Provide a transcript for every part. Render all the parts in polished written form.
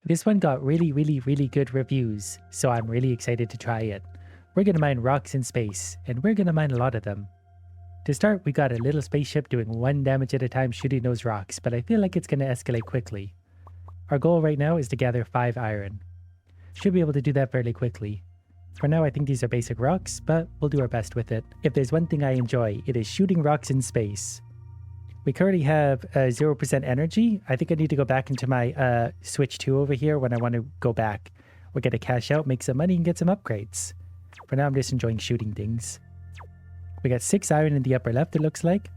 This one got really good reviews, so I'm really excited to try it. We're gonna mine rocks in space, and we're gonna mine a lot of them. To start, we got a little spaceship doing 1 damage at a time shooting those rocks, but I feel like it's gonna escalate quickly. Our goal right now is to gather 5 iron. Should be able to do that fairly quickly. For now, I think these are basic rocks, but we'll do our best with it. If there's one thing I enjoy, it is shooting rocks in space. We currently have 0% energy. I think I need to go back into my Switch 2 over here when I want to go back. We're going to cash out, make some money, and get some upgrades. For now, I'm just enjoying shooting things. We got 6 iron in the upper left, it looks like.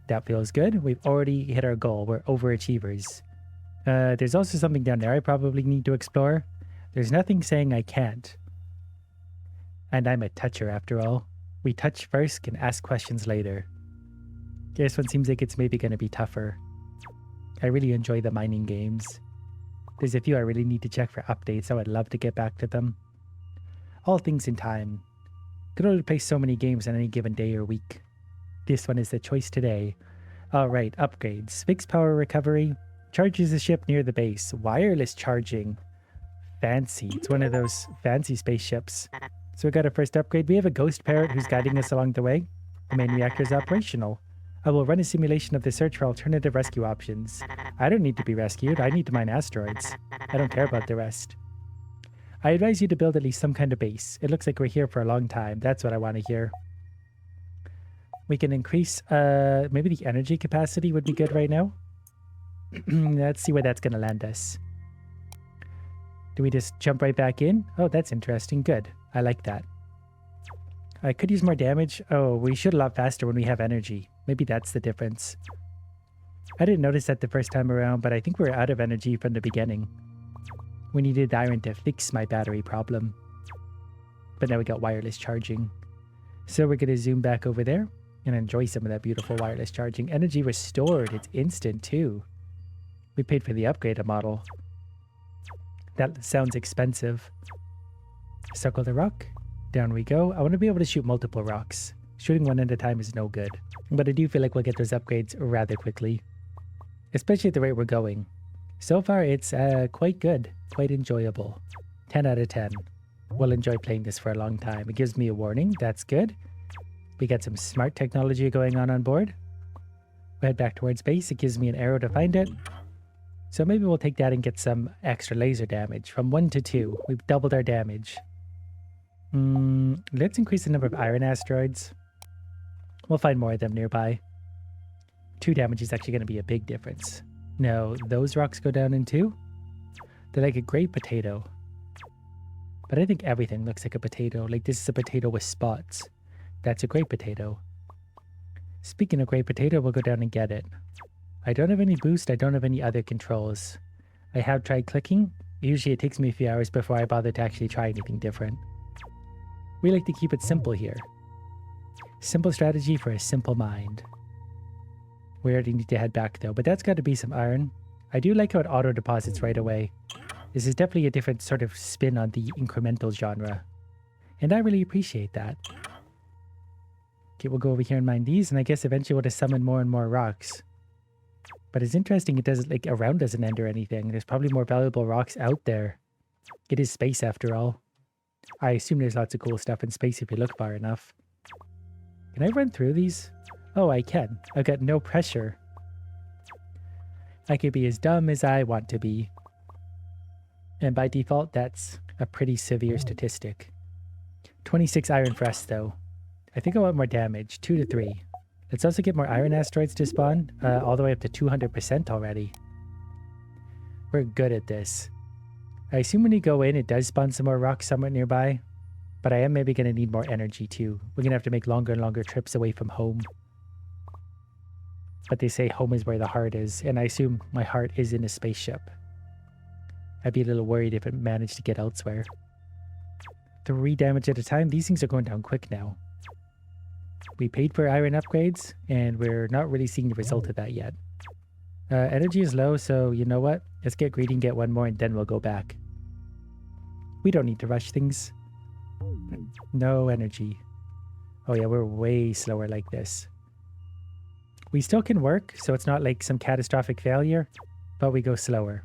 That feels good. We've already hit our goal. We're overachievers. There's also something down there I probably need to explore. There's nothing saying I can't. And I'm a toucher after all. We touch first, can ask questions later. This one seems like it's maybe going to be tougher. I really enjoy the mining games. There's a few I really need to check for updates. I would love to get back to them. All things in time. Could only play so many games on any given day or week. This one is the choice today. Alright, upgrades. Fixed power recovery. Charges the ship near the base. Wireless charging. Fancy. It's one of those fancy spaceships. So we got our first upgrade. We have a ghost parrot who's guiding us along the way. The main reactor is operational. I will run a simulation of the search for alternative rescue options. I don't need to be rescued. I need to mine asteroids. I don't care about the rest. I advise you to build at least some kind of base. It looks like we're here for a long time. That's what I want to hear. We can increase, maybe the energy capacity would be good right now. Let's see where that's going to land us. Do we just jump right back in? Oh, that's interesting. Good. I like that. I could use more damage. Oh, we shoot a lot faster when we have energy. Maybe that's the difference. I didn't notice that the first time around, but I think we're out of energy from the beginning. We needed iron to fix my battery problem. But now we got wireless charging. So we're going to zoom back over there and enjoy some of that beautiful wireless charging. Energy restored. It's instant too. We paid for the upgraded model. That sounds expensive. Circle the rock. Down we go. I want to be able to shoot multiple rocks. Shooting one at a time is no good. But I do feel like we'll get those upgrades rather quickly. Especially at the rate we're going. So far, it's quite good. Quite enjoyable. 10 out of 10. We'll enjoy playing this for a long time. It gives me a warning. That's good. We got some smart technology going on board. We head back towards base. It gives me an arrow to find it. So maybe we'll take that and get some extra laser damage. From 1 to 2. We've doubled our damage. Let's increase the number of iron asteroids. We'll find more of them nearby. 2 damage is actually going to be a big difference. No, those rocks go down in 2. They're like a great potato. But I think everything looks like a potato. Like this is a potato with spots. That's a great potato. Speaking of great potato, we'll go down and get it. I don't have any boost. I don't have any other controls. I have tried clicking. Usually it takes me a few hours before I bother to actually try anything different. We like to keep it simple here. Simple strategy for a simple mind. We already need to head back though, but that's got to be some iron. I do like how it auto deposits right away. This is definitely a different sort of spin on the incremental genre. And I really appreciate that. Okay, we'll go over here and mine these, and I guess eventually we'll just summon more and more rocks. But it's interesting it doesn't, like, around doesn't end or anything. There's probably more valuable rocks out there. It is space after all. I assume there's lots of cool stuff in space if you look far enough. Can I run through these? Oh, I can. I've got no pressure. I could be as dumb as I want to be. And by default, that's a pretty severe statistic. 26 iron for us, though. I think I want more damage. 2 to 3. Let's also get more iron asteroids to spawn, all the way up to 200% already. We're good at this. I assume when you go in, it does spawn some more rocks somewhere nearby. But I am maybe going to need more energy too. We're going to have to make longer and longer trips away from home. But they say home is where the heart is, and I assume my heart is in a spaceship. I'd be a little worried if it managed to get elsewhere. 3 damage at a time. These things are going down quick now. We paid for iron upgrades, and we're not really seeing the result of that yet. Energy is low, so you know what? Let's get greedy and get one more, and then we'll go back. We don't need to rush things. No energy. Oh yeah, we're way slower like this. We still can work, so it's not like some catastrophic failure, but we go slower.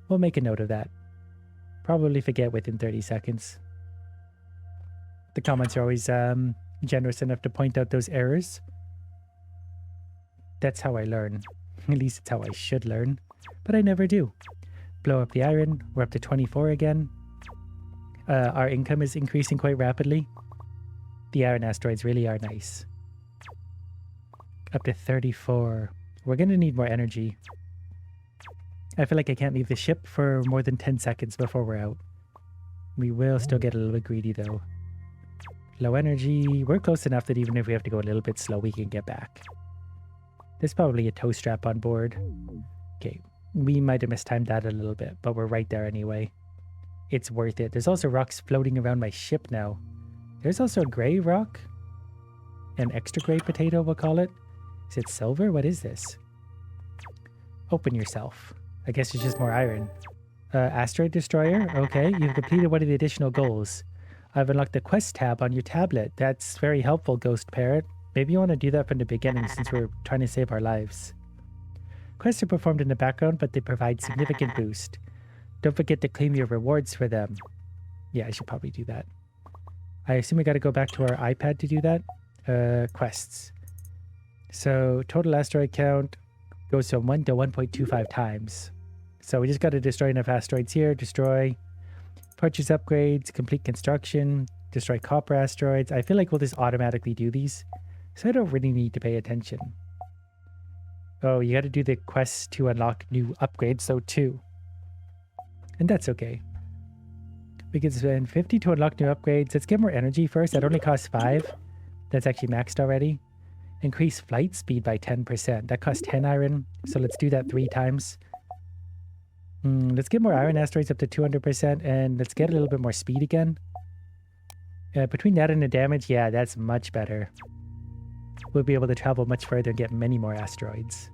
We'll make a note of that. Probably forget within 30 seconds. The comments are always generous enough to point out those errors. That's how I learn. At least it's how I should learn. But I never do. Blow up the iron. We're up to 24 again. Our income is increasing quite rapidly. The iron asteroids really are nice. Up to 34. We're going to need more energy. I feel like I can't leave the ship for more than 10 seconds before we're out. We will still get a little bit greedy though. Low energy. We're close enough that even if we have to go a little bit slow, we can get back. There's probably a tow strap on board. Okay, we might have mistimed that a little bit, but we're right there anyway. It's worth it. There's also rocks floating around my ship now. There's also a gray rock. An extra gray potato, we'll call it. Is it silver? What is this? Open yourself. I guess it's just more iron. Asteroid Destroyer? Okay, you've completed one of the additional goals. I've unlocked the quest tab on your tablet. That's very helpful, Ghost Parrot. Maybe you want to do that from the beginning since we're trying to save our lives. Quests are performed in the background, but they provide significant boost. Don't forget to claim your rewards for them. Yeah, I should probably do that. I assume we got to go back to our iPad to do that. Quests. So total asteroid count goes from 1 to 1.25 times. So we just got to destroy enough asteroids here. Destroy. Purchase upgrades. Complete construction. Destroy copper asteroids. I feel like we'll just automatically do these. So I don't really need to pay attention. Oh, you got to do the quests to unlock new upgrades. So 2. And that's okay. We can spend 50 to unlock new upgrades. Let's get more energy first. That only costs 5. That's actually maxed already. Increase flight speed by 10%. That costs 10 iron. So let's do that 3 times. Let's get more iron asteroids up to 200%. And let's get a little bit more speed again. Between that and the damage, yeah, that's much better. We'll be able to travel much further and get many more asteroids.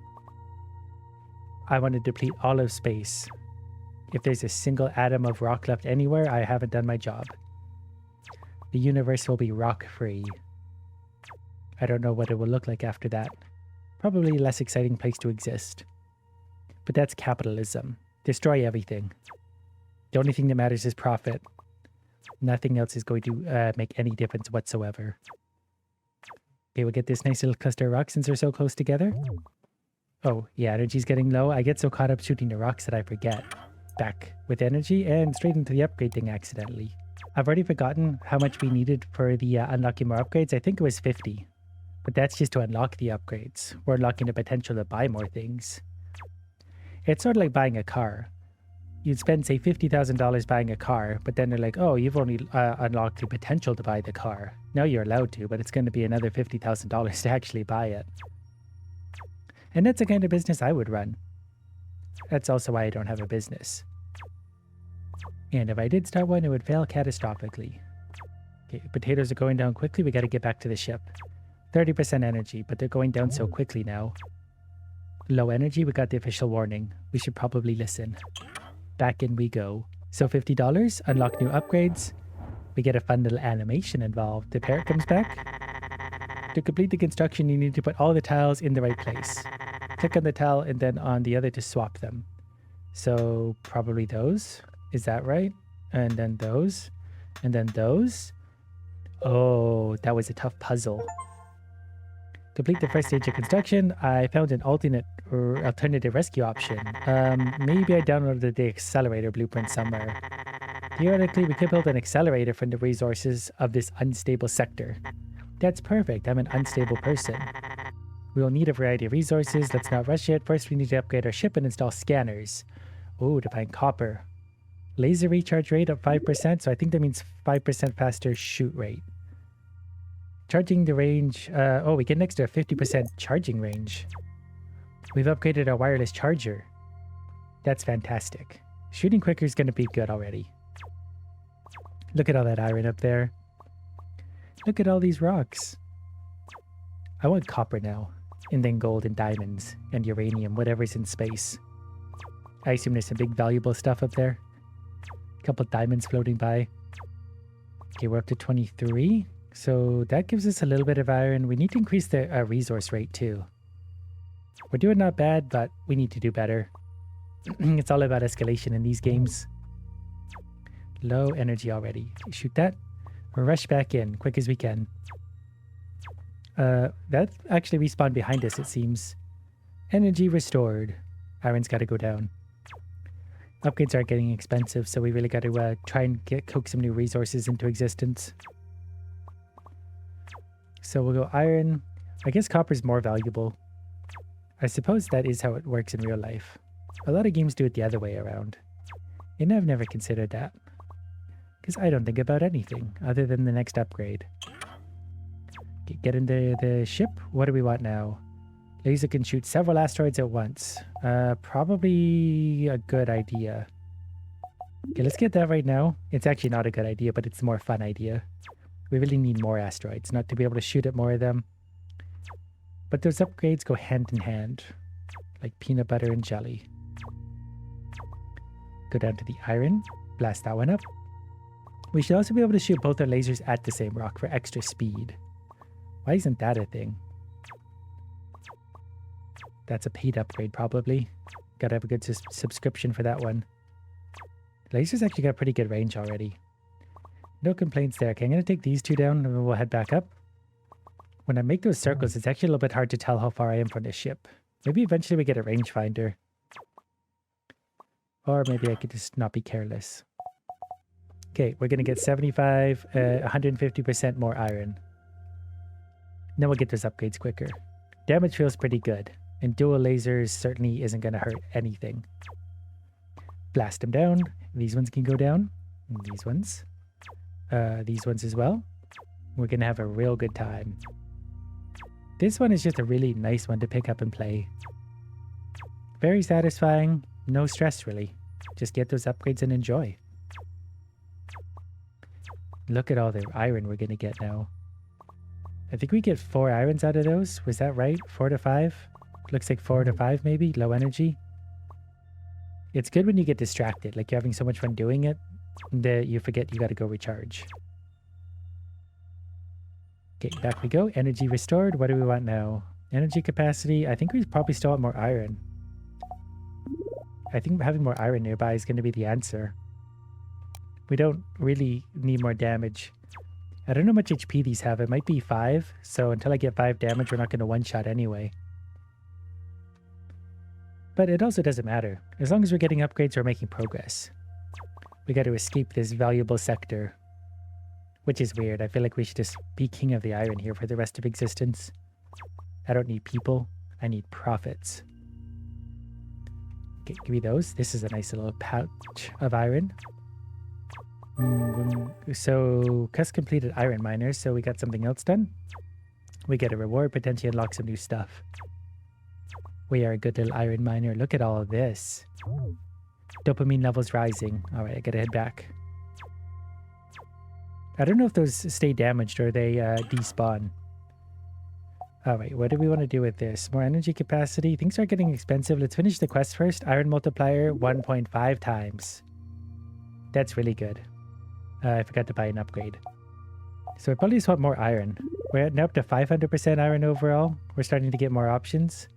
I want to deplete all of space. If there's a single atom of rock left anywhere, I haven't done my job. The universe will be rock-free. I don't know what it will look like after that. Probably a less exciting place to exist. But that's capitalism. Destroy everything. The only thing that matters is profit. Nothing else is going to make any difference whatsoever. Okay, we'll get this nice little cluster of rocks since they're so close together. Oh, yeah, energy's getting low. I get so caught up shooting the rocks that I forget. Back with energy and straight into the upgrade thing accidentally. I've already forgotten how much we needed for the unlocking more upgrades. I think it was 50. But that's just to unlock the upgrades. We're unlocking the potential to buy more things. It's sort of like buying a car. You'd spend, say, $50,000 buying a car, but then they're like, oh, you've only unlocked the potential to buy the car. Now you're allowed to, but it's going to be another $50,000 to actually buy it. And that's the kind of business I would run. That's also why I don't have a business. And if I did start one, it would fail catastrophically. Okay, potatoes are going down quickly. We got to get back to the ship. 30% energy, but they're going down so quickly now. Low energy, we got the official warning. We should probably listen. Back in we go. So $50, unlock new upgrades. We get a fun little animation involved. The parrot comes back. To complete the construction, you need to put all the tiles in the right place. Click on the tile and then on the other to swap them. So probably those. Is that right? And then those. And then those. Oh, that was a tough puzzle. Complete the first stage of construction. I found an alternative rescue option. Maybe I downloaded the accelerator blueprint somewhere. Theoretically, we could build an accelerator from the resources of this unstable sector. That's perfect. I'm an unstable person. We will need a variety of resources. Let's not rush it. First, we need to upgrade our ship and install scanners. Oh, to find copper. Laser recharge rate of 5%, so I think that means 5% faster shoot rate. Charging the range, oh, we get an extra 50% charging range. We've upgraded our wireless charger. That's fantastic. Shooting quicker is going to be good already. Look at all that iron up there. Look at all these rocks. I want copper now, and then gold and diamonds, and uranium, whatever's in space. I assume there's some big valuable stuff up there. A couple diamonds floating by. Okay, we're up to 23. So that gives us a little bit of iron. We need to increase the resource rate too. We're doing not bad, but we need to do better. It's all about escalation in these games. Low energy already. Shoot that. Rush back in, quick as we can. That actually respawned behind us, it seems. Energy restored. Iron's got to go down. Upgrades are getting expensive, so we really got to try and coax some new resources into existence. So we'll go iron. I guess copper's more valuable. I suppose that is how it works in real life. A lot of games do it the other way around. And I've never considered that. Because I don't think about anything other than the next upgrade. Get into the ship. What do we want now? Laser can shoot several asteroids at once. Probably a good idea. Okay, let's get that right now. It's actually not a good idea, but it's a more fun idea. We really need more asteroids, not to be able to shoot at more of them. But those upgrades go hand in hand, like peanut butter and jelly. Go down to the iron, blast that one up. We should also be able to shoot both our lasers at the same rock for extra speed. Why isn't that a thing? That's a paid upgrade, probably. Gotta have a good subscription for that one. Lasers actually got pretty good range already. No complaints there. Okay, I'm gonna take these two down and then we'll head back up. When I make those circles, it's actually a little bit hard to tell how far I am from the ship. Maybe eventually we get a rangefinder. Or maybe I could just not be careless. Okay, we're gonna get 75, 150% more iron. Then we'll get those upgrades quicker. Damage feels pretty good. And dual lasers certainly isn't going to hurt anything. Blast them down. These ones can go down. And these ones. These ones as well. We're going to have a real good time. This one is just a really nice one to pick up and play. Very satisfying. No stress, really. Just get those upgrades and enjoy. Look at all the iron we're going to get now. I think we get 4 irons out of those. Was that right? 4 to 5? Looks like 4 to 5 maybe. Low energy. It's good when you get distracted. Like you're having so much fun doing it that you forget you got to go recharge. Okay, back we go. Energy restored. What do we want now? Energy capacity. I think we probably still want more iron. I think having more iron nearby is going to be the answer. We don't really need more damage. I don't know how much HP these have. It might be 5. So until I get 5 damage, we're not going to one-shot anyway. But it also doesn't matter. As long as we're getting upgrades, we're making progress. We got to escape this valuable sector. Which is weird. I feel like we should just be king of the iron here for the rest of existence. I don't need people. I need profits. Okay, give me those. This is a nice little pouch of iron. So, Cuss completed iron miners, so we got something else done. We get a reward, potentially unlock some new stuff. We are a good little iron miner. Look at all of this. Dopamine levels rising. Alright, I gotta head back. I don't know if those stay damaged or they despawn. Alright, what do we want to do with this? More energy capacity. Things are getting expensive. Let's finish the quest first. Iron multiplier 1.5 times. That's really good. I forgot to buy an upgrade. So I probably just want more iron. We're now up to 500% iron overall. We're starting to get more options.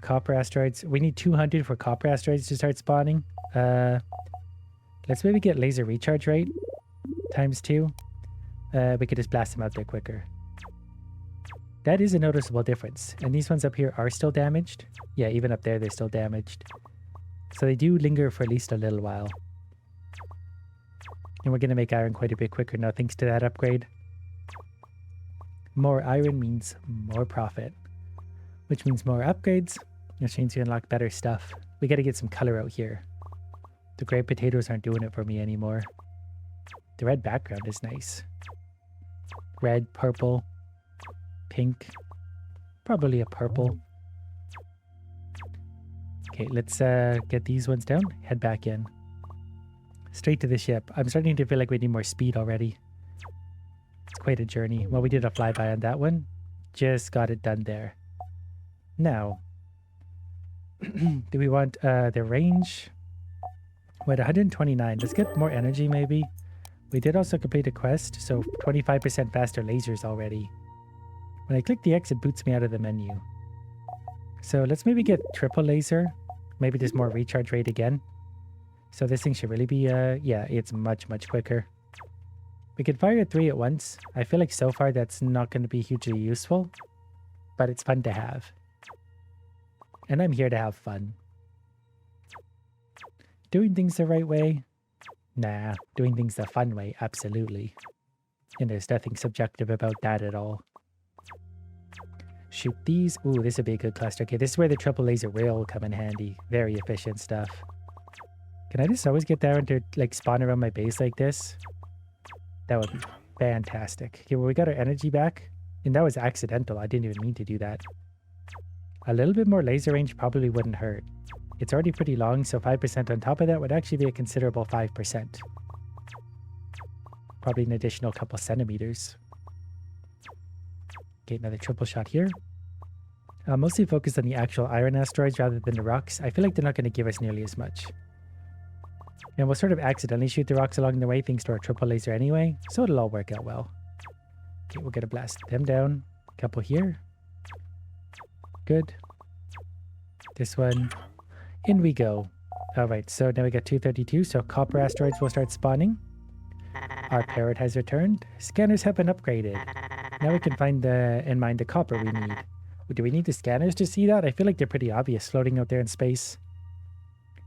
Copper asteroids. We need 200 for copper asteroids to start spawning. Let's maybe get laser recharge rate times 2. We could just blast them out there quicker. That is a noticeable difference. And these ones up here are still damaged. Yeah, even up there they're still damaged. So they do linger for at least a little while. And we're going to make iron quite a bit quicker now thanks to that upgrade. More iron means more profit. Which means more upgrades. Which means we unlock better stuff. We got to get some color out here. The gray potatoes aren't doing it for me anymore. The red background is nice. Red, purple, pink. Probably a purple. Okay, let's get these ones down. Head back in. Straight to the ship. I'm starting to feel like we need more speed already. It's quite a journey. Well, we did a flyby on that one. Just got it done there. Now, do we want the range? We're at 129. Let's get more energy maybe. We did also complete a quest, so 25% faster lasers already. When I click the X, it boots me out of the menu. So let's maybe get triple laser. Maybe there's more recharge rate again. So this thing should really be, yeah, it's much, much quicker. We could fire 3 at once. I feel like so far that's not going to be hugely useful, but it's fun to have. And I'm here to have fun. Doing things the right way? Nah, doing things the fun way, absolutely. And there's nothing subjective about that at all. Shoot these. Ooh, this would be a good cluster. Okay, this is where the triple laser will come in handy. Very efficient stuff. Can I just always get down to like spawn around my base like this? That would be fantastic. Okay, well we got our energy back. And that was accidental. I didn't even mean to do that. A little bit more laser range probably wouldn't hurt. It's already pretty long, so 5% on top of that would actually be a considerable 5%. Probably an additional couple centimeters. Okay, another triple shot here. Mostly focused on the actual iron asteroids rather than the rocks. I feel like they're not going to give us nearly as much. And we'll sort of accidentally shoot the rocks along the way thanks to our triple laser anyway, so it'll all work out well. Okay, we're going to blast them down. Couple here. Good. This one. In we go. Alright, so now we got 232, so copper asteroids will start spawning. Our parrot has returned. Scanners have been upgraded. Now we can find and mine the copper we need. Do we need the scanners to see that? I feel like they're pretty obvious floating out there in space.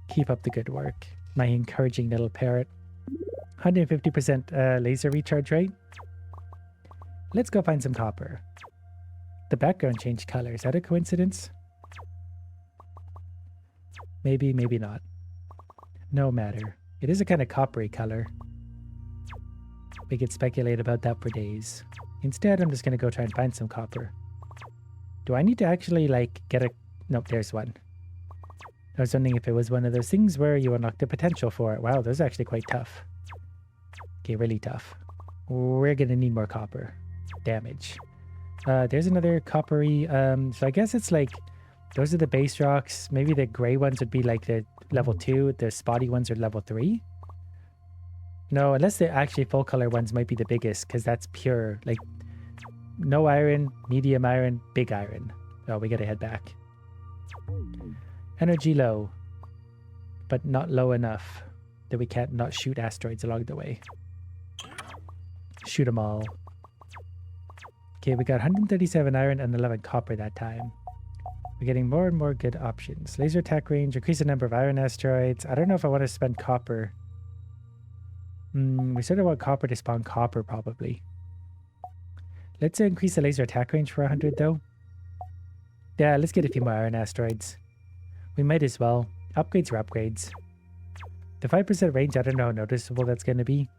Keep up the good work, my encouraging little parrot. 150% laser recharge rate. Let's go find some copper. The background changed color. Is that a coincidence? Maybe, maybe not. No matter. It is a kind of coppery color. We could speculate about that for days. Instead, I'm just going to go try and find some copper. Do I need to actually, like, get a... Nope, there's one. I was wondering if it was one of those things where you unlock the potential for it. Wow, those are actually quite tough. Okay, really tough. We're going to need more copper. Damage. There's another coppery... so I guess it's like... Those are the base rocks. Maybe the gray ones would be like the level 2. The spotty ones are level 3. No, unless the actually full color ones might be the biggest, because that's pure. Like, no iron, medium iron, big iron. Oh, we gotta head back. Energy low, but not low enough that we can't not shoot asteroids along the way. Shoot them all. Okay, we got 137 iron and 11 copper that time. We're getting more and more good options. Laser attack range, increase the number of iron asteroids. I don't know if I want to spend copper. We sort of want copper to spawn copper, probably. Let's increase the laser attack range for 100, though. Yeah, let's get a few more iron asteroids. We might as well. Upgrades are upgrades. The 5% range, I don't know how noticeable that's going to be.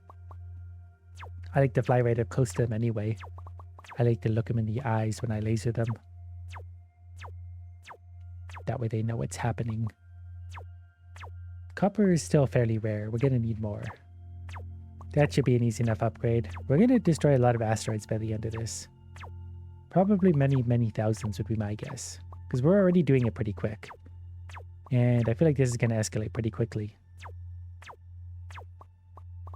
I like to fly right up close to them anyway. I like to look them in the eyes when I laser them. That way they know what's happening. Copper is still fairly rare. We're going to need more. That should be an easy enough upgrade. We're going to destroy a lot of asteroids by the end of this. Probably many, many thousands would be my guess. Because we're already doing it pretty quick. And I feel like this is going to escalate pretty quickly.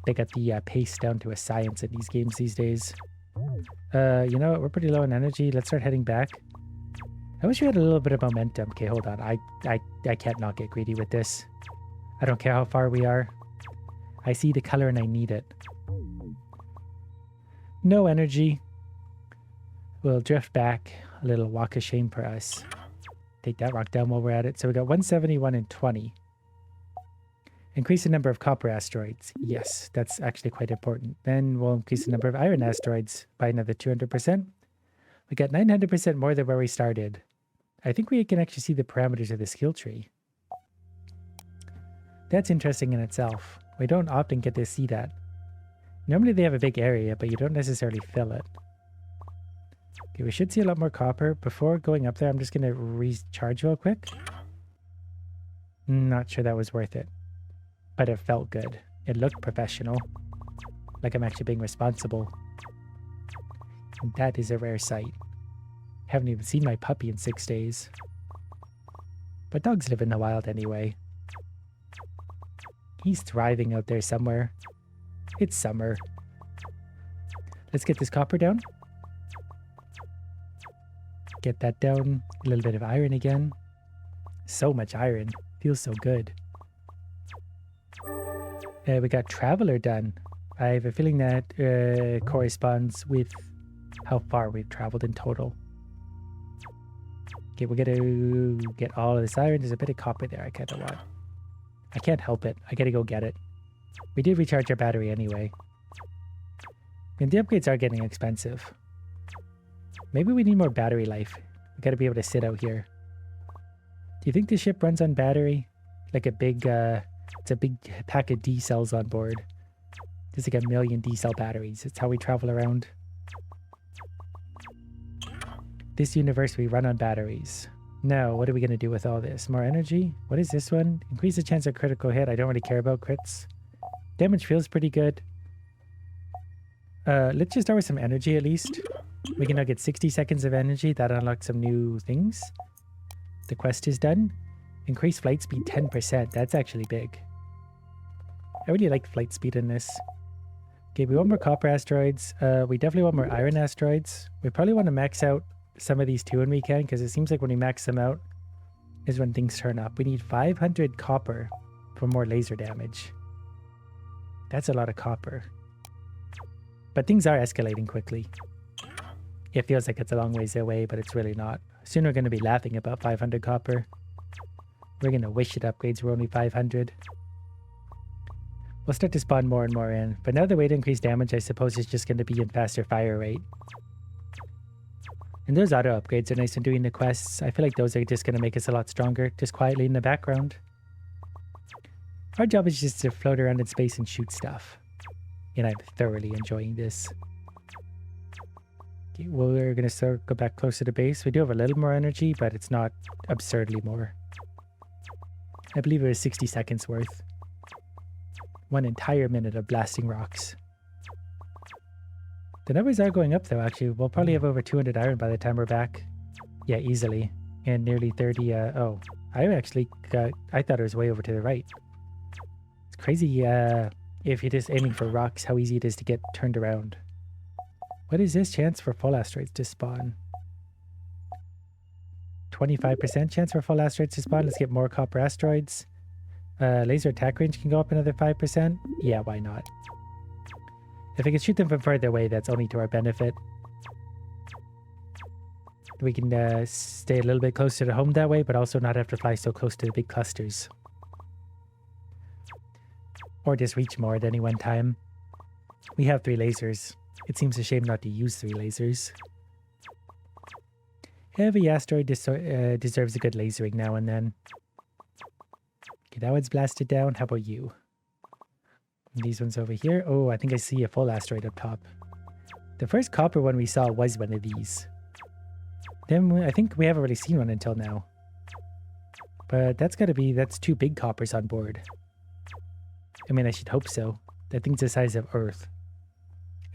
They got the pace down to a science in these games these days. You know what? We're pretty low on energy. Let's start heading back. I wish we had a little bit of momentum. Okay, hold on. I can't not get greedy with this. I don't care how far we are. I see the color and I need it. No energy. We'll drift back. A little walk of shame for us. Take that rock down while we're at it. So we got 171 and 20. Increase the number of copper asteroids. Yes, that's actually quite important. Then we'll increase the number of iron asteroids by another 200%. We got 900% more than where we started. I think we can actually see the parameters of the skill tree. That's interesting in itself. We don't often get to see that. Normally they have a big area, but you don't necessarily fill it. Okay, we should see a lot more copper. Before going up there, I'm just going to recharge real quick. Not sure that was worth it. But it felt good. It looked professional. Like I'm actually being responsible. And that is a rare sight. Haven't even seen my puppy in 6 days. But dogs live in the wild anyway. He's thriving out there somewhere. It's summer. Let's get this copper down. Get that down. A little bit of iron again. So much iron. Feels so good. We got Traveler done. I have a feeling that corresponds with how far we've traveled in total. Okay, we're gonna get all of this iron. There's a bit of copper there I kind of want. I can't help it. I gotta go get it. We did recharge our battery anyway. And the upgrades are getting expensive. Maybe we need more battery life. We gotta be able to sit out here. Do you think the ship runs on battery? Like a big, it's a big pack of D cells on board. There's like 1 million D cell batteries. It's how we travel around. This universe, we run on batteries. Now, what are we going to do with all this? More energy? What is this one? Increase the chance of critical hit. I don't really care about crits. Damage feels pretty good. Let's just start with some energy at least. We can now get 60 seconds of energy. That unlocks some new things. The quest is done. Increase flight speed 10%. That's actually big. I really like flight speed in this. Okay, we want more copper asteroids. We definitely want more iron asteroids. We probably want to max out some of these too when we can, because it seems like when we max them out is when things turn up. We need 500 copper for more laser damage. That's a lot of copper. But things are escalating quickly. It feels like it's a long ways away, but it's really not. Soon we're going to be laughing about 500 copper. We're going to wish it upgrades were only 500. We'll start to spawn more and more in. But now the way to increase damage, I suppose, is just going to be in faster fire rate. And those auto upgrades are nice when doing the quests. I feel like those are just going to make us a lot stronger, just quietly in the background. Our job is just to float around in space and shoot stuff. And I'm thoroughly enjoying this. Okay, well, we're going to go back closer to base. We do have a little more energy, but it's not absurdly more. I believe it was 60 seconds worth. 1 entire minute of blasting rocks. The numbers are going up though, actually. We'll probably have over 200 iron by the time we're back. Yeah, easily. And nearly 30, oh. I thought it was way over to the right. It's crazy, if you're just aiming for rocks, how easy it is to get turned around. What is this chance for full asteroids to spawn? 25% chance for full asteroids to spawn. Let's get more copper asteroids. Laser attack range can go up another 5%. Yeah, why not? If I can shoot them from further away, that's only to our benefit. We can stay a little bit closer to home that way, but also not have to fly so close to the big clusters. Or just reach more at any one time. We have 3 lasers. It seems a shame not to use 3 lasers. Every asteroid deserves a good lasering now and then. Okay, that one's blasted down. How about you? These ones over here. Oh, I think I see a full asteroid up top. The first copper one we saw was one of these. Then I think we haven't really seen one until now. But that's 2 big coppers on board. I mean, I should hope so. That thing's the size of Earth.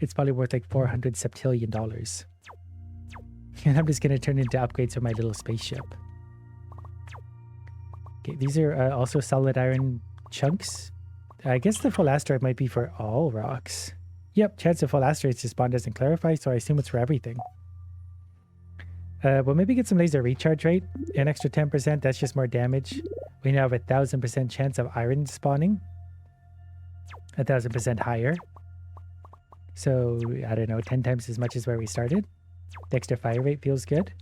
It's probably worth like $400 septillion. And I'm just going to turn into upgrades for my little spaceship. Okay, these are also solid iron chunks. I guess the full asteroid might be for all rocks. Yep, chance of full asteroids to spawn doesn't clarify, so I assume it's for everything. We'll maybe get some laser recharge rate. An extra 10%, that's just more damage. We now have 1,000% chance of iron spawning. 1,000% higher. So, I don't know, 10 times as much as where we started. The extra fire rate feels good.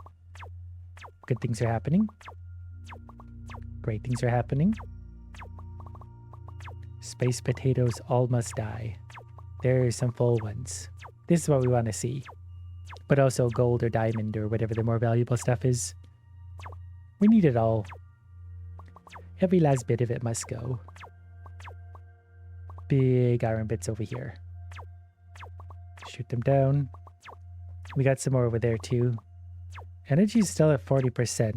Good things are happening. Great things are happening. Space potatoes all must die. There's some full ones. This is what we want to see. But also gold or diamond or whatever the more valuable stuff is. We need it all. Every last bit of it must go. Big iron bits over here. Shoot them down. We got some more over there too. Energy's still at 40%.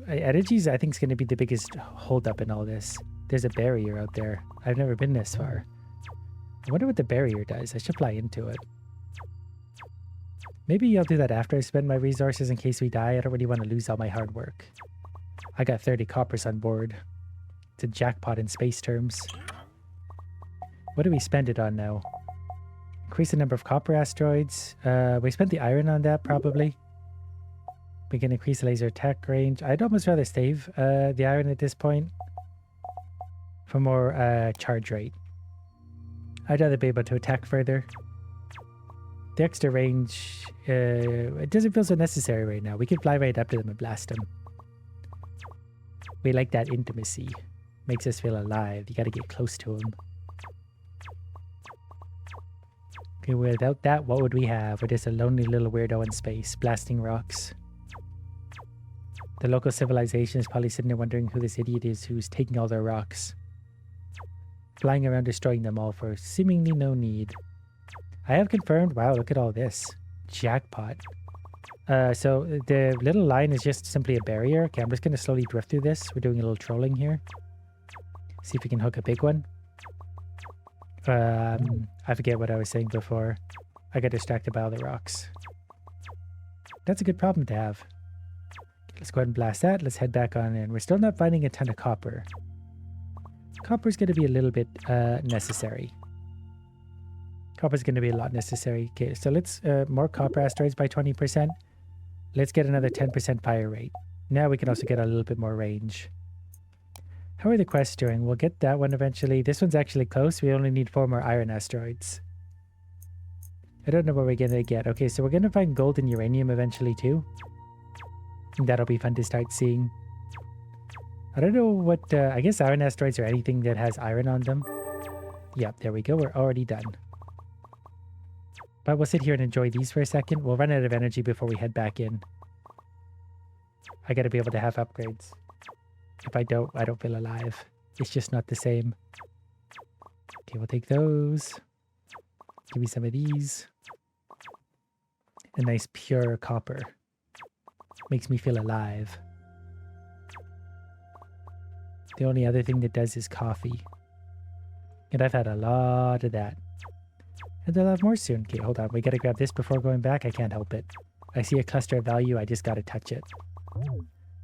Energy's I think is going to be the biggest holdup in all this. There's a barrier out there. I've never been this far. I wonder what the barrier does. I should fly into it. Maybe I'll do that after I spend my resources in case we die. I don't really want to lose all my hard work. I got 30 coppers on board. It's a jackpot in space terms. What do we spend it on now? Increase the number of copper asteroids. We spent the iron on that probably. We can increase laser attack range. I'd almost rather save the iron at this point for more charge rate. I'd rather be able to attack further. The extra range, it doesn't feel so necessary right now. We can fly right up to them and blast them. We like that intimacy. Makes us feel alive. You gotta get close to them. Okay, without that, what would we have? We're just a lonely little weirdo in space, blasting rocks. The local civilization is probably sitting there wondering who this idiot is who's taking all their rocks. Flying around destroying them all for seemingly no need. I have confirmed. Wow, look at all this. Jackpot. So the little line is just simply a barrier. Okay, I'm just going to slowly drift through this. We're doing a little trolling here. See if we can hook a big one. I forget what I was saying before. I got distracted by all the rocks. That's a good problem to have. Let's go ahead and blast that. Let's head back on in. We're still not finding a ton of copper. Copper's going to be a little bit necessary. Copper's going to be a lot necessary. Okay, so let's more copper asteroids by 20%. Let's get another 10% fire rate. Now we can also get a little bit more range. How are the quests doing? We'll get that one eventually. This one's actually close. We only need 4 more iron asteroids. I don't know what we're going to get. Okay, so we're going to find gold and uranium eventually too. And that'll be fun to start seeing. I don't know what... I guess iron asteroids are anything that has iron on them. Yep, there we go. We're already done. But we'll sit here and enjoy these for a second. We'll run out of energy before we head back in. I gotta be able to have upgrades. If I don't feel alive. It's just not the same. Okay, we'll take those. Give me some of these. A nice pure copper. Makes me feel alive. The only other thing that does is coffee. And I've had a lot of that. And they'll have more soon. Okay, hold on. We gotta grab this before going back. I can't help it. I see a cluster of value. I just gotta touch it.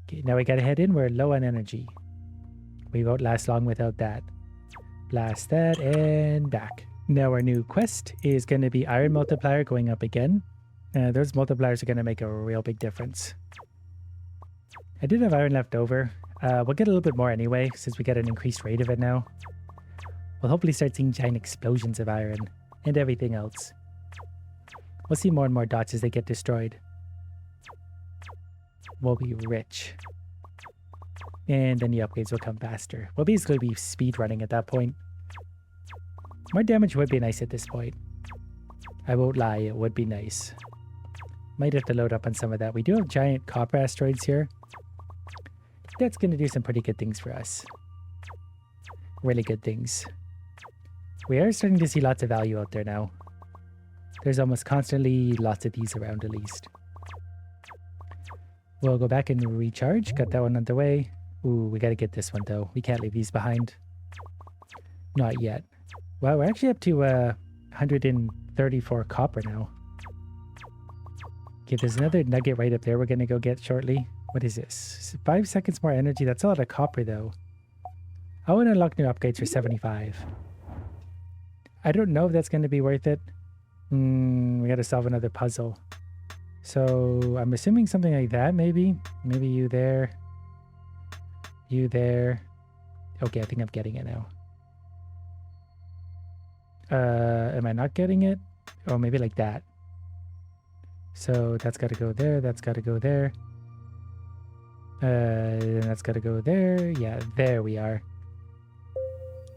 Okay, now we gotta head in. We're low on energy. We won't last long without that. Blast that and back. Now our new quest is going to be Iron Multiplier going up again. Those multipliers are going to make a real big difference. I did have iron left over. We'll get a little bit more anyway, since we get an increased rate of it now. We'll hopefully start seeing giant explosions of iron and everything else. We'll see more and more dots as they get destroyed. We'll be rich. And then the upgrades will come faster. We'll basically be speed running at that point. More damage would be nice at this point. I won't lie, it would be nice. Might have to load up on some of that. We do have giant copper asteroids here. That's going to do some pretty good things for us. Really good things. We are starting to see lots of value out there now. There's almost constantly lots of these around at least. We'll go back and recharge. Got that one on the way. Ooh, we got to get this one though. We can't leave these behind. Not yet. Wow, we're actually up to 134 copper now. Okay, there's another nugget right up there we're going to go get shortly. What is this? 5 seconds more energy. That's a lot of copper though. I want to unlock new upgrades for 75. I don't know if that's going to be worth it. We got to solve another puzzle. So I'm assuming something like that maybe. Maybe you there. You there. Okay, I think I'm getting it now. Am I not getting it? Oh, maybe like that. So that's got to go there. That's got to go there. That's got to go there. Yeah, there we are.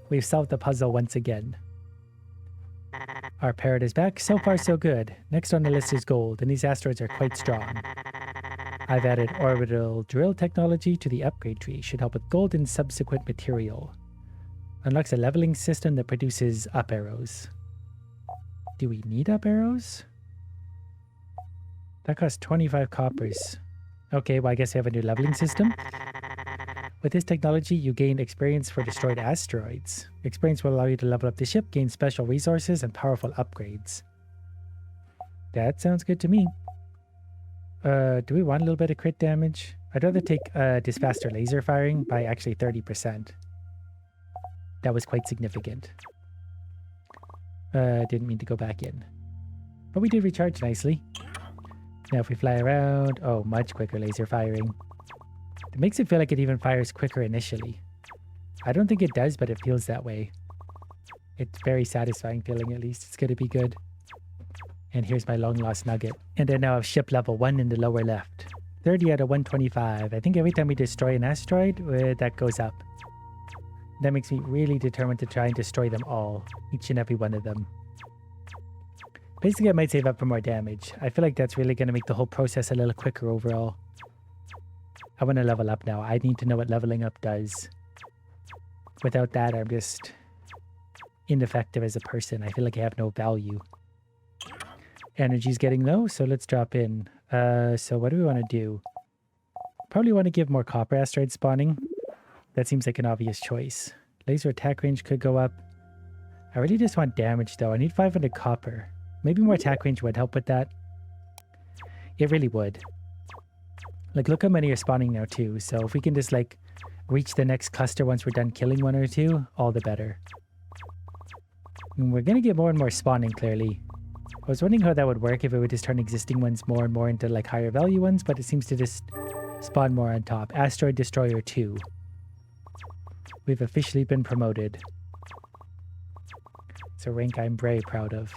We've solved the puzzle once again. Our parrot is back. So far, so good. Next on the list is gold, and these asteroids are quite strong. I've added orbital drill technology to the upgrade tree. Should help with gold and subsequent material. Unlocks a leveling system that produces up arrows. Do we need up arrows? That costs 25 coppers. Okay, well I guess we have a new leveling system. With this technology, you gain experience for destroyed asteroids. Experience will allow you to level up the ship, gain special resources, and powerful upgrades. That sounds good to me. Do we want a little bit of crit damage? I'd rather take this faster laser firing by actually 30%. That was quite significant. Didn't mean to go back in. But we did recharge nicely. Now if we fly around, oh, much quicker laser firing. It makes it feel like it even fires quicker initially. I don't think it does, but it feels that way. It's very satisfying feeling, at least. It's going to be good. And here's my long lost nugget. And then now I have ship level 1 in the lower left. 30 out of 125. I think every time we destroy an asteroid, that goes up. That makes me really determined to try and destroy them all. Each and every one of them. Basically, I might save up for more damage. I feel like that's really going to make the whole process a little quicker overall. I want to level up now. I need to know what leveling up does. Without that, I'm just ineffective as a person. I feel like I have no value. Energy's getting low, so let's drop in. So what do we want to do? Probably want to give more copper asteroid spawning. That seems like an obvious choice. Laser attack range could go up. I really just want damage though. I need 500 copper. Maybe more attack range would help with that. It really would. Like, look how many are spawning now too. So if we can just like reach the next cluster once we're done killing one or two, all the better. And we're going to get more and more spawning clearly. I was wondering how that would work if it would just turn existing ones more and more into like higher value ones, but it seems to just spawn more on top. Asteroid Destroyer 2. We've officially been promoted. It's a rank I'm very proud of.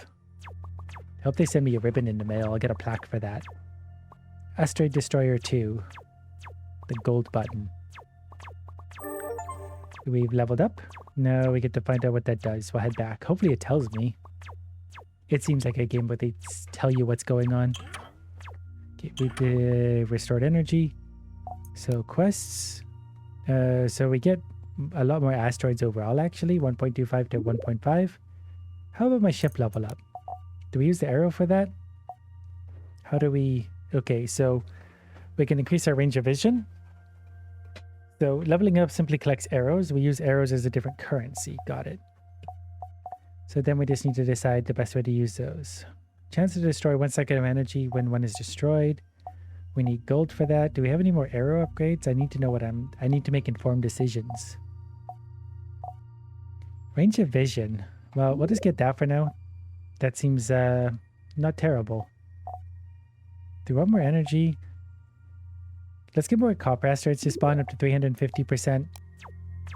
I hope they send me a ribbon in the mail. I'll get a plaque for that. Asteroid Destroyer 2. The gold button. We've leveled up. Now we get to find out what that does. We'll head back. Hopefully it tells me. It seems like a game where they tell you what's going on. Okay, we did restored energy. So quests. So we get a lot more asteroids overall actually. 1.25 to 1.5. How about my ship level up? Do we use the arrow for that? How do we... Okay, so we can increase our range of vision. So leveling up simply collects arrows. We use arrows as a different currency. Got it. So then we just need to decide the best way to use those. Chance to destroy 1 second of energy when one is destroyed. We need gold for that. Do we have any more arrow upgrades? I need to know what I need to make informed decisions. Range of vision. Well, we'll just get that for now. That seems not terrible. Do we want more energy? Let's get more copper asteroids to spawn up to 350%.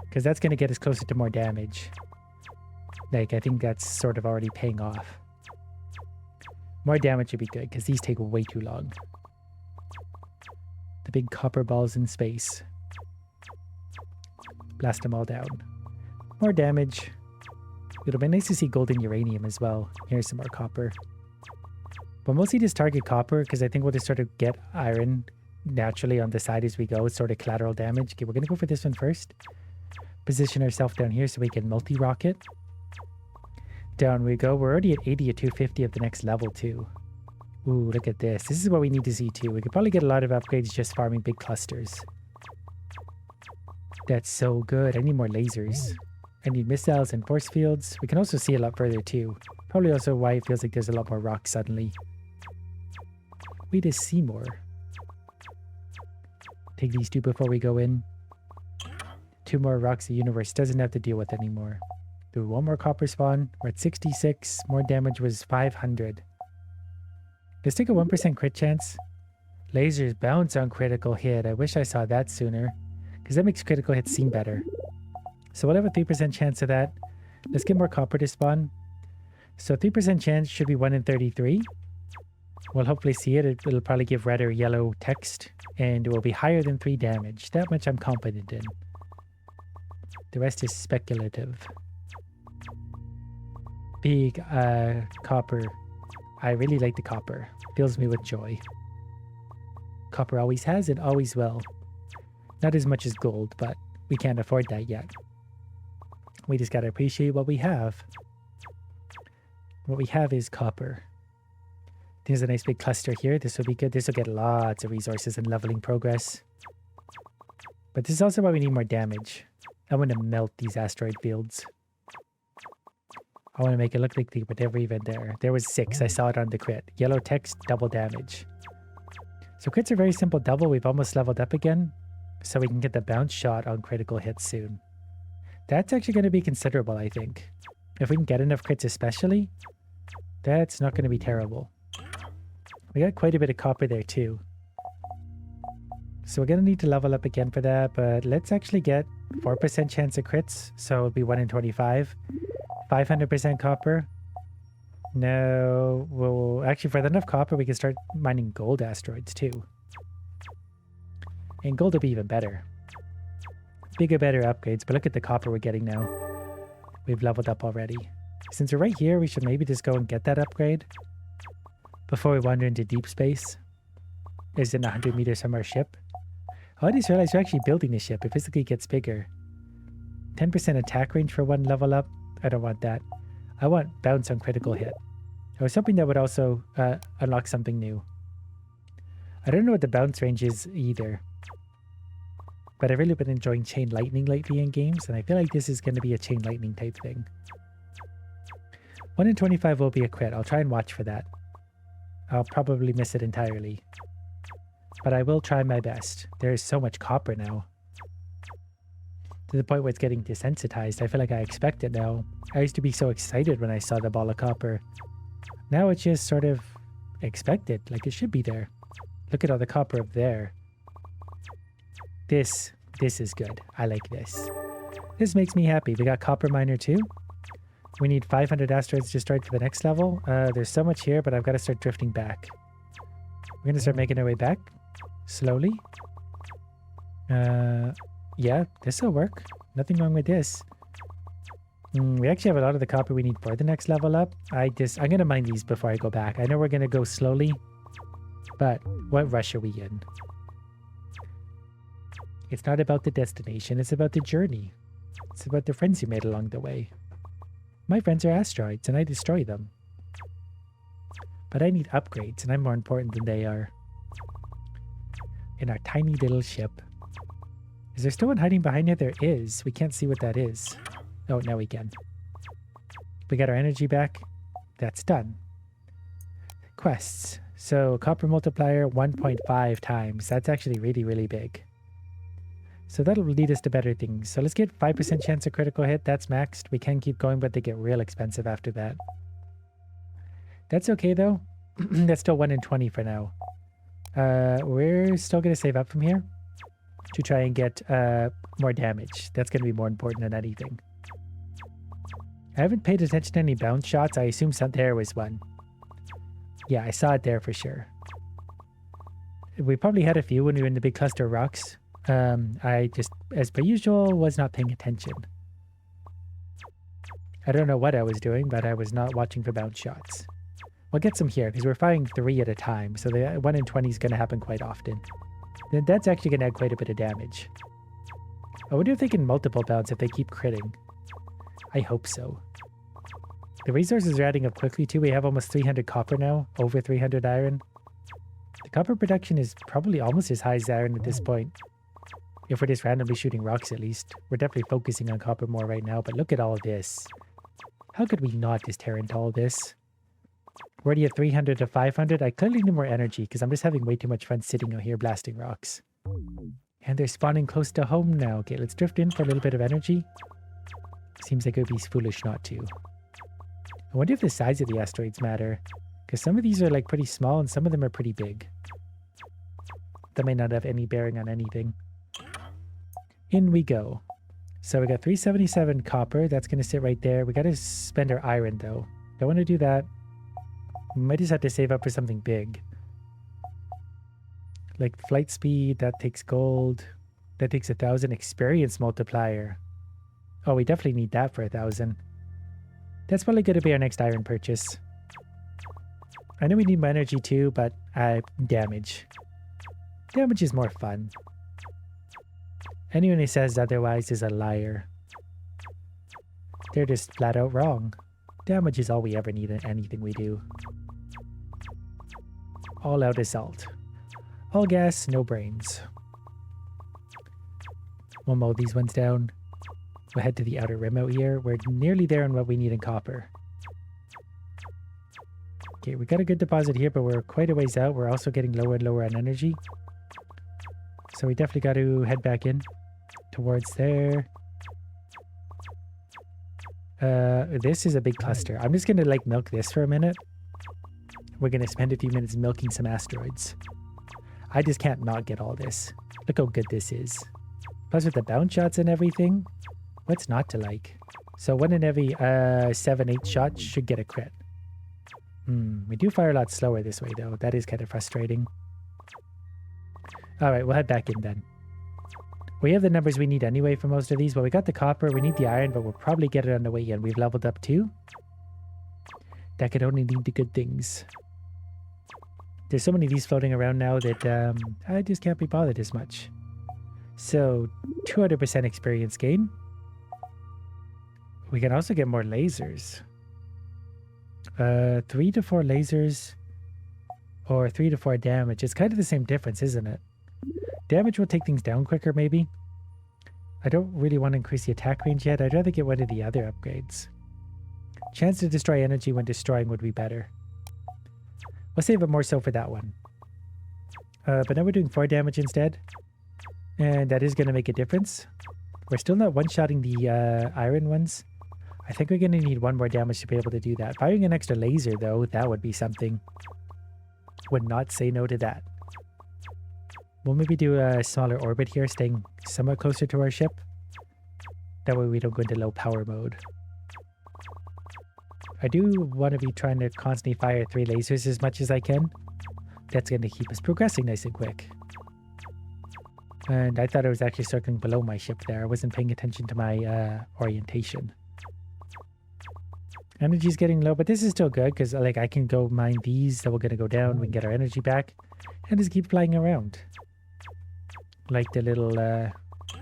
Because that's going to get us closer to more damage. Like, I think that's sort of already paying off. More damage would be good, because these take way too long. The big copper balls in space. Blast them all down. More damage. It'll be nice to see gold and uranium as well. Here's some more copper. But mostly just target copper, because I think we'll just sort of get iron naturally on the side as we go. It's sort of collateral damage. Okay, we're going to go for this one first. Position ourselves down here so we can multi-rocket. Down we go. We're already at 80 or 250 of the next level too. Ooh, look at this. This is what we need to see too. We could probably get a lot of upgrades just farming big clusters. That's so good. I need more lasers. I need missiles and force fields. We can also see a lot further too. Probably also why it feels like there's a lot more rocks suddenly. We just see more. Take these two before we go in. 2 more rocks the universe doesn't have to deal with anymore. Do 1 more copper spawn. We're at 66. More damage was 500. Let's take a 1% crit chance. Lasers bounce on critical hit. I wish I saw that sooner. Because that makes critical hits seem better. So we'll have a 3% chance of that. Let's get more copper to spawn. So 3% chance should be 1 in 33. We'll hopefully see it. It'll probably give red or yellow text. And it will be higher than 3 damage. That much I'm confident in. The rest is speculative. Big copper. I really like the copper. Fills me with joy. Copper always has and always will. Not as much as gold, but we can't afford that yet. We just gotta appreciate what we have. What we have is copper. There's a nice big cluster here. This will be good. This will get lots of resources and leveling progress. But this is also why we need more damage. I want to melt these asteroid fields. I want to make it look like they were never even there. There was 6. I saw it on the crit. Yellow text, double damage. So crits are very simple double. We've almost leveled up again. So we can get the bounce shot on critical hits soon. That's actually going to be considerable, I think. If we can get enough crits especially, that's not going to be terrible. We got quite a bit of copper there too. So we're going to need to level up again for that, but let's actually get 4% chance of crits. So it'll be 1 in 25. 500% copper. No, well, actually for enough copper, we can start mining gold asteroids too. And gold will be even better. Bigger, better upgrades, but look at the copper we're getting now. We've leveled up already. Since we're right here, we should maybe just go and get that upgrade before we wander into deep space. Is in 100 meters from our ship. Oh, I just realized we're actually building the ship. It physically gets bigger. 10% attack range for 1 level up. I don't want that. I want bounce on critical hit. I was hoping that would also unlock something new. I don't know what the bounce range is either. But I've really been enjoying Chain Lightning lately in games, and I feel like this is going to be a Chain Lightning type thing. 1 in 25 will be a crit. I'll try and watch for that. I'll probably miss it entirely. But I will try my best. There is so much copper now. To the point where it's getting desensitized. I feel like I expect it now. I used to be so excited when I saw the ball of copper. Now it's just sort of expected, like it should be there. Look at all the copper up there. This is good. I like this. This makes me happy. We got copper miner too. We need 500 asteroids destroyed for the next level. There's so much here, but I've got to start drifting back. We're going to start making our way back. Slowly. Yeah, this will work. Nothing wrong with this. We actually have a lot of the copper we need for the next level up. I'm going to mine these before I go back. I know we're going to go slowly, but what rush are we in? It's not about the destination, it's about the journey. It's about the friends you made along the way. My friends are asteroids, and I destroy them. But I need upgrades, and I'm more important than they are. In our tiny little ship. Is there still one hiding behind it? There is. We can't see what that is. Oh, now we can. We got our energy back. That's done. Quests. So, copper multiplier 1.5 times. That's actually really, really big. So that'll lead us to better things. So let's get 5% chance of critical hit. That's maxed. We can keep going, but they get real expensive after that. That's okay, though. That's still 1 in 20 for now. We're still going to save up from here to try and get more damage. That's going to be more important than anything. I haven't paid attention to any bounce shots. I assume there was one. Yeah, I saw it there for sure. We probably had a few when we were in the big cluster of rocks. I just, as per usual, was not paying attention. I don't know what I was doing, but I was not watching for bounce shots. We'll get some here, because we're firing 3 at a time, so the 1 in 20 is going to happen quite often. Then that's actually going to add quite a bit of damage. I wonder if they can multiple bounce if they keep critting. I hope so. The resources are adding up quickly too. We have almost 300 copper now, over 300 iron. The copper production is probably almost as high as iron at this point. If we're just randomly shooting rocks, at least. We're definitely focusing on copper more right now, but look at all this. How could we not just tear into all this? We're already at 300 to 500. I clearly need more energy because I'm just having way too much fun sitting out here blasting rocks. And they're spawning close to home now. Okay, let's drift in for a little bit of energy. Seems like it would be foolish not to. I wonder if the size of the asteroids matter. Because some of these are like pretty small and some of them are pretty big. That may not have any bearing on anything. In we go. So we got 377 copper. That's going to sit right there. We got to spend our iron though. Don't want to do that. We might just have to save up for something big. Like flight speed, that takes gold. That takes 1,000 experience multiplier. Oh, we definitely need that for 1,000. That's probably going to be our next iron purchase. I know we need more energy too, but damage. Damage is more fun. Anyone who says otherwise is a liar. They're just flat out wrong. Damage is all we ever need in anything we do. All out assault. All gas, no brains. We'll mow these ones down. We'll head to the outer rim out here. We're nearly there on what we need in copper. Okay, we got a good deposit here, but we're quite a ways out. We're also getting lower and lower on energy. So we definitely got to head back in towards there. This is a big cluster. I'm just going to like milk this for a minute. we're going to spend a few minutes milking some asteroids. I just can't not get all this. Look how good this is. Plus with the bounce shots and everything, what's not to like? So 1 in every 7-8 shots should get a crit. We do fire a lot slower this way though. That is kind of frustrating. Alright, we'll head back in then. We have the numbers we need anyway for most of these. Well, we got the copper, we need the iron, but we'll probably get it on the way in. We've leveled up too. That could only lead to good things. There's so many of these floating around now that I just can't be bothered as much. So, 200% experience gain. We can also get more lasers. 3 to 4 lasers or 3 to 4 damage. It's kind of the same difference, isn't it? Damage will take things down quicker, maybe. I don't really want to increase the attack range yet. I'd rather get one of the other upgrades. Chance to destroy energy when destroying would be better. We'll save it more so for that one. But now we're doing 4 damage instead. And that is going to make a difference. We're still not one-shotting the iron ones. I think we're going to need 1 more damage to be able to do that. Firing an extra laser, though, that would be something. Would not say no to that. We'll maybe do a smaller orbit here, staying somewhat closer to our ship. That way we don't go into low power mode. I do want to be trying to constantly fire 3 lasers as much as I can. That's going to keep us progressing nice and quick. And I thought I was actually circling below my ship there. I wasn't paying attention to my orientation. Energy's getting low, but this is still good because like I can go mine these that we're going to go down. We can get our energy back and just keep flying around. Like the little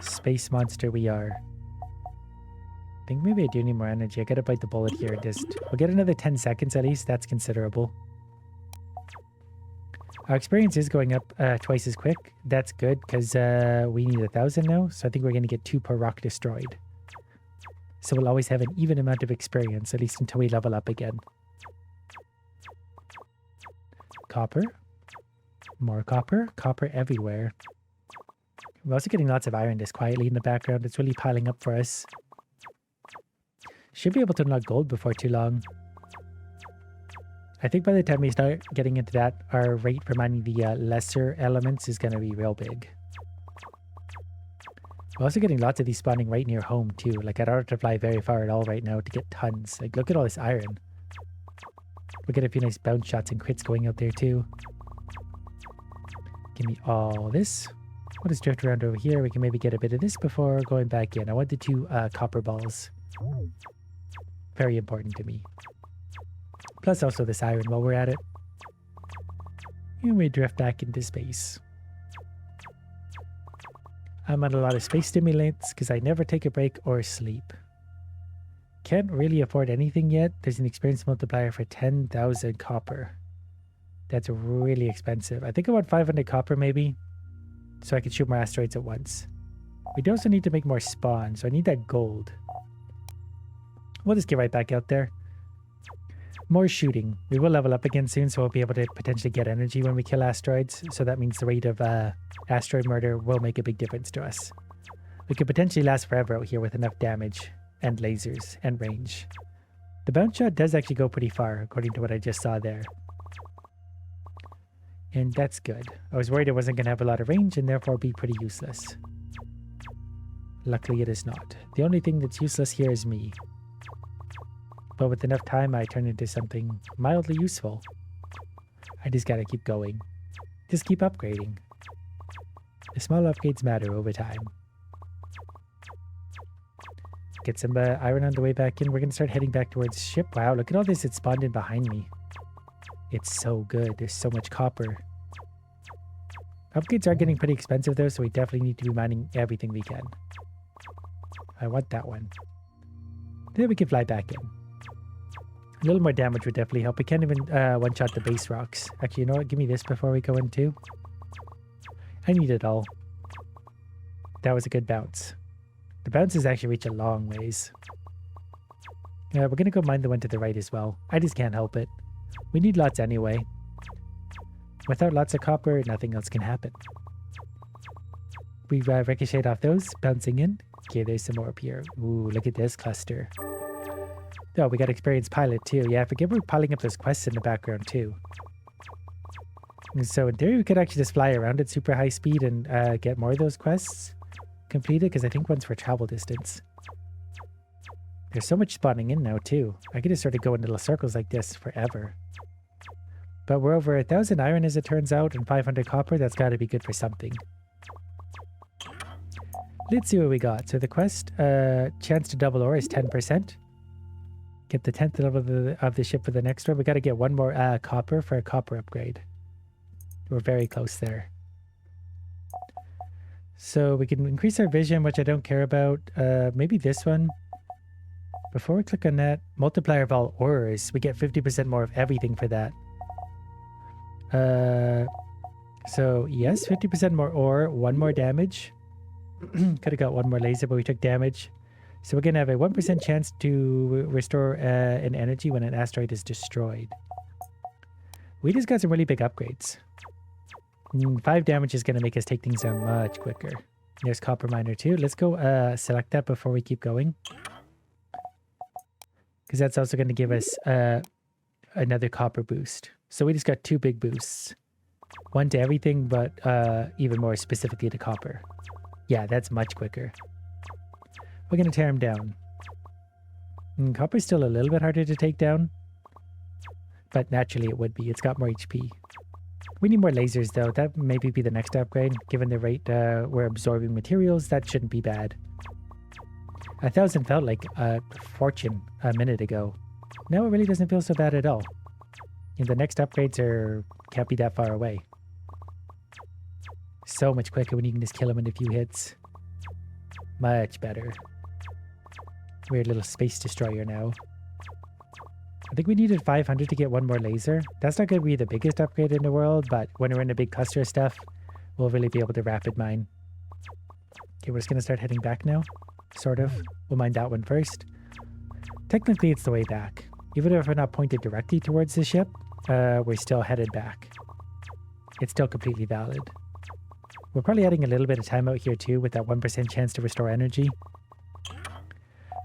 space monster we are. I think maybe I do need more energy. I gotta bite the bullet here and just... We'll get another 10 seconds at least. That's considerable. Our experience is going up twice as quick. That's good because we need 1,000 now. So I think we're going to get 2 per rock destroyed. So we'll always have an even amount of experience, at least until we level up again. Copper. More copper. Copper everywhere. We're also getting lots of iron just quietly in the background. It's really piling up for us. Should be able to unlock gold before too long. I think by the time we start getting into that, our rate for mining the lesser elements is going to be real big. We're also getting lots of these spawning right near home too. Like I don't have to fly very far at all right now to get tons. Like look at all this iron. We get a few nice bounce shots and crits going out there too. Give me all this. We'll just drift around over here. We can maybe get a bit of this before going back in. I want the 2 copper balls. Very important to me. Plus also this iron while we're at it. And we drift back into space. I'm on a lot of space stimulants because I never take a break or sleep. Can't really afford anything yet. There's an experience multiplier for 10,000 copper. That's really expensive. I think I want 500 copper maybe. So I can shoot more asteroids at once. We also need to make more spawn. So I need that gold. We'll just get right back out there. More shooting. We will level up again soon, so we'll be able to potentially get energy when we kill asteroids. So that means the rate of asteroid murder will make a big difference to us. We could potentially last forever out here with enough damage and lasers and range. The bounce shot does actually go pretty far, according to what I just saw there. And that's good. I was worried it wasn't going to have a lot of range and therefore be pretty useless. Luckily it is not. The only thing that's useless here is me. But with enough time, I turn into something mildly useful. I just gotta keep going. Just keep upgrading. The small upgrades matter over time. Get some iron on the way back in. We're gonna start heading back towards ship. Wow, look at all this. It spawned in behind me. It's so good. There's so much copper. Upgrades are getting pretty expensive though, so we definitely need to be mining everything we can. I want that one. Then we can fly back in. A little more damage would definitely help. We can't even one-shot the base rocks. Actually, you know what? Give me this before we go in too. I need it all. That was a good bounce. The bounces actually reach a long ways. We're going to go mine the one to the right as well. I just can't help it. We need lots anyway. Without lots of copper, nothing else can happen. We ricocheted off those, bouncing in. Okay, there's some more up here. Ooh, look at this cluster. Oh, we got experienced pilot too. Yeah, I forget we're piling up those quests in the background too. So in theory, we could actually just fly around at super high speed and get more of those quests completed, because I think one's for travel distance. There's so much spawning in now too. I could just sort of go in little circles like this forever. But we're over 1,000 iron as it turns out, and 500 copper. That's got to be good for something. Let's see what we got. So the quest, chance to double ore is 10%. Get the 10th level of the ship for the next one. We got to get one more copper for a copper upgrade. We're very close there. So we can increase our vision, which I don't care about. Maybe this one. Before we click on that, multiplier of all ores, we get 50% more of everything for that. So yes, 50% more ore, 1 more damage. Could have got 1 more laser, but we took damage. So we're going to have a 1% chance to restore an energy when an asteroid is destroyed. We just got some really big upgrades. 5 damage is going to make us take things down much quicker. There's copper miner too. Let's go select that before we keep going. Because that's also going to give us another copper boost. So we just got 2 big boosts. 1 to everything, but even more specifically to copper. Yeah, that's much quicker. We're going to tear him down. Copper's still a little bit harder to take down. But naturally it would be. It's got more HP. We need more lasers though. That maybe be the next upgrade. Given the rate we're absorbing materials, that shouldn't be bad. 1,000 felt like a fortune a minute ago. Now it really doesn't feel so bad at all. And the next upgrades can't be that far away. So much quicker when you can just kill him in a few hits. Much better. Weird little space destroyer now. I think we needed 500 to get 1 more laser. That's not going to be the biggest upgrade in the world, but when we're in a big cluster of stuff, we'll really be able to rapid mine. Okay, we're just going to start heading back now. Sort of. We'll mine that one first. Technically, it's the way back. Even if we're not pointed directly towards the ship, we're still headed back. It's still completely valid. We're probably adding a little bit of time out here too with that 1% chance to restore energy.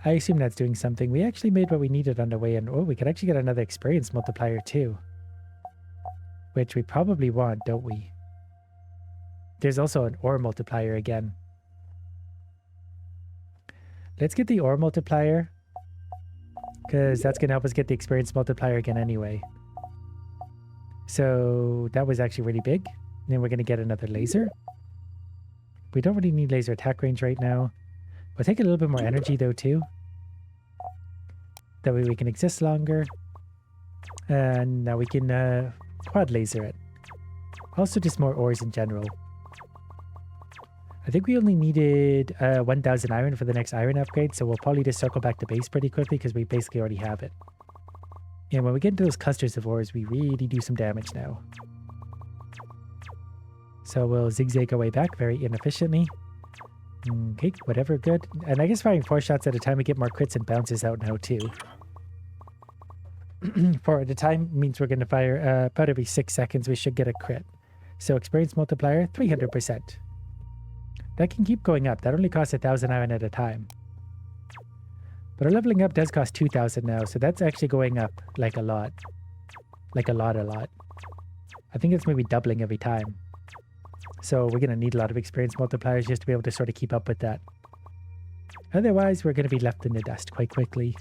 I assume that's doing something. We actually made what we needed on the way in. Oh, we could actually get another experience multiplier too. Which we probably want, don't we? There's also an ore multiplier again. Let's get the ore multiplier. Because that's going to help us get the experience multiplier again anyway. So that was actually really big. And then we're going to get another laser. We don't really need laser attack range right now. We'll take a little bit more energy though too. That way we can exist longer. And now we can quad laser it. Also just more ores in general. I think we only needed 1,000 iron for the next iron upgrade, so we'll probably just circle back to base pretty quickly because we basically already have it. And when we get into those clusters of ores, we really do some damage now. So we'll zigzag our way back very inefficiently. Okay, whatever, good. And I guess firing 4 shots at a time, we get more crits and bounces out now too. 4 at a time means we're going to fire about every 6 seconds we should get a crit. So experience multiplier, 300%. That can keep going up. That only costs 1,000 iron at a time. But our leveling up does cost 2,000 now, so that's actually going up like a lot. Like a lot. I think it's maybe doubling every time. So we're going to need a lot of experience multipliers just to be able to sort of keep up with that. Otherwise, we're going to be left in the dust quite quickly.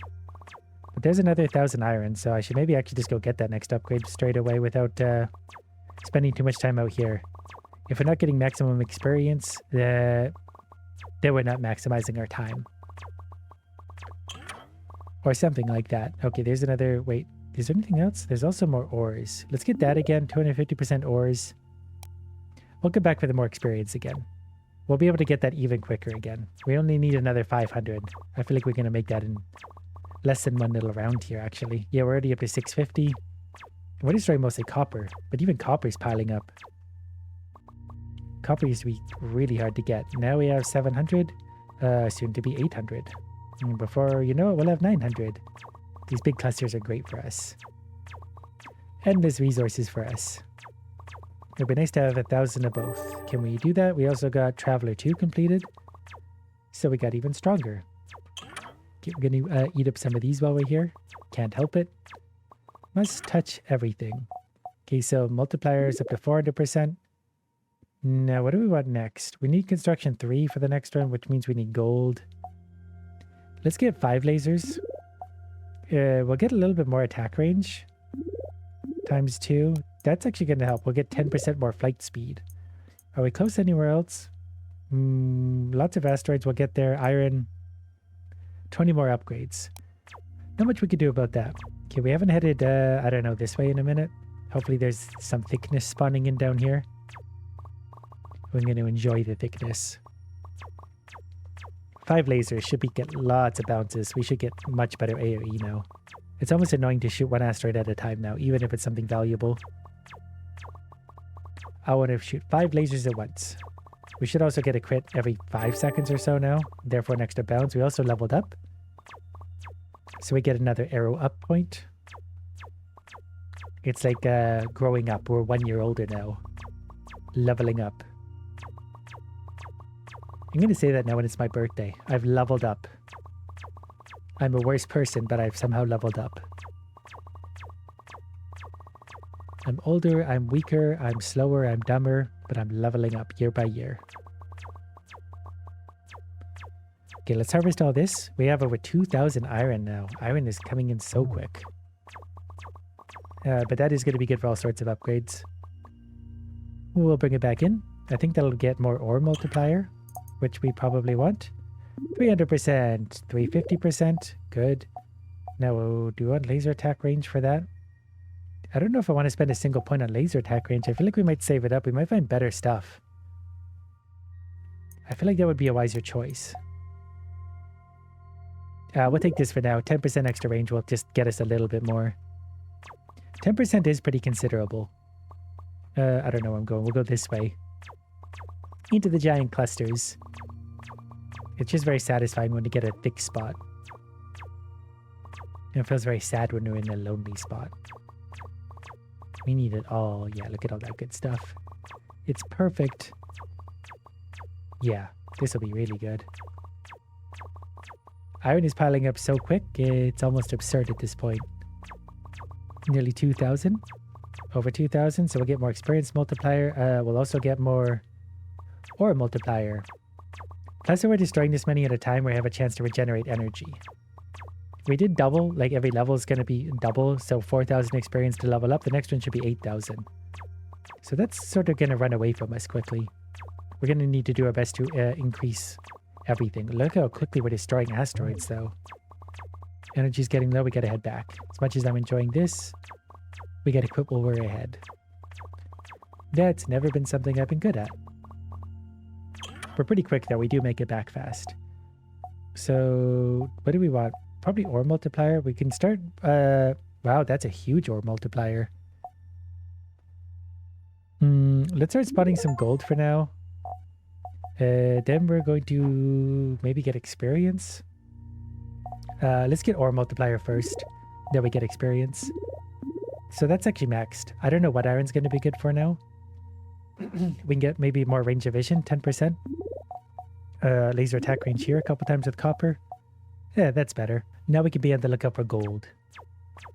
But there's another 1,000 iron, so I should maybe actually just go get that next upgrade straight away without spending too much time out here. If we're not getting maximum experience, then we're not maximizing our time. Or something like that. Okay, there's another... Wait, is there anything else? There's also more ores. Let's get that again, 250% ores. We'll get back for the more experience again. We'll be able to get that even quicker again. We only need another 500. I feel like we're going to make that in less than 1 little round here, actually. Yeah, we're already up to 650. We're destroying mostly copper, but even copper is piling up. Copper used to be really hard to get. Now we have 700, soon to be 800. And before you know it, we'll have 900. These big clusters are great for us. Endless resources for us. It'd be nice to have 1,000 of both. Can we do that? We also got Traveler 2 completed. So we got even stronger. Okay, we're going to eat up some of these while we're here. Can't help it. Must touch everything. Okay, so multipliers up to 400%. Now, what do we want next? We need construction 3 for the next one, which means we need gold. Let's get 5 lasers. We'll get a little bit more attack range. Times 2. That's actually going to help. We'll get 10% more flight speed. Are we close anywhere else? Lots of asteroids. We'll get there. Iron. 20 more upgrades. Not much we could do about that. Okay, we haven't headed, I don't know, this way in a minute. Hopefully there's some thickness spawning in down here. We're going to enjoy the thickness. 5 lasers should get lots of bounces. We should get much better AoE now. It's almost annoying to shoot 1 asteroid at a time now, even if it's something valuable. I want to shoot 5 lasers at once. We should also get a crit every 5 seconds or so now. Therefore an extra bounce. We also leveled up. So we get another arrow up point. It's like growing up. We're 1 year older now. Leveling up. I'm going to say that now when it's my birthday. I've leveled up. I'm a worse person, but I've somehow leveled up. I'm older, I'm weaker, I'm slower, I'm dumber, but I'm leveling up year by year. Okay, let's harvest all this. We have over 2,000 iron now. Iron is coming in so quick. But that is going to be good for all sorts of upgrades. We'll bring it back in. I think that'll get more ore multiplier, which we probably want. 300%, 350%, good. Now, do we want laser attack range for that? I don't know if I want to spend a single point on laser attack range. I feel like we might save it up. We might find better stuff. I feel like that would be a wiser choice. We'll take this for now. 10% extra range will just get us a little bit more. 10% is pretty considerable. I don't know where I'm going. We'll go this way. Into the giant clusters. It's just very satisfying when you get a thick spot. And it feels very sad when you're in a lonely spot. We need it all. Yeah, look at all that good stuff. It's perfect. Yeah, this will be really good. Iron is piling up so quick, it's almost absurd at this point. Nearly 2,000. Over 2,000, so we'll get more experience multiplier. We'll also get more ore multiplier. Plus, we're destroying this many at a time where we have a chance to regenerate energy. We did double, like every level is going to be double, so 4,000 experience to level up. The next one should be 8,000. So that's sort of going to run away from us quickly. We're going to need to do our best to increase everything. Look how quickly we're destroying asteroids, though. Energy's getting low, we got to head back. As much as I'm enjoying this, we got to quit while we're ahead. That's never been something I've been good at. We're pretty quick, though. We do make it back fast. So, what do we want? Probably ore multiplier. We can start... wow, that's a huge ore multiplier. Let's start spotting some gold for now. Then we're going to maybe get experience. Let's get ore multiplier first. Then we get experience. So that's actually maxed. I don't know what iron's going to be good for now. We can get maybe more range of vision, 10%. Laser attack range here a couple times with copper. Yeah, that's better. Now we can be on the lookout for gold.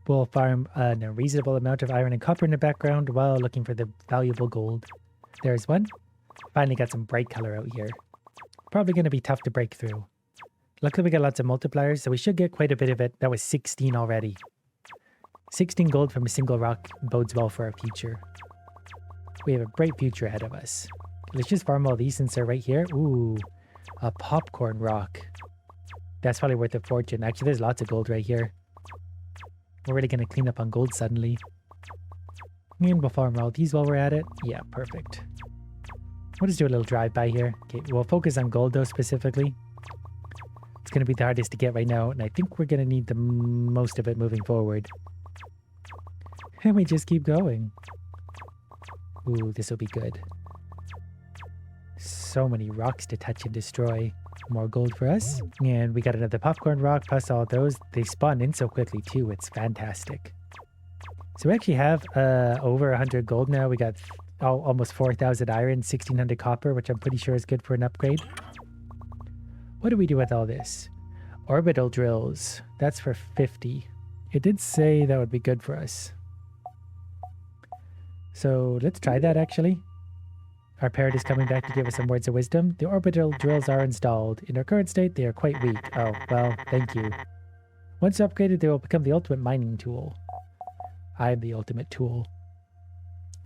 We'll farm a reasonable amount of iron and copper in the background while looking for the valuable gold. There's one. Finally got some bright color out here. Probably going to be tough to break through. Luckily we got lots of multipliers, so we should get quite a bit of it. That was 16 already. 16 gold from a single rock bodes well for our future. We have a bright future ahead of us. Let's just farm all these since they're right here. Ooh, a popcorn rock. That's probably worth a fortune. Actually, there's lots of gold right here. We're really going to clean up on gold suddenly. And we'll farm all these while we're at it. Yeah, perfect. We'll just do a little drive-by here. Okay, we'll focus on gold, though, specifically. It's going to be the hardest to get right now, and I think we're going to need the most of it moving forward. And we just keep going. Ooh, this will be good. So many rocks to touch and destroy. More gold for us. And we got another popcorn rock, plus all those. They spawn in so quickly, too. It's fantastic. So we actually have over 100 gold now. We got almost 4,000 iron, 1,600 copper, which I'm pretty sure is good for an upgrade. What do we do with all this? Orbital drills. That's for 50. It did say that would be good for us. So let's try that actually. Our parrot is coming back to give us some words of wisdom. The orbital drills are installed. In their current state, they are quite weak. Oh, well, thank you. Once upgraded, they will become the ultimate mining tool. I'm the ultimate tool.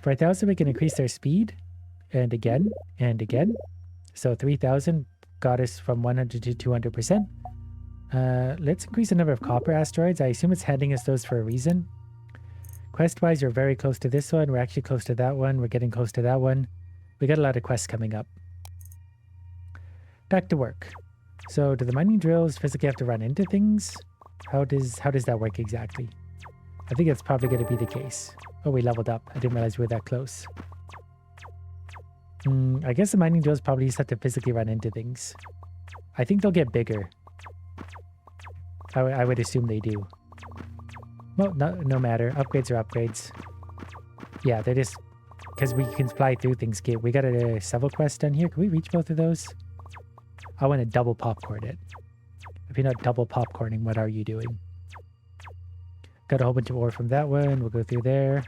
For 1,000, we can increase their speed. And again, and again. So 3,000 got us from 100 to 200%. Let's increase the number of copper asteroids. I assume it's handing us those for a reason. Quest-wise, we're very close to this one. We're actually close to that one. We're getting close to that one. We got a lot of quests coming up. Back to work. So do the mining drills physically have to run into things? How does that work exactly? I think that's probably going to be the case. Oh, we leveled up. I didn't realize we were that close. I guess the mining drills probably just have to physically run into things. I think they'll get bigger. I would assume they do. Well, no matter. Upgrades are upgrades. Yeah, they're just... Because we can fly through things. We got a several quests done here. Can we reach both of those? I want to double popcorn it. If you're not double popcorning, what are you doing? Got a whole bunch of ore from that one. We'll go through there.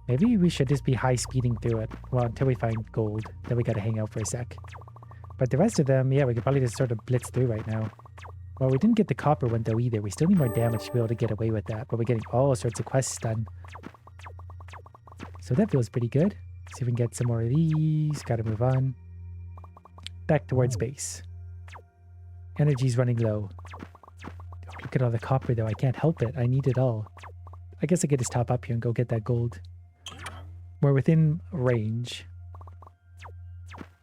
Maybe we should just be high speeding through it. Well, until we find gold. Then we got to hang out for a sec. But the rest of them, yeah, we could probably just sort of blitz through right now. Well, we didn't get the copper one though either. We still need more damage to be able to get away with that. But we're getting all sorts of quests done. So that feels pretty good. See if we can get some more of these. Gotta move on. Back towards base. Energy's running low. Oh, look at all the copper though. I can't help it. I need it all. I guess I could just top up here and go get that gold. We're within range.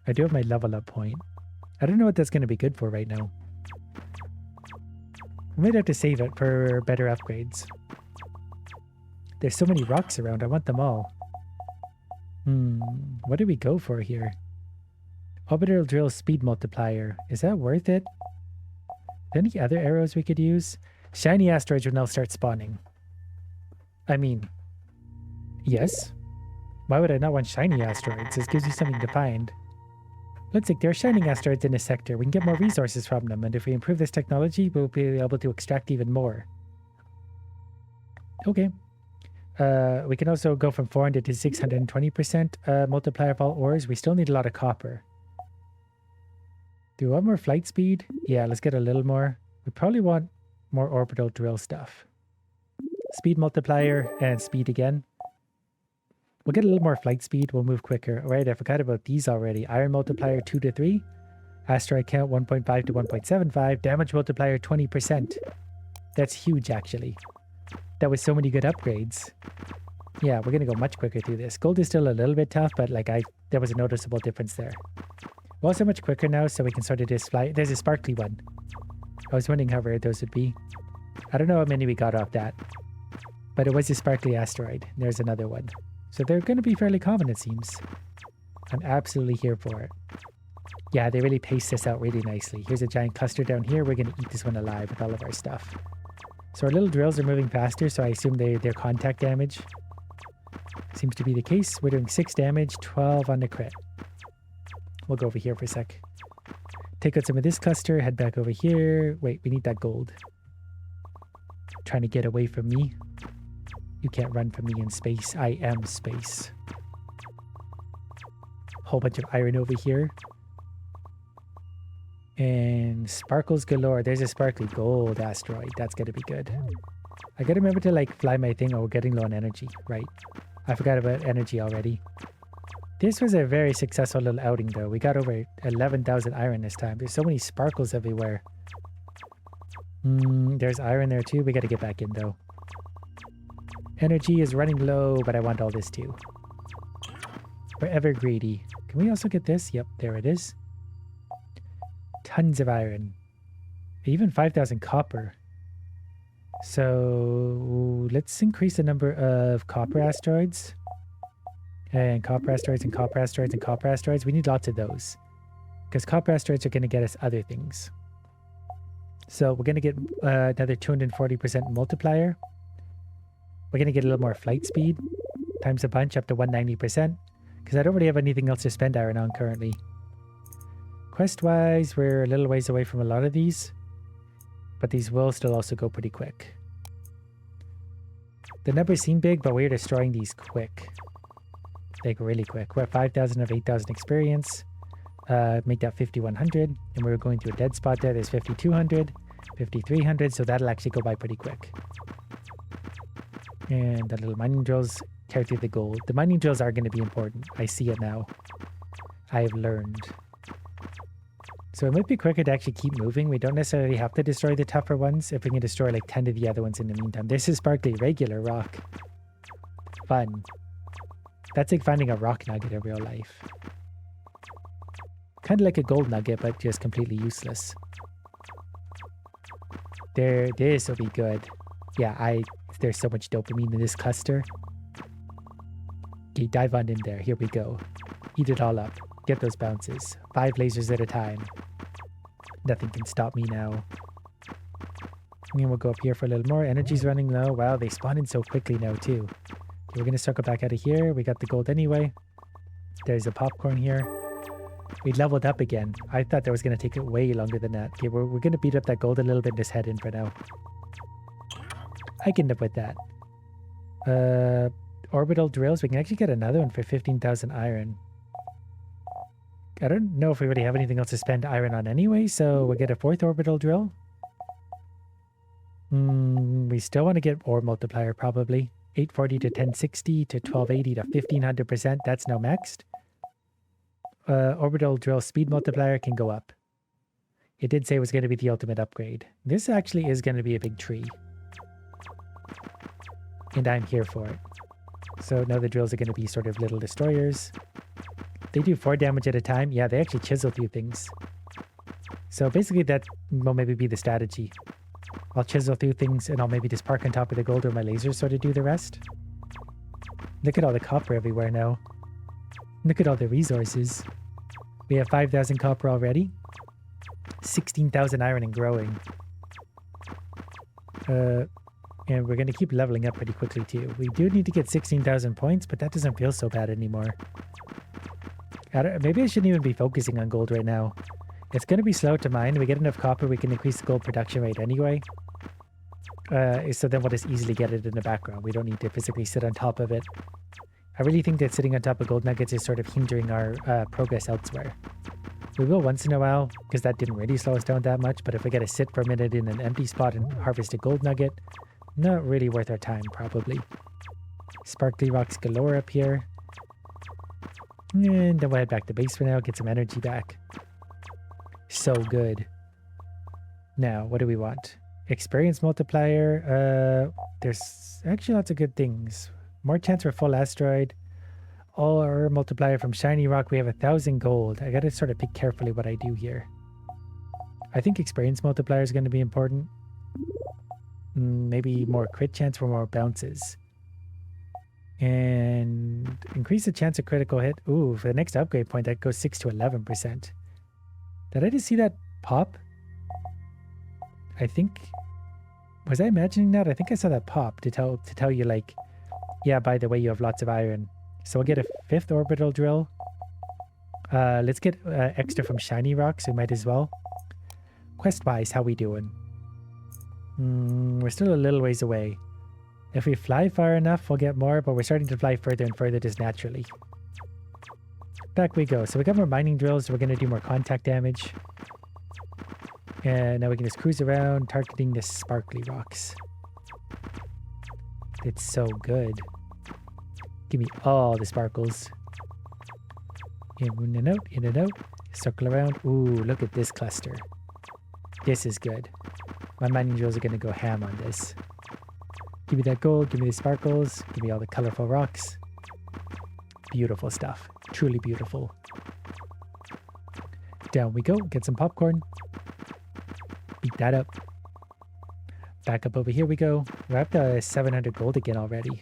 I do have my level up point. I don't know what that's going to be good for right now. We might have to save it for better upgrades. There's so many rocks around. I want them all. What do we go for here? Orbital drill speed multiplier. Is that worth it? Any other arrows we could use? Shiny asteroids will now start spawning. I mean, yes. Why would I not want shiny asteroids? This gives you something to find. Looks like there are shining asteroids in this sector. We can get more resources from them, and if we improve this technology, we'll be able to extract even more. Okay. We can also go from 400 to 620% multiplier of all ores. We still need a lot of copper. Do we want more flight speed? Yeah, let's get a little more. We probably want more orbital drill stuff. Speed multiplier and speed again. We'll get a little more flight speed. We'll move quicker. All right, I forgot about these already. Iron multiplier 2 to 3. Asteroid count 1.5 to 1.75. Damage multiplier 20%. That's huge, actually. That was so many good upgrades. Yeah, we're going to go much quicker through this. Gold is still a little bit tough, but like there was a noticeable difference there. We're also much quicker now, so we can sort of just fly. There's a sparkly one. I was wondering how rare those would be. I don't know how many we got off that. But it was a sparkly asteroid. There's another one. So they're going to be fairly common, it seems. I'm absolutely here for it. Yeah, they really pace this out really nicely. Here's a giant cluster down here. We're going to eat this one alive with all of our stuff. So our little drills are moving faster, so I assume they're contact damage. Seems to be the case. We're doing 6 damage, 12 on the crit. We'll go over here for a sec. Take out some of this cluster, head back over here. Wait, we need that gold. Trying to get away from me. You can't run from me in space. I am space. Whole bunch of iron over here. And sparkles galore. There's a sparkly gold asteroid. That's gonna be good. I gotta remember to like fly my thing. Oh, we're getting low on energy. Right. I forgot about energy already. This was a very successful little outing though. We got over 11,000 iron this time. There's so many sparkles everywhere. There's iron there too. We gotta get back in though. Energy is running low, but I want all this too. We're ever greedy. Can we also get this? Yep, there it is. Tons of iron. Even 5,000 copper. So let's increase the number of copper asteroids. And copper asteroids and copper asteroids and copper asteroids. We need lots of those. Because copper asteroids are going to get us other things. So we're going to get another 240% multiplier. We're going to get a little more flight speed. Times a bunch up to 190%. Because I don't really have anything else to spend iron on currently. Quest-wise, we're a little ways away from a lot of these. But these will still also go pretty quick. The numbers seem big, but we're destroying these quick. like really quick. We're at 5,000 of 8,000 experience. Make that 5,100. And we were going to a dead spot there. There's 5,200, 5,300. So that'll actually go by pretty quick. And the little mining drills tear through the gold. The mining drills are going to be important. I see it now. I've learned. So it might be quicker to actually keep moving. We don't necessarily have to destroy the tougher ones if we can destroy like 10 of the other ones in the meantime. This is sparkly regular rock. Fun. That's like finding a rock nugget in real life. Kind of like a gold nugget, but just completely useless. There, this will be good. Yeah, there's so much dopamine in this cluster. Okay, dive on in there. Here we go. Eat it all up. Get those bounces. 5 lasers at a time. Nothing can stop me now. And then we'll go up here for a little more. Energy's running low. Wow, they spawn in so quickly now too. Okay, we're going to circle back out of here. We got the gold anyway. There's a popcorn here. We leveled up again. I thought that was going to take it way longer than that. Okay, we're going to beat up that gold a little bit and just head in for now. I can live with that. Orbital drills. We can actually get another one for 15,000 iron. I don't know if we really have anything else to spend iron on anyway, so we'll get a 4th orbital drill. We still want to get ore multiplier probably. 840 to 1060 to 1280 to 1500%. That's now maxed. Orbital drill speed multiplier can go up. It did say it was going to be the ultimate upgrade. This actually is going to be a big tree. And I'm here for it. So now the drills are going to be sort of little destroyers. They do 4 damage at a time. Yeah, they actually chisel through things. So basically that will maybe be the strategy. I'll chisel through things and I'll maybe just park on top of the gold or my lasers sort of do the rest. Look at all the copper everywhere now. Look at all the resources. We have 5,000 copper already. 16,000 iron and growing. And we're going to keep leveling up pretty quickly too. We do need to get 16,000 points, but that doesn't feel so bad anymore. Maybe I shouldn't even be focusing on gold right now. It's going to be slow to mine. We get enough copper, we can increase the gold production rate anyway. So then we'll just easily get it in the background. We don't need to physically sit on top of it. I really think that sitting on top of gold nuggets is sort of hindering our progress elsewhere. We will once in a while, because that didn't really slow us down that much, but if we get to sit for a minute in an empty spot and harvest a gold nugget, not really worth our time, probably. Sparkly rocks galore up here. And then we'll head back to base for now, get some energy back. So good. Now, what do we want? Experience multiplier. There's actually lots of good things. More chance for full asteroid. Or multiplier from shiny rock. We have 1,000 gold. I gotta sort of pick carefully what I do here. I think experience multiplier is going to be important. Maybe more crit chance for more bounces. And increase the chance of critical hit. Ooh, for the next upgrade point, that goes 6 to 11%. Did I just see that pop? I think... Was I imagining that? I think I saw that pop to tell you, like, yeah, by the way, you have lots of iron. So we'll get a 5th orbital drill. Let's get extra from shiny rocks. We might as well. Quest-wise, how we doing? We're still a little ways away. If we fly far enough, we'll get more, but we're starting to fly further and further just naturally. Back we go. So we got more mining drills, so we're going to do more contact damage. And now we can just cruise around, targeting the sparkly rocks. It's so good. Give me all the sparkles. In and out, in and out. Circle around. Ooh, look at this cluster. This is good. My mining drills are going to go ham on this. Give me that gold, give me the sparkles, give me all the colorful rocks. Beautiful stuff. Truly beautiful. Down we go. Get some popcorn. Beat that up. Back up over here we go. We're up to 700 gold again already.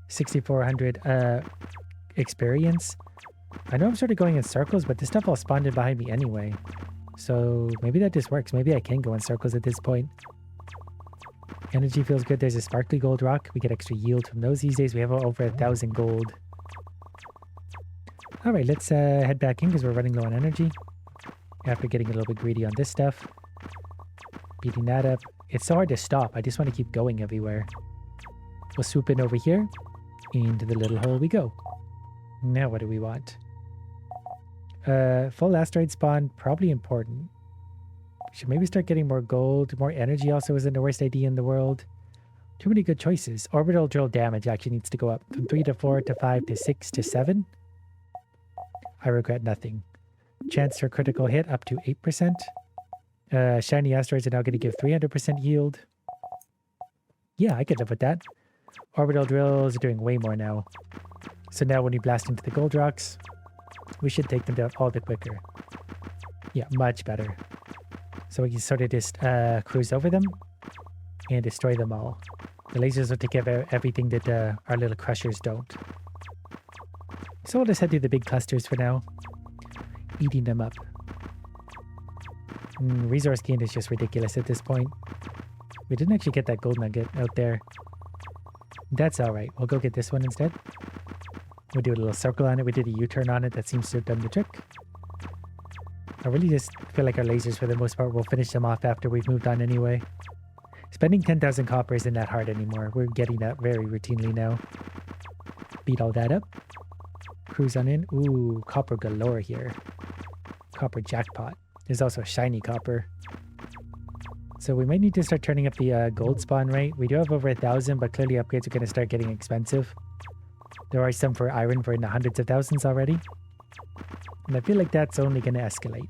6,400 experience. I know I'm sort of going in circles, but this stuff all spawned in behind me anyway. So maybe that just works. Maybe I can go in circles at this point. Energy feels good. There's a sparkly gold rock. We get extra yield from those these days. We have over 1,000 gold. All right, let's head back in because we're running low on energy. After getting a little bit greedy on this stuff. Beating that up. It's so hard to stop. I just want to keep going everywhere. We'll swoop in over here. Into the little hole we go. Now what do we want? Full asteroid spawn, probably important. Should maybe start getting more gold. More energy also isn't the worst idea in the world. Too many good choices. Orbital drill damage actually needs to go up from 3 to 4 to 5 to 6 to 7. I regret nothing. Chance for critical hit up to 8%. Shiny asteroids are now going to give 300% yield. Yeah, I could live with that. Orbital drills are doing way more now. So now when we blast into the gold rocks, we should take them down all the quicker. Yeah, much better. So we can sort of just cruise over them and destroy them all. The lasers will take care of everything that our little crushers don't. So we'll just head through the big clusters for now. Eating them up. Resource gain is just ridiculous at this point. We didn't actually get that gold nugget out there. That's alright. We'll go get this one instead. We'll do a little circle on it. We did a U-turn on it. That seems to have done the trick. I really just feel like our lasers, for the most part, will finish them off after we've moved on anyway. Spending 10,000 copper isn't that hard anymore. We're getting that very routinely now. Beat all that up. Cruise on in. Ooh, copper galore here. Copper jackpot. There's also shiny copper. So we might need to start turning up the gold spawn rate. We do have over 1,000, but clearly upgrades are going to start getting expensive. There are some for iron for in the hundreds of thousands already. And I feel like that's only going to escalate.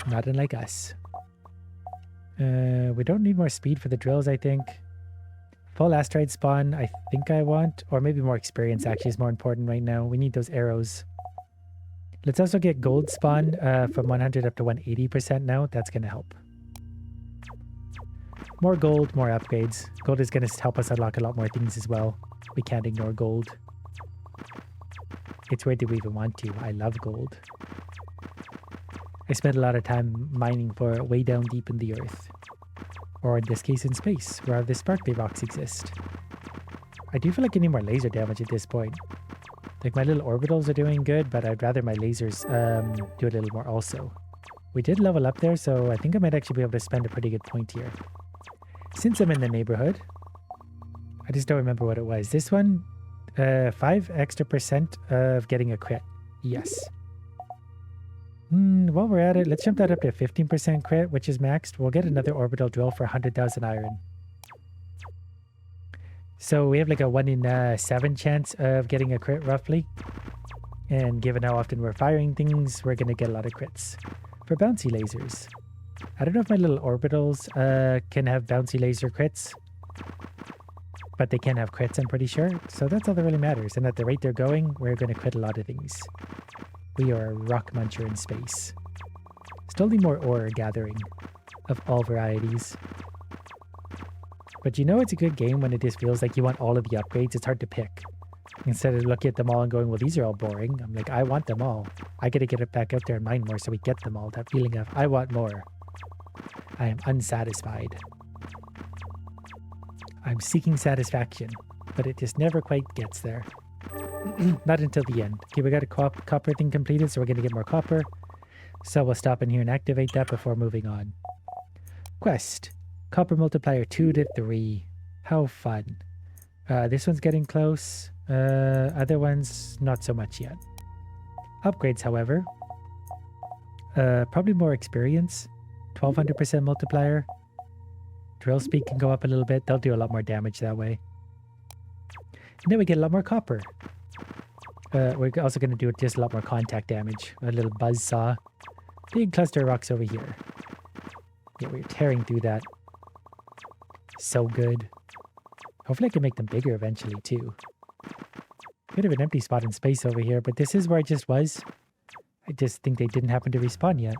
Not unlike us. We don't need more speed for the drills, I think. Full asteroid spawn, I think I want. Or maybe more experience actually is more important right now. We need those arrows. Let's also get gold spawn from 100 up to 180% now. That's going to help. More gold, more upgrades. Gold is going to help us unlock a lot more things as well. We can't ignore gold. It's where do we even want to? I love gold. I spent a lot of time mining for it way down deep in the earth. Or in this case in space, where the sparkly rocks exist. I do feel like I need more laser damage at this point. Like my little orbitals are doing good, but I'd rather my lasers do a little more also. We did level up there, so I think I might actually be able to spend a pretty good point here. Since I'm in the neighborhood, I just don't remember what it was. This one, 5 extra % of getting a crit. Yes. While we're at it, let's jump that up to 15% crit, which is maxed. We'll get another orbital drill for 100,000 iron. So we have like a 1 in 7 chance of getting a crit roughly. And given how often we're firing things, we're going to get a lot of crits. For bouncy lasers. I don't know if my little orbitals can have bouncy laser crits. But they can have crits, I'm pretty sure. So that's all that really matters. And at the rate they're going, we're going to crit a lot of things. We are a rock muncher in space. Still need more ore gathering of all varieties. But you know it's a good game when it just feels like you want all of the upgrades. It's hard to pick. Instead of looking at them all and going, well, these are all boring. I'm like, I want them all. I got to get it back out there and mine more so we get them all. That feeling of, I want more. I am unsatisfied. I'm seeking satisfaction, but it just never quite gets there. Not until the end. Okay, we got a copper thing completed, so we're going to get more copper. So we'll stop in here and activate that before moving on. Quest. Copper multiplier 2 to 3. How fun. This one's getting close. Other ones, not so much yet. Upgrades, however. Probably more experience. 1200% multiplier. Drill speed can go up a little bit. They'll do a lot more damage that way. And then we get a lot more copper. We're also going to do just a lot more contact damage. A little buzz saw. Big cluster of rocks over here. Yeah, we're tearing through that. So good. Hopefully I can make them bigger eventually too. Bit of an empty spot in space over here, but this is where I just was. I just think they didn't happen to respawn yet.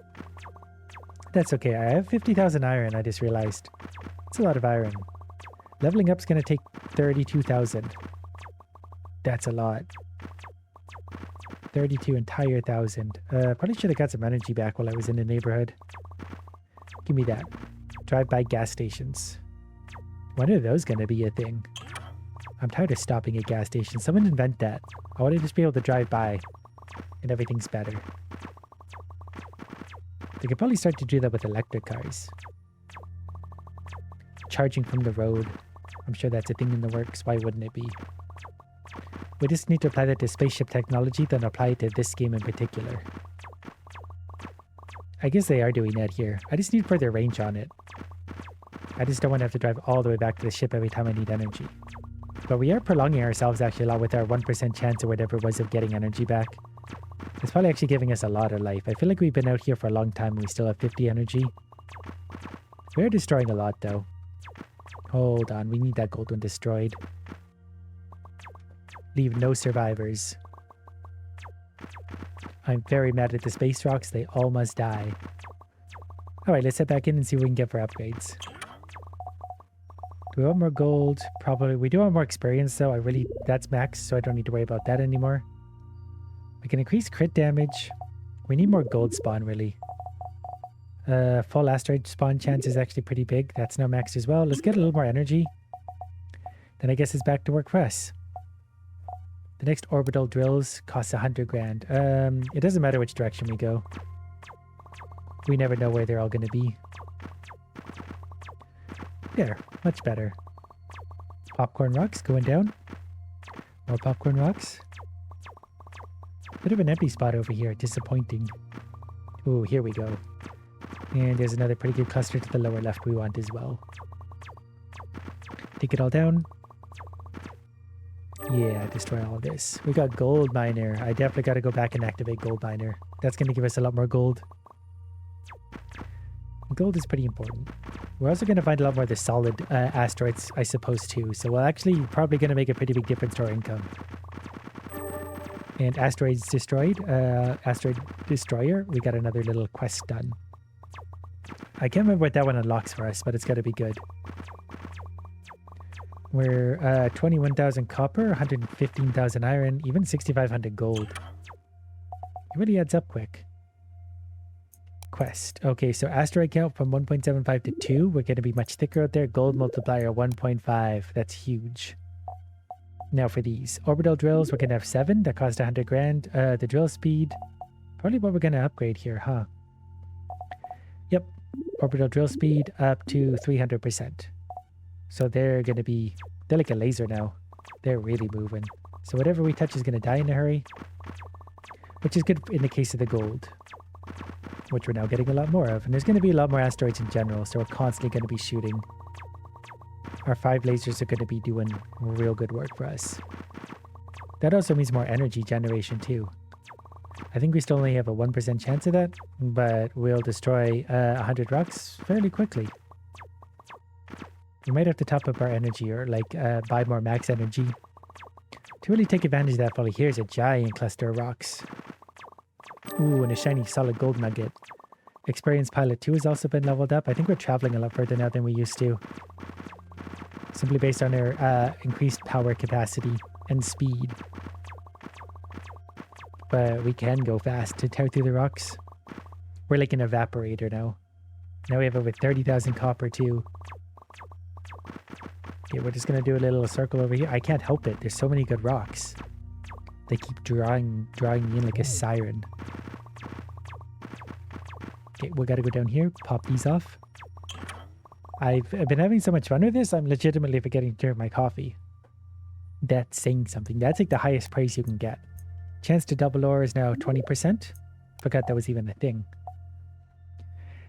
That's okay. I have 50,000 iron, I just realized. It's a lot of iron. Leveling up's going to take 32,000. That's a lot. 32 entire thousand. Probably should have got some energy back while I was in the neighborhood. Give me that. Drive-by gas stations. When are those going to be a thing? I'm tired of stopping at gas stations. Someone invent that. I want to just be able to drive by and everything's better. They could probably start to do that with electric cars. Charging from the road. I'm sure that's a thing in the works. Why wouldn't it be? We just need to apply that to spaceship technology, then apply it to this game in particular. I guess they are doing that here. I just need further range on it. I just don't want to have to drive all the way back to the ship every time I need energy. But we are prolonging ourselves actually a lot with our 1% chance or whatever it was of getting energy back. It's probably actually giving us a lot of life. I feel like we've been out here for a long time and we still have 50 energy. We're destroying a lot though. Hold on, we need that gold one destroyed. Leave no survivors. I'm very mad at the space rocks. They all must die. Alright, let's head back in and see what we can get for upgrades. Do we want more gold? Probably. We do want more experience though. That's max, so I don't need to worry about that anymore. We can increase crit damage. We need more gold spawn, really. Full asteroid spawn chance is actually pretty big. That's now maxed as well. Let's get a little more energy. Then I guess it's back to work for us. The next orbital drills costs 100 grand. It doesn't matter which direction we go. We never know where they're all going to be. There, much better. Popcorn rocks going down. More popcorn rocks. Bit of an empty spot over here. Disappointing. Ooh, here we go. And there's another pretty good cluster to the lower left we want as well. Take it all down. Yeah, destroy all of this. We got gold miner. I definitely got to go back and activate gold miner. That's going to give us a lot more gold. Gold is pretty important. We're also going to find a lot more of the solid asteroids, I suppose, too. So we're actually probably going to make a pretty big difference to our income. And asteroids destroyed. Asteroid destroyer. We got another little quest done. I can't remember what that one unlocks for us, but it's got to be good. We're 21,000 copper, 115,000 iron, even 6,500 gold. It really adds up quick. Quest. Okay, so asteroid count from 1.75 to 2. We're going to be much thicker out there. Gold multiplier 1.5. That's huge. Now for these. Orbital drills, we're going to have 7. That cost 100 grand. The drill speed. Probably what we're going to upgrade here, huh? Yep. Orbital drill speed up to 300%. So they're going to be... They're like a laser now. They're really moving. So whatever we touch is going to die in a hurry. Which is good in the case of the gold. Which we're now getting a lot more of. And there's going to be a lot more asteroids in general, so we're constantly going to be shooting. Our 5 lasers are going to be doing real good work for us. That also means more energy generation too. I think we still only have a 1% chance of that, but we'll destroy 100 rocks fairly quickly. We might have to top up our energy or like buy more max energy. To really take advantage of that fully, here's a giant cluster of rocks. Ooh, and a shiny solid gold nugget. Experienced Pilot 2 has also been leveled up. I think we're traveling a lot further now than we used to. Simply based on our increased power capacity and speed. But we can go fast to tear through the rocks. We're like an evaporator now. Now we have over 30,000 copper too. Okay, we're just going to do a little circle over here. I can't help it. There's so many good rocks. They keep drawing me in like a siren. Okay, we got to go down here. Pop these off. I've been having so much fun with this, I'm legitimately forgetting to drink my coffee. That's saying something. That's like the highest price you can get. Chance to double ore is now 20%. Forgot that was even a thing.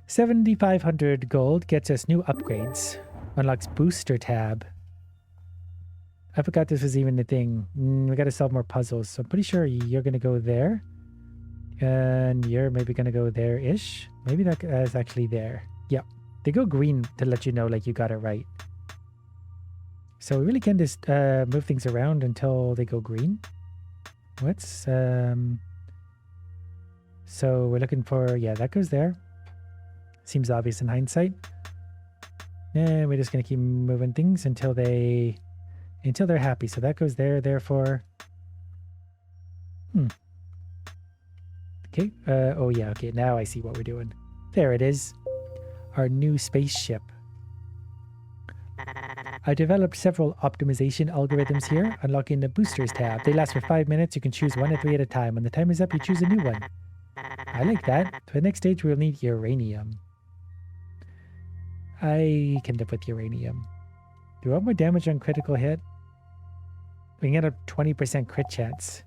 7,500 gold gets us new upgrades. Unlocks booster tab. I forgot this was even a thing. We got to solve more puzzles. So I'm pretty sure you're going to go there. And you're maybe going to go there-ish. Maybe that is actually there. Yep. They go green to let you know like you got it right. So we really can just move things around until they go green. Let's so we're looking for, yeah, that goes there. Seems obvious in hindsight. And we're just gonna keep moving things until they're happy. So that goes there, therefore. Okay. Oh yeah, okay, now I see what we're doing. There it is. Our new spaceship. I developed several optimization algorithms here, unlocking the boosters tab. They last for 5 minutes. You can choose 1 or 3 at a time. When the time is up, you choose a new one. I like that. For the next stage, we'll need uranium. I can live with uranium. Do we want more damage on critical hit? We can get a 20% crit chance.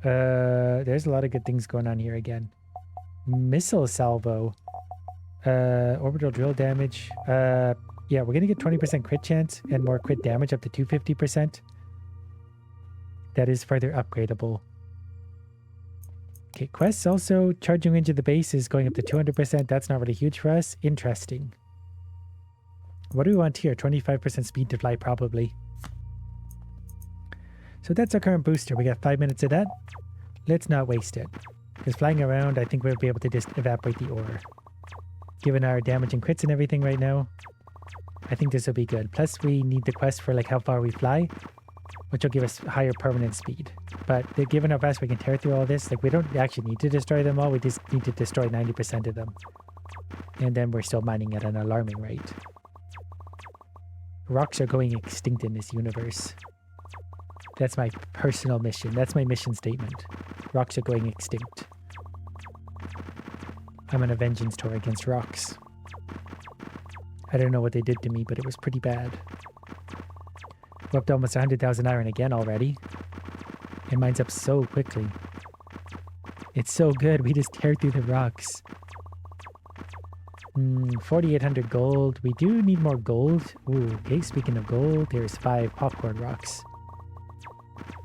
There's a lot of good things going on here again. Missile salvo. Orbital drill damage. Yeah, we're gonna get 20% crit chance and more crit damage up to 250%. That is further upgradable. Okay, quests also. Charging range of the base is going up to 200%. That's not really huge for us. Interesting. What do we want here? 25% speed to fly, probably. So that's our current booster. We got 5 minutes of that. Let's not waste it. Because flying around, I think we'll be able to just evaporate the ore. Given our damage and crits and everything right now, I think this will be good. Plus, we need the quest for like how far we fly, which will give us higher permanent speed. But given how fast we can tear through all this, like we don't actually need to destroy them all. We just need to destroy 90% of them. And then we're still mining at an alarming rate. Rocks are going extinct in this universe. That's my personal mission. That's my mission statement. Rocks are going extinct. I'm on a vengeance tour against rocks. I don't know what they did to me, but it was pretty bad. We're up to almost 100,000 iron again already. It mines up so quickly. It's so good. We just tear through the rocks. 4,800 gold. We do need more gold. Ooh, okay, speaking of gold, there's 5 popcorn rocks.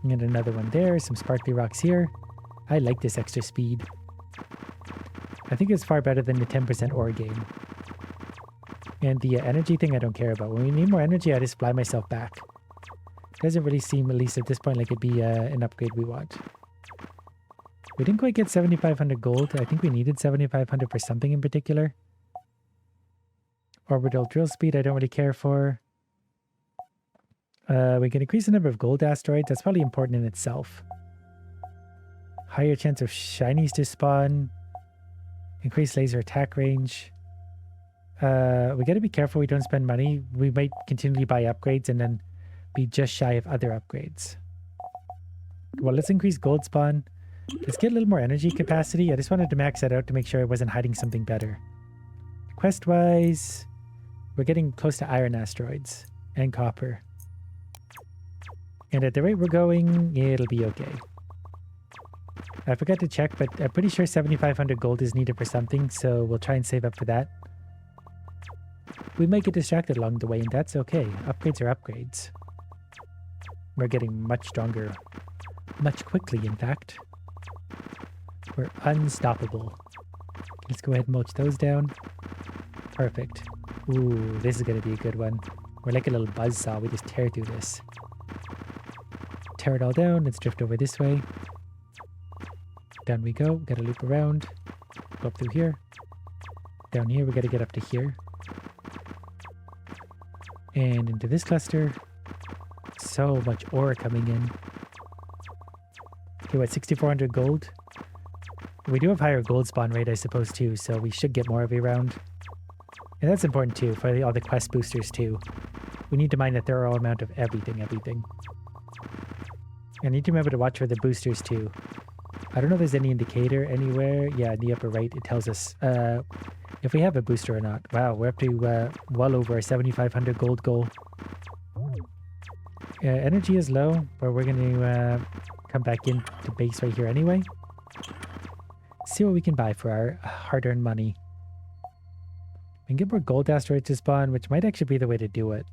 And another one there. Some sparkly rocks here. I like this extra speed. I think it's far better than the 10% ore gain. And the energy thing I don't care about. When we need more energy, I just fly myself back. Doesn't really seem, at least at this point, like it'd be an upgrade we want. We didn't quite get 7,500 gold. I think we needed 7,500 for something in particular. Orbital drill speed I don't really care for. We can increase the number of gold asteroids. That's probably important in itself. Higher chance of shinies to spawn. Increase laser attack range. We gotta be careful we don't spend money. We might continually buy upgrades and then be just shy of other upgrades. Well, let's increase gold spawn. Let's get a little more energy capacity. I just wanted to max that out to make sure I wasn't hiding something better. Quest-wise, we're getting close to iron asteroids and copper. And at the rate we're going, it'll be okay. I forgot to check, but I'm pretty sure 7,500 gold is needed for something, so we'll try and save up for that. We might get distracted along the way, and that's okay. Upgrades are upgrades. We're getting much stronger. Much quickly, in fact. We're unstoppable. Let's go ahead and mulch those down. Perfect. Ooh, this is going to be a good one. We're like a little buzzsaw. We just tear through this. Tear it all down. Let's drift over this way. Down we go. Got to loop around. Go up through here. Down here, we got to get up to here. And into this cluster. So much ore coming in. Okay, what, 6,400 gold? We do have higher gold spawn rate, I suppose, too, so we should get more every round. And that's important, too, for all the quest boosters, too. We need to mine a thorough amount of everything. I need to remember to watch for the boosters, too. I don't know if there's any indicator anywhere. Yeah, in the upper right, it tells us if we have a booster or not. Wow, we're up to well over our 7,500 gold goal. Energy is low, but we're going to come back into base right here anyway. See what we can buy for our hard-earned money. We can get more gold asteroids to spawn, which might actually be the way to do it.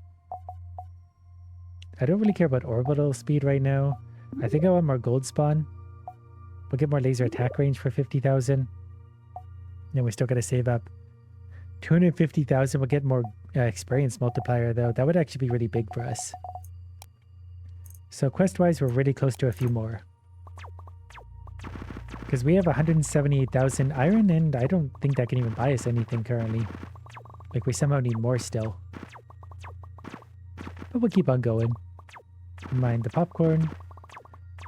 I don't really care about orbital speed right now. I think I want more gold spawn. We'll get more laser attack range for 50,000. Then we still got to save up 250,000. We'll get more experience multiplier, though. That would actually be really big for us. So quest-wise, we're really close to a few more. Because we have 178,000 iron, and I don't think that can even buy us anything currently. Like, we somehow need more still. But we'll keep on going. Mine the popcorn.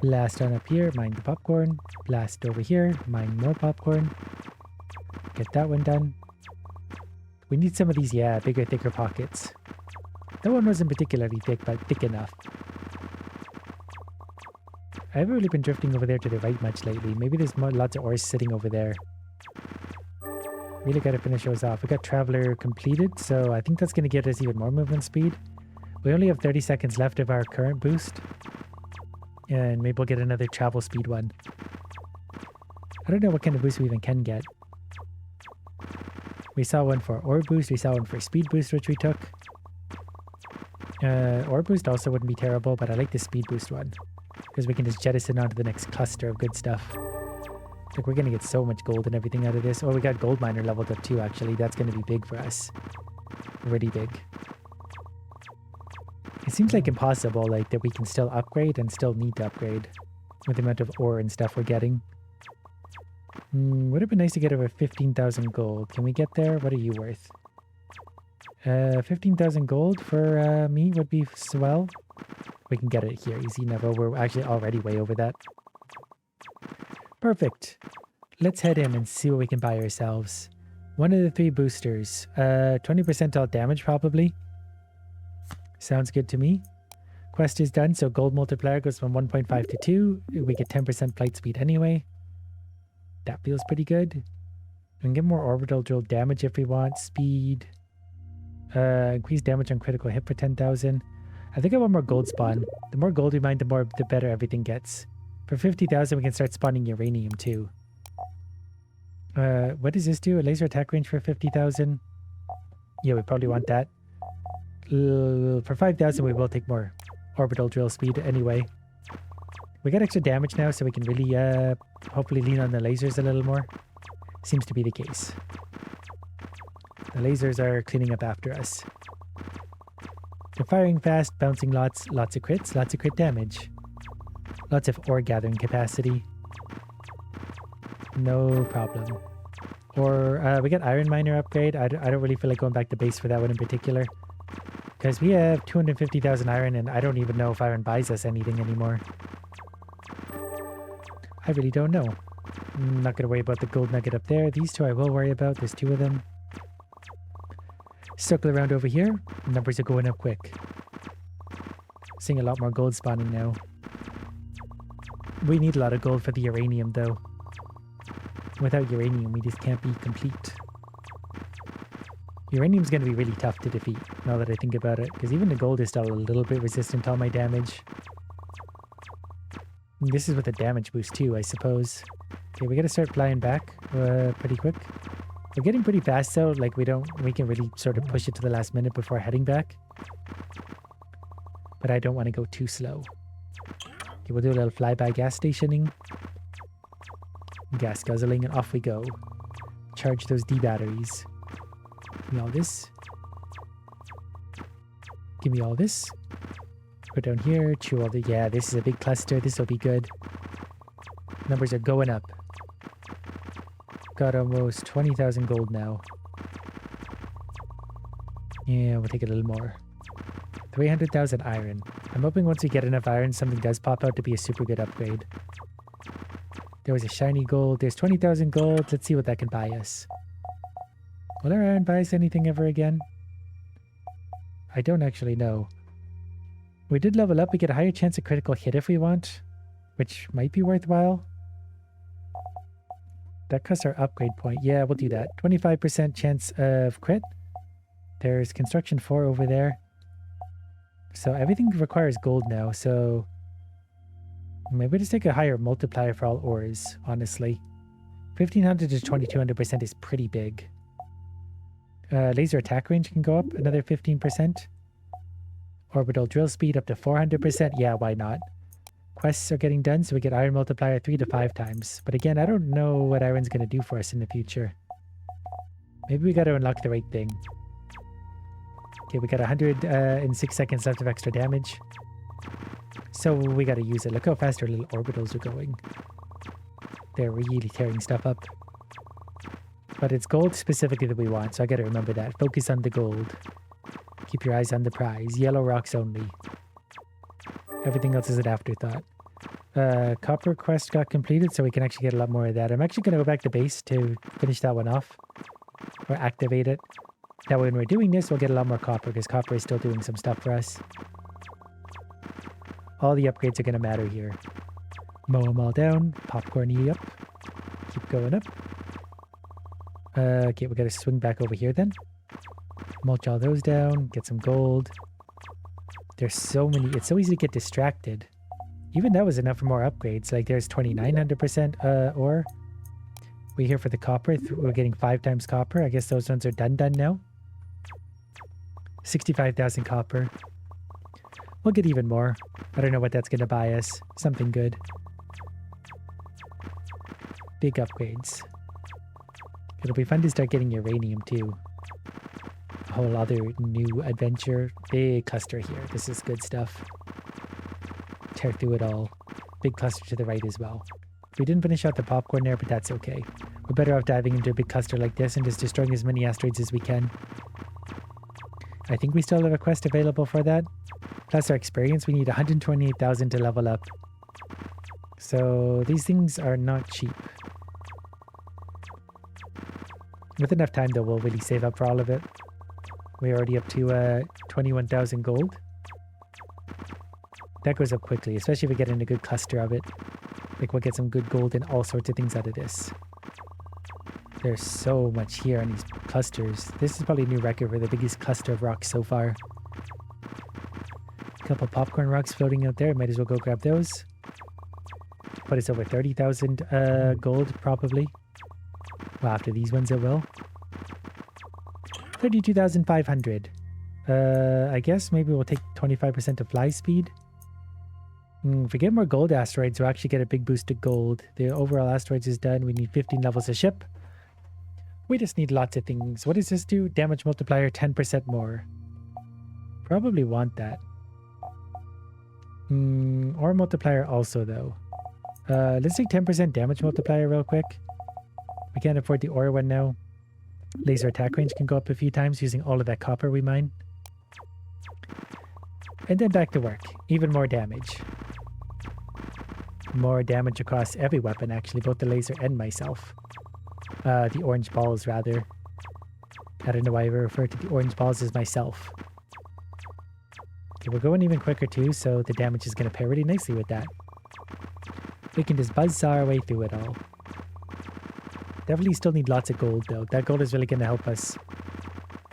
Blast on up here, mine the popcorn. Blast over here, mine more popcorn. Get that one done. We need some of these, yeah, bigger, thicker pockets. That one wasn't particularly thick, but thick enough. I haven't really been drifting over there to the right much lately. Maybe there's lots of ores sitting over there. Really got to finish those off. We got Traveler completed, so I think that's going to give us even more movement speed. We only have 30 seconds left of our current boost. And maybe we'll get another travel speed one. I don't know what kind of boost we even can get. We saw one for ore boost. We saw one for speed boost, which we took. Ore boost also wouldn't be terrible, but I like the speed boost one. Because we can just jettison onto the next cluster of good stuff. Like, we're going to get so much gold and everything out of this. Oh, we got gold miner leveled up too, actually. That's going to be big for us. Really big. It seems like impossible, like, that we can still upgrade and still need to upgrade with the amount of ore and stuff we're getting. Would have been nice to get over 15,000 gold. Can we get there? What are you worth? 15,000 gold for me would be swell. We can get it here, easy never. We're actually already way over that. Perfect. Let's head in and see what we can buy ourselves. One of the 3 boosters. 20% all damage probably. Sounds good to me. Quest is done, so gold multiplier goes from 1.5 to 2. We get 10% flight speed anyway. That feels pretty good. We can get more orbital drill damage if we want. Speed. Increase damage on critical hit for 10,000. I think I want more gold spawn. The more gold we mine, the better everything gets. For 50,000, we can start spawning uranium too. What does this do? A laser attack range for 50,000? Yeah, we probably want that. For 5,000, we will take more orbital drill speed anyway. We got extra damage now, so we can really hopefully lean on the lasers a little more. Seems to be the case. The lasers are cleaning up after us. They're firing fast, bouncing lots of crits, lots of crit damage. Lots of ore gathering capacity. No problem. Or we got iron miner upgrade. I don't really feel like going back to base for that one in particular. Because we have 250,000 iron and I don't even know if iron buys us anything anymore. I really don't know. I'm not going to worry about the gold nugget up there. These 2 I will worry about. There's 2 of them. Circle around over here. Numbers are going up quick. Seeing a lot more gold spawning now. We need a lot of gold for the uranium though. Without uranium, we just can't be complete. Uranium's going to be really tough to defeat, now that I think about it, because even the gold is still a little bit resistant to all my damage. And this is with a damage boost too, I suppose. Okay, we got to start flying back pretty quick. We're getting pretty fast though, like we can really sort of push it to the last minute before heading back. But I don't want to go too slow. Okay, we'll do a little flyby gas stationing. Gas guzzling, and off we go. Charge those D batteries. Give me all this. Give me all this. Go down here, chew all the... Yeah, this is a big cluster. This will be good. Numbers are going up. Got almost 20,000 gold now. Yeah, we'll take a little more. 300,000 iron. I'm hoping once we get enough iron, something does pop out to be a super good upgrade. There was a shiny gold. There's 20,000 gold. Let's see what that can buy us. Will our iron buy us anything ever again? I don't actually know. We did level up. We get a higher chance of critical hit if we want, which might be worthwhile. That costs our upgrade point. Yeah, we'll do that. 25% chance of crit. There's construction 4 over there. So everything requires gold now, so maybe just take a higher multiplier for all ores, honestly. 1500 to 2200% is pretty big. Laser attack range can go up another 15%. Orbital drill speed up to 400%. Yeah, why not? Quests are getting done, so we get iron multiplier 3 to 5 times. But again, I don't know what iron's going to do for us in the future. Maybe we got to unlock the right thing. Okay, we got 106 seconds left of extra damage. So we got to use it. Look how fast our little orbitals are going. They're really tearing stuff up. But it's gold specifically that we want, so I got to remember that. Focus on the gold. Keep your eyes on the prize. Yellow rocks only. Everything else is an afterthought. Copper quest got completed, so we can actually get a lot more of that. I'm actually going to go back to base to finish that one off. Or activate it. That way when we're doing this, we'll get a lot more copper, because copper is still doing some stuff for us. All the upgrades are going to matter here. Mow them all down. Popcorn-y up. Keep going up. Okay, we got to swing back over here then. Mulch all those down. Get some gold. There's so many. It's so easy to get distracted. Even that was enough for more upgrades. Like there's 2900% ore. We're here for the copper. We're getting 5 times copper. I guess those ones are done now. 65,000 copper. We'll get even more. I don't know what that's going to buy us. Something good. Big upgrades. It'll be fun to start getting uranium too. A whole other new adventure. Big cluster here. This is good stuff. Tear through it all. Big cluster to the right as well. We didn't finish out the popcorn there, but that's okay. We're better off diving into a big cluster like this and just destroying as many asteroids as we can. I think we still have a quest available for that. Plus our experience, we need 128,000 to level up. So these things are not cheap. With enough time though, we'll really save up for all of it. We're already up to 21,000 gold. That goes up quickly, especially if we get in a good cluster of it. Like we'll get some good gold and all sorts of things out of this. There's so much here on these clusters. This is probably a new record for the biggest cluster of rocks so far. A couple popcorn rocks floating out there. Might as well go grab those. Put us over 30,000 gold probably. Well, after these ones it will. 32,500. I guess maybe we'll take 25% of fly speed. If we get more gold asteroids, we'll actually get a big boost to gold. The overall asteroids is done. We need 15 levels of ship. We just need lots of things. What does this do? Damage multiplier 10% more. Probably want that. Ore multiplier also though. Let's take 10% damage multiplier real quick. We can't afford the ore one now. Laser attack range can go up a few times using all of that copper we mine. And then back to work. Even more damage. More damage across every weapon actually, both the laser and myself. The orange balls rather. I don't know why I refer to the orange balls as myself. Okay, we're going even quicker too, so the damage is going to pair really nicely with that. We can just buzzsaw our way through it all. Definitely still need lots of gold though. That gold is really going to help us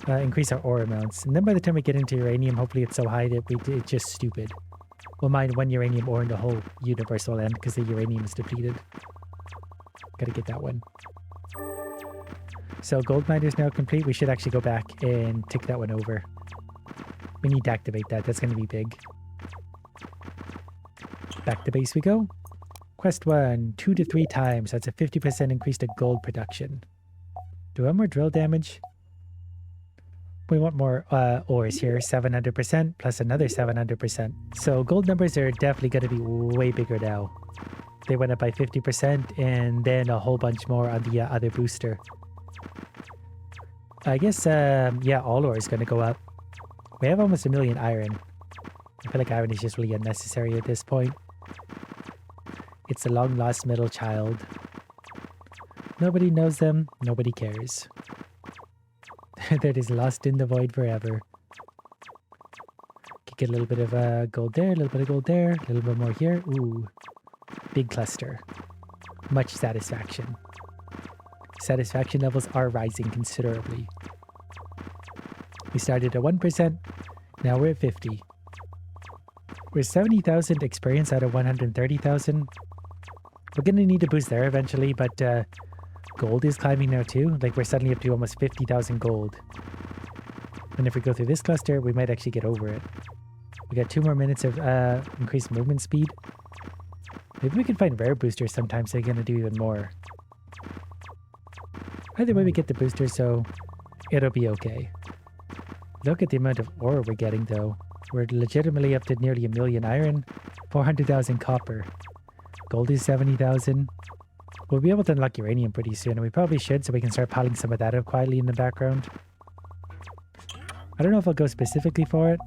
increase our ore amounts. And then by the time we get into uranium, hopefully it's so high that it's just stupid. We'll mine 1 uranium ore and the whole universe will end because the uranium is depleted. Gotta get that one. So gold mine is now complete. We should actually go back and tick that one over. We need to activate that. That's going to be big. Back to base we go. Quest 1, 2 to 3 times. That's a 50% increase to gold production. Do we want more drill damage? We want more ores here. 700% plus another 700%. So gold numbers are definitely going to be way bigger now. They went up by 50% and then a whole bunch more on the other booster. I guess, yeah, all ore is going to go up. We have almost 1 million iron. I feel like iron is just really unnecessary at this point. It's a long-lost middle child. Nobody knows them. Nobody cares. They're just lost in the void forever. Could get a little bit of gold there, a little bit of gold there, a little bit more here. Ooh, big cluster. Much satisfaction. Satisfaction levels are rising considerably. We started at 1%, now we're at 50. We're 70,000 experience out of 130,000. We're going to need to boost there eventually, but gold is climbing now too. Like we're suddenly up to almost 50,000 gold. And if we go through this cluster, we might actually get over it. We got 2 more minutes of increased movement speed. Maybe we can find rare boosters sometimes. They're going to do even more. Either way we get the booster, so it'll be okay. Look at the amount of ore we're getting though. We're legitimately up to nearly 1 million iron, 400,000 copper. Gold is 70,000. We'll be able to unlock uranium pretty soon, and we probably should, so we can start piling some of that up quietly in the background. I don't know if I'll go specifically for it,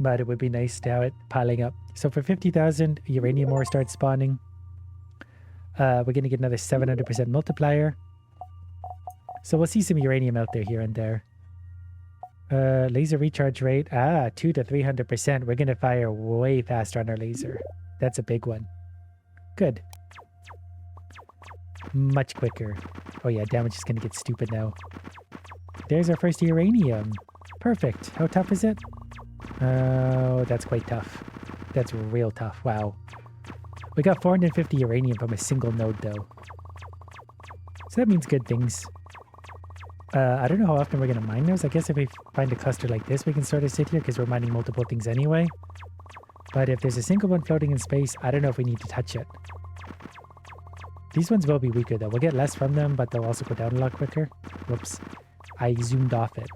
but it would be nice to have it piling up. So for 50,000, uranium ore starts spawning. We're going to get another 700% multiplier. So we'll see some uranium out there here and there. Laser recharge rate. 2 to 300%. We're going to fire way faster on our laser. That's a big one. Good. Much quicker. Oh yeah, damage is going to get stupid now. There's our first uranium. Perfect. How tough is it? Oh, that's quite tough. That's real tough. Wow. We got 450 uranium from a single node, though. So that means good things. I don't know how often we're going to mine those. I guess if we find a cluster like this, we can sort of sit here because we're mining multiple things anyway. But if there's a single one floating in space, I don't know if we need to touch it. These ones will be weaker, though. We'll get less from them, but they'll also go down a lot quicker. Whoops. I zoomed off it.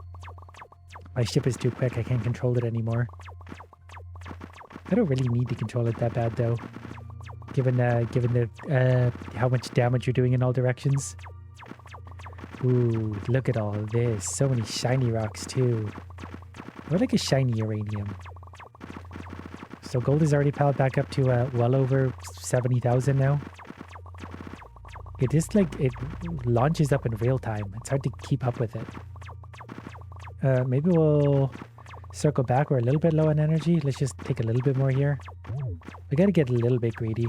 My ship is too quick. I can't control it anymore. I don't really need to control it that bad, though. Given the how much damage you're doing in all directions. Ooh, look at all this. So many shiny rocks, too. I would like a shiny uranium. So gold is already piled back up to well over 70,000 now. It just it launches up in real time. It's hard to keep up with it. Maybe we'll circle back. We're a little bit low on energy. Let's just take a little bit more here. We got to get a little bit greedy.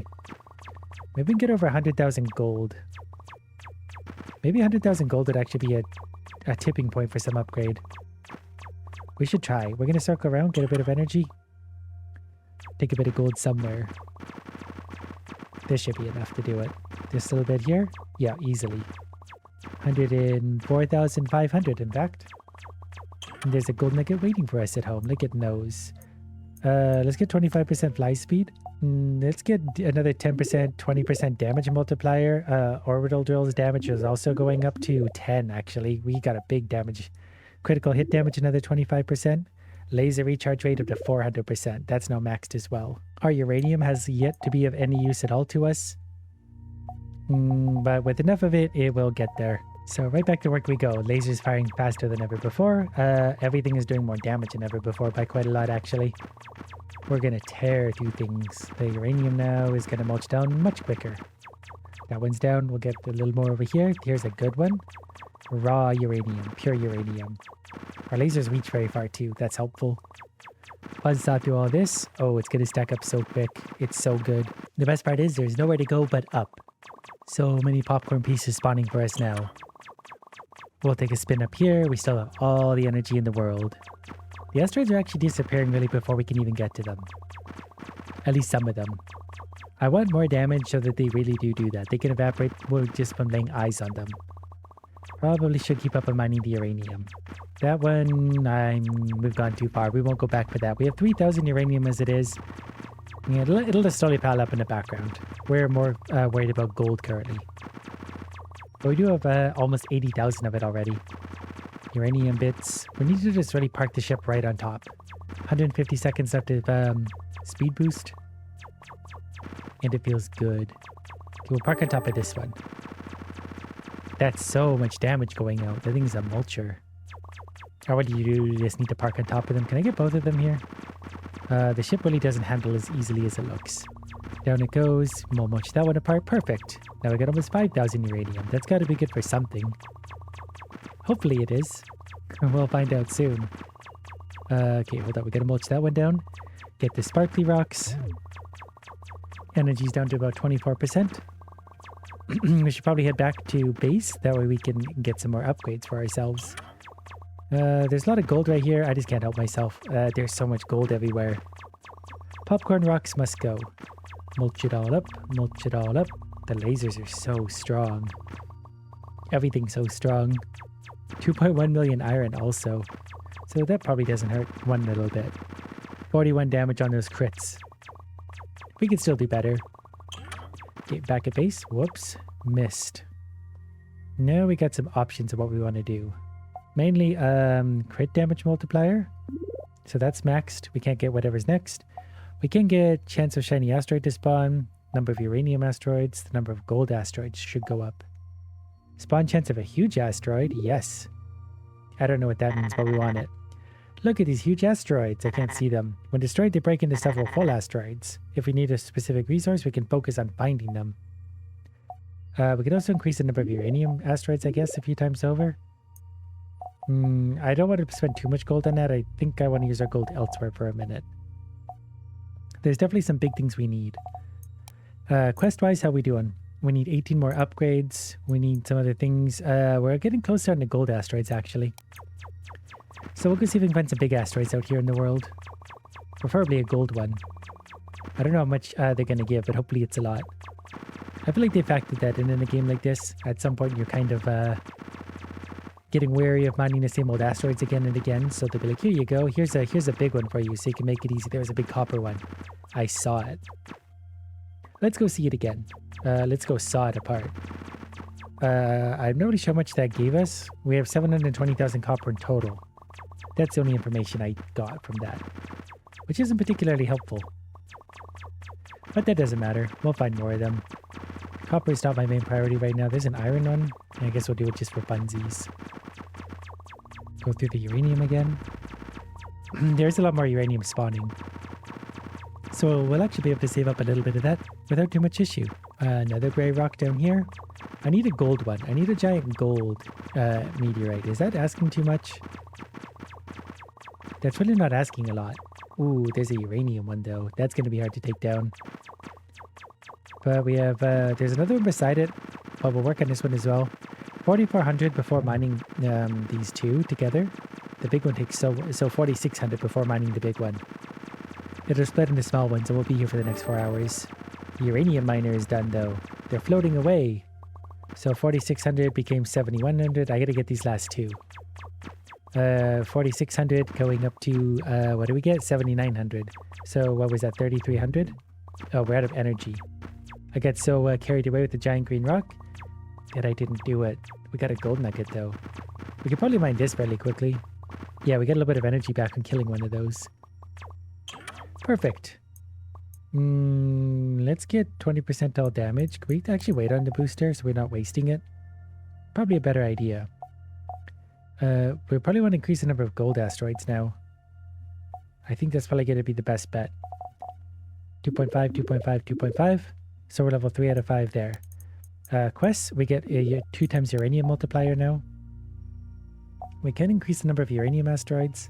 Maybe we can get over 100,000 gold. Maybe 100,000 gold would actually be a tipping point for some upgrade. We should try. We're going to circle around, get a bit of energy. Take a bit of gold somewhere. This should be enough to do it. This little bit here? Yeah, easily. 104,500 in fact. And there's a gold nugget waiting for us at home. Look at those. Let's get 25% fly speed. Let's get another 10%, 20% damage multiplier. Orbital drill's damage is also going up to 10 actually. We got a big damage. Critical hit damage another 25%. Laser recharge rate up to 400%. That's now maxed as well. Our uranium has yet to be of any use at all to us. But with enough of it, it will get there. So right back to work we go. Lasers firing faster than ever before. Everything is doing more damage than ever before by quite a lot actually. We're going to tear through things. The uranium now is going to mulch down much quicker. That one's down. We'll get a little more over here. Here's a good one. Raw uranium. Pure uranium. Our lasers reach very far too. That's helpful. Once thought through all this, oh, it's going to stack up so quick. It's so good. The best part is there's nowhere to go but up. So many popcorn pieces spawning for us now. We'll take a spin up here. We still have all the energy in the world. The asteroids are actually disappearing really before we can even get to them. At least some of them. I want more damage so that they really do that. They can evaporate just from laying eyes on them. Probably should keep up on mining the uranium. That one, we've gone too far. We won't go back for that. We have 3,000 uranium as it is. Yeah, it'll just slowly pile up in the background. We're more worried about gold currently. But we do have almost 80,000 of it already. Uranium bits. We need to just really park the ship right on top. 150 seconds left of speed boost. And it feels good. Okay, we'll park on top of this one. That's so much damage going out. The thing's a mulcher. Or what do? You just need to park on top of them. Can I get both of them here? The ship really doesn't handle as easily as it looks. Down it goes. We'll mulch that one apart. Perfect. Now we got almost 5,000 uranium. That's got to be good for something. Hopefully it is. We'll find out soon. Okay, hold on. We got to mulch that one down. Get the sparkly rocks. Energy's down to about 24%. We should probably head back to base. That way we can get some more upgrades for ourselves. There's a lot of gold right here. I just can't help myself. There's so much gold everywhere. Popcorn rocks must go. Mulch it all up. Mulch it all up. The lasers are so strong. Everything's so strong. 2.1 million iron also. So that probably doesn't hurt one little bit. 41 damage on those crits. We can still do better. Okay, back at base. Whoops. Missed. Now we got some options of what we want to do. Mainly crit damage multiplier. So that's maxed. We can't get whatever's next. We can get chance of shiny asteroid to spawn. Number of uranium asteroids. The number of gold asteroids should go up. Spawn chance of a huge asteroid. Yes. I don't know what that means, but we want it. Look at these huge asteroids. I can't see them. When destroyed, they break into several full asteroids. If we need a specific resource, we can focus on finding them. We can also increase the number of uranium asteroids, I guess, a few times over. I don't want to spend too much gold on that. I think I want to use our gold elsewhere for a minute. There's definitely some big things we need. Quest-wise, how we doing? We need 18 more upgrades. We need some other things. We're getting closer on the gold asteroids, actually. So we'll go see if we can find some big asteroids out here in the world. Preferably a gold one. I don't know how much they're going to give, but hopefully it's a lot. I feel like they factored that in a game like this. At some point, you're kind of getting wary of mining the same old asteroids again and again. So they'll be like, here you go. Here's a big one for you so you can make it easy. There was a big copper one. I saw it. Let's go see it again. Let's go saw it apart. I'm not really sure how much that gave us. We have 720,000 copper in total. That's the only information I got from that, which isn't particularly helpful. But that doesn't matter. We'll find more of them. Copper is not my main priority right now. There's an iron one. I guess we'll do it just for funsies. Go through the uranium again. There's a lot more uranium spawning. So we'll actually be able to save up a little bit of that without too much issue. Another grey rock down here. I need a gold one. I need a giant gold meteorite. Is that asking too much? That's really not asking a lot. Ooh, there's a uranium one though. That's going to be hard to take down. But we have, there's another one beside it. But we'll work on this one as well. 4,400 before mining these two together. The big one takes so 4,600 before mining the big one. It'll split into small ones and we'll be here for the next 4 hours. The uranium miner is done though. They're floating away. So 4,600 became 7,100. I gotta get these last two. 4,600 going up to, what do we get? 7,900. So what was that, 3,300? Oh, we're out of energy. I got so carried away with the giant green rock that I didn't do it. We got a gold nugget though. We could probably mine this fairly quickly. Yeah, we get a little bit of energy back from killing one of those. Perfect. Let's get 20% all damage. Can we actually wait on the booster so we're not wasting it? Probably a better idea. We probably want to increase the number of gold asteroids now. I think that's probably going to be the best bet. 2.5, 2.5, 2.5. So we're level 3 out of 5 there. Quests, we get a 2 times uranium multiplier now. We can increase the number of uranium asteroids.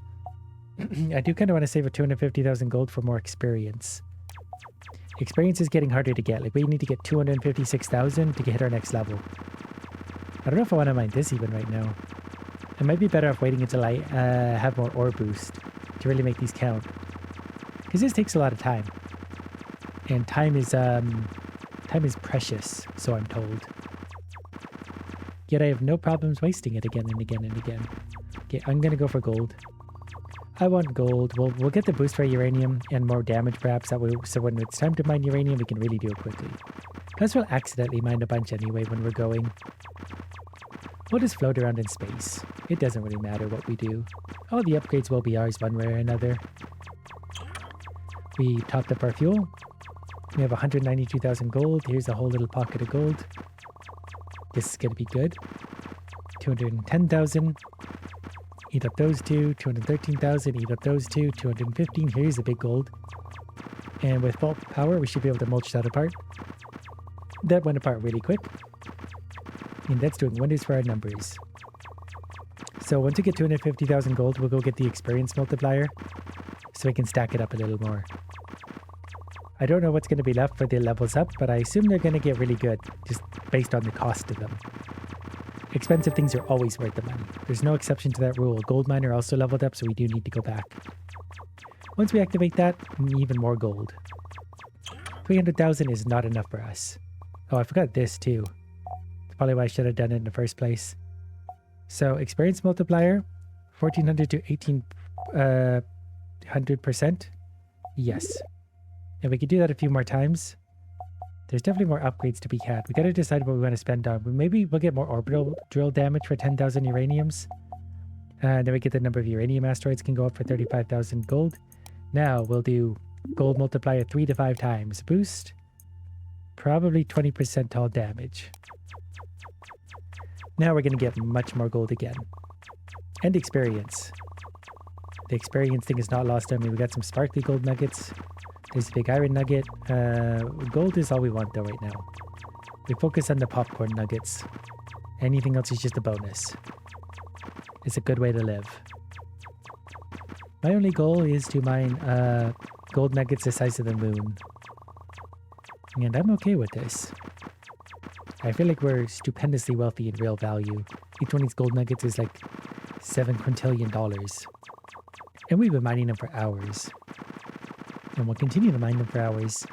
I do kind of want to save a 250,000 gold for more experience. Experience is getting harder to get. Like, we need to get 256,000 to hit our next level. I don't know if I want to mine this even right now. It might be better off waiting until I have more ore boost to really make these count. Because this takes a lot of time. And time is precious, so I'm told. Yet I have no problems wasting it again and again and again. Okay, I'm going to go for gold. I want gold. We'll get the boost for uranium and more damage perhaps. That way, so when it's time to mine uranium, we can really do it quickly. Plus we'll accidentally mine a bunch anyway when we're going. We'll just float around in space. It doesn't really matter what we do. All the upgrades will be ours one way or another. We topped up our fuel. We have 192,000 gold. Here's a whole little pocket of gold. This is going to be good. 210,000. Eat up those two. 213,000. Eat up those two. 215. Here's a big gold. And with fault power, we should be able to mulch that apart. That went apart really quick. And that's doing wonders for our numbers. So once we get 250,000 gold, we'll go get the experience multiplier so we can stack it up a little more. I don't know what's going to be left for the levels up, but I assume they're going to get really good just based on the cost of them. Expensive things are always worth the money. There's no exception to that rule. Gold miner also leveled up, so we do need to go back. Once we activate that, even more gold. 300,000 is not enough for us. Oh, I forgot this too. That's probably why I should have done it in the first place. So, experience multiplier, 1400 to 1800%. Yes. And we could do that a few more times. There's definitely more upgrades to be had. We got to decide what we want to spend on. Maybe we'll get more orbital drill damage for 10,000 uraniums. And then we get the number of uranium asteroids can go up for 35,000 gold. Now we'll do gold multiplier 3 to 5 times. Boost. Probably 20% all damage. Now we're going to get much more gold again. And experience. The experience thing is not lost on me. We got some sparkly gold nuggets. There's a big iron nugget. Gold is all we want though right now. We focus on the popcorn nuggets. Anything else is just a bonus. It's a good way to live. My only goal is to mine gold nuggets the size of the moon. And I'm okay with this. I feel like we're stupendously wealthy in real value. Each one of these gold nuggets is like $7 quintillion. And we've been mining them for hours. And we'll continue to mine them for hours.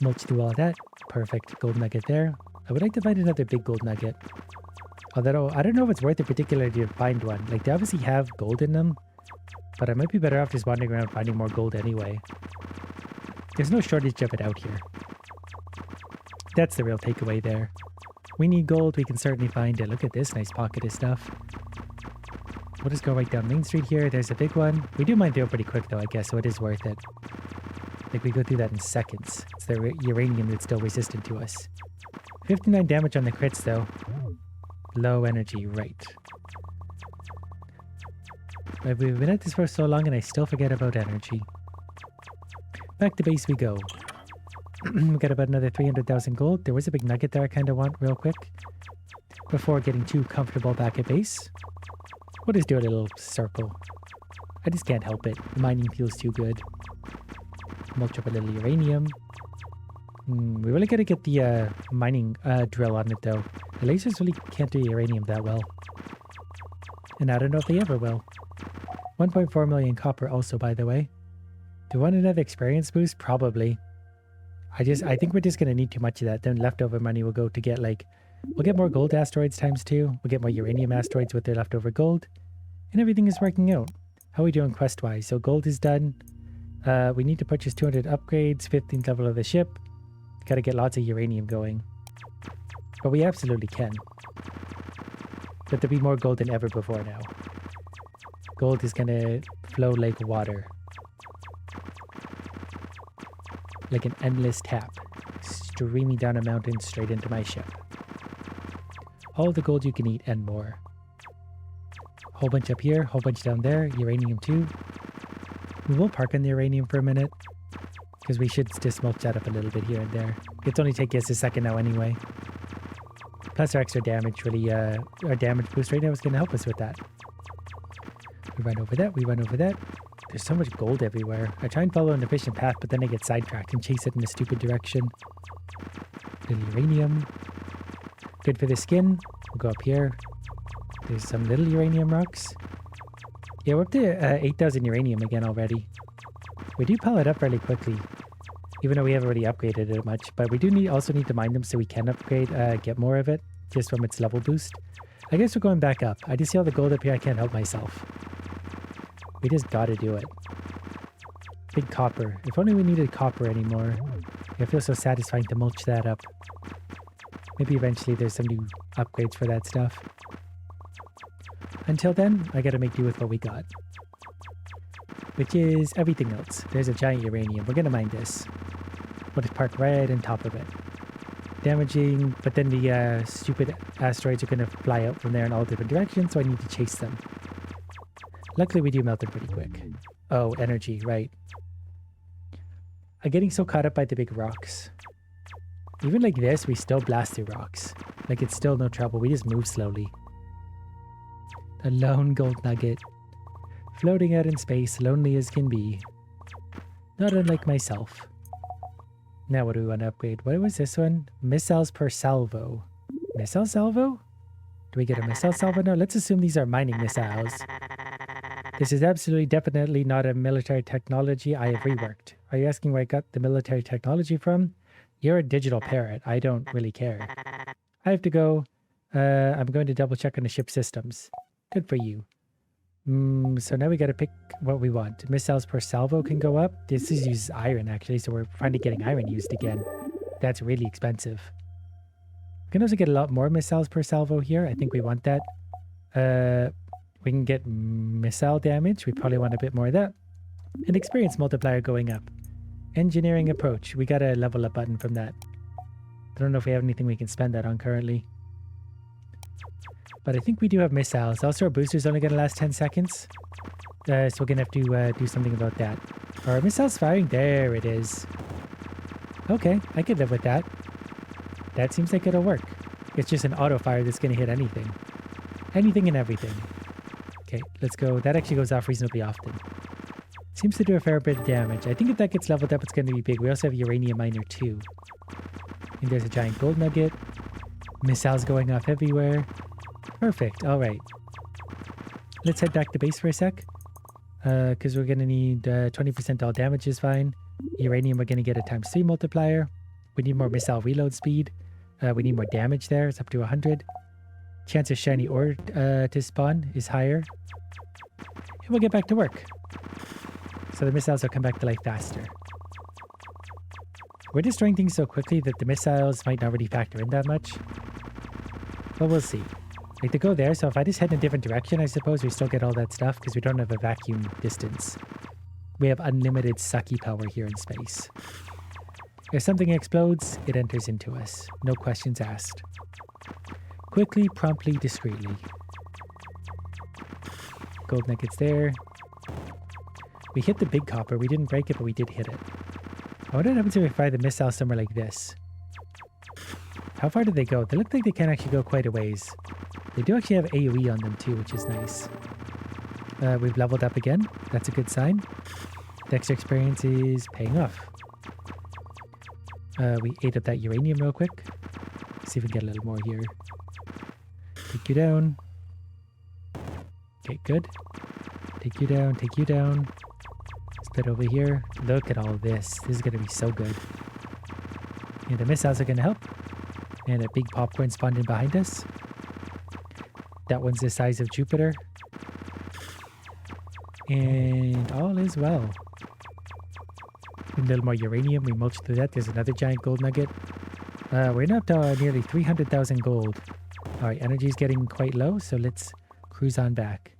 Mulch through all that. Perfect. Gold nugget there. I would like to find another big gold nugget. Although, I don't know if it's worth it particularly to find one. Like, they obviously have gold in them. But I might be better off just wandering around finding more gold anyway. There's no shortage of it out here. That's the real takeaway there. We need gold, we can certainly find it. Look at this nice pocket of stuff. We'll just go right down Main Street here. There's a big one. We do mine through pretty quick though, I guess, so it is worth it. Like, we go through that in seconds. It's the uranium that's still resistant to us. 59 damage on the crits though. Low energy, right. But we've been at this for so long and I still forget about energy. Back to base we go. We got about another 300,000 gold. There was a big nugget there I kind of want real quick. Before getting too comfortable back at base. We'll just do a little circle. I just can't help it. The mining feels too good. Mulch up a little uranium. We really gotta get the mining drill on it though. The lasers really can't do uranium that well. And I don't know if they ever will. 1.4 million copper also, by the way. Do we want another experience boost? Probably. I think we're just going to need too much of that. Then leftover money will go to get like... We'll get more gold asteroids times 2. We'll get more uranium asteroids with their leftover gold. And everything is working out. How are we doing quest-wise? So gold is done. We need to purchase 200 upgrades. 15th level of the ship. Got to get lots of uranium going. But we absolutely can. But there'll be more gold than ever before now. Gold is going to flow like water. Like an endless tap, streaming down a mountain straight into my ship. All the gold you can eat and more. Whole bunch up here, whole bunch down there, uranium too. We will park on the uranium for a minute, because we should just mulch that up a little bit here and there. It's only taking us a second now anyway. Plus our extra damage really, our damage boost right now is going to help us with that. We run over that, we run over that. There's so much gold everywhere. I try and follow an efficient path, but then I get sidetracked and chase it in a stupid direction. Little uranium. Good for the skin. We'll go up here. There's some little uranium rocks. Yeah, we're up to 8,000 uranium again already. We do pile it up fairly quickly, even though we haven't already upgraded it much. But we do also need to mine them so we can upgrade, get more of it, just from its level boost. I guess we're going back up. I just see all the gold up here. I can't help myself. We just gotta do it. Big copper. If only we needed copper anymore. It feels so satisfying to mulch that up. Maybe eventually there's some new upgrades for that stuff. Until then, I gotta make do with what we got. Which is everything else. There's a giant uranium. We're gonna mine this. We'll just park right on top of it. Damaging, but then the stupid asteroids are gonna fly out from there in all different directions, so I need to chase them. Luckily, we do melt them pretty quick. Oh, energy, right. I'm getting so caught up by the big rocks. Even like this, we still blast through rocks. Like, it's still no trouble. We just move slowly. A lone gold nugget. Floating out in space, lonely as can be. Not unlike myself. Now, what do we want to upgrade? What was this one? Missiles per salvo. Missile salvo? Do we get a missile salvo? No, let's assume these are mining missiles. This is absolutely definitely not a military technology I have reworked. Are you asking where I got the military technology from? You're a digital parrot. I don't really care. I have to go. I'm going to double check on the ship systems. Good for you. So now we got to pick what we want. Missiles per salvo can go up. This uses iron actually, so we're finally getting iron used again. That's really expensive. We can also get a lot more missiles per salvo here. I think we want that. We can get missile damage. We probably want a bit more of that. And experience multiplier going up. Engineering approach. We got a level up button from that. I don't know if we have anything we can spend that on currently. But I think we do have missiles. Also, our booster's only going to last 10 seconds. So we're going to have to do something about that. Are missiles firing? There it is. Okay, I could live with that. That seems like it'll work. It's just an auto fire that's going to hit anything. Anything and everything. Okay, let's go. That actually goes off reasonably often. Seems to do a fair bit of damage. I think if that gets leveled up, it's going to be big. We also have uranium miner too. And there's a giant gold nugget. Missiles going off everywhere. Perfect. All right. Let's head back to base for a sec. Because we're going to need 20% all damage is fine. Uranium, we're going to get a ×3 multiplier. We need more missile reload speed. We need more damage there. It's up to 100. Chance of shiny ore to spawn is higher. And we'll get back to work. So the missiles will come back to life faster. We're destroying things so quickly that the missiles might not really factor in that much. But we'll see. Like, they go there, so if I just head in a different direction, I suppose we still get all that stuff because we don't have a vacuum distance. We have unlimited sucky power here in space. If something explodes, it enters into us. No questions asked. Quickly, promptly, discreetly. Gold nuggets there. We hit the big copper. We didn't break it, but we did hit it. I wonder what happens if we fire the missile somewhere like this. How far did they go? They look like they can actually go quite a ways. They do actually have AoE on them too, which is nice. We've leveled up again. That's a good sign. The extra experience is paying off. We ate up that uranium real quick. See if we can get a little more here. Take you down. Okay, good. Take you down, take you down. Split over here. Look at all this. This is going to be so good. And the missiles are going to help. And a big popcorn spawned in behind us. That one's the size of Jupiter. And all is well. A little more uranium. We mulched through that. There's another giant gold nugget. We're now up to nearly 300,000 gold. Alright, energy's getting quite low, so let's cruise on back.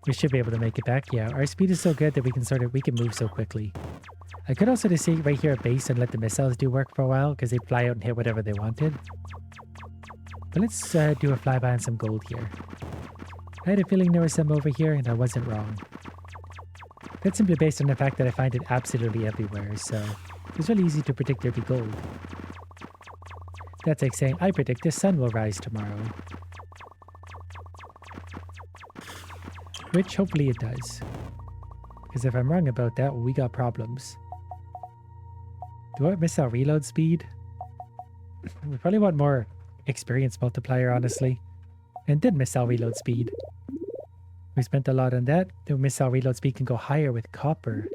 We should be able to make it back. Yeah, our speed is so good that we can move so quickly. I could also just sit right here at base and let the missiles do work for a while, because they'd fly out and hit whatever they wanted. But let's do a flyby on some gold here. I had a feeling there was some over here, and I wasn't wrong. That's simply based on the fact that I find it absolutely everywhere, so it's really easy to predict there'd be gold. That's like saying, I predict the sun will rise tomorrow. Which hopefully it does. Because if I'm wrong about that, we got problems. Do I want missile reload speed? We probably want more experience multiplier, honestly. And then missile reload speed. We spent a lot on that. The missile reload speed can go higher with copper.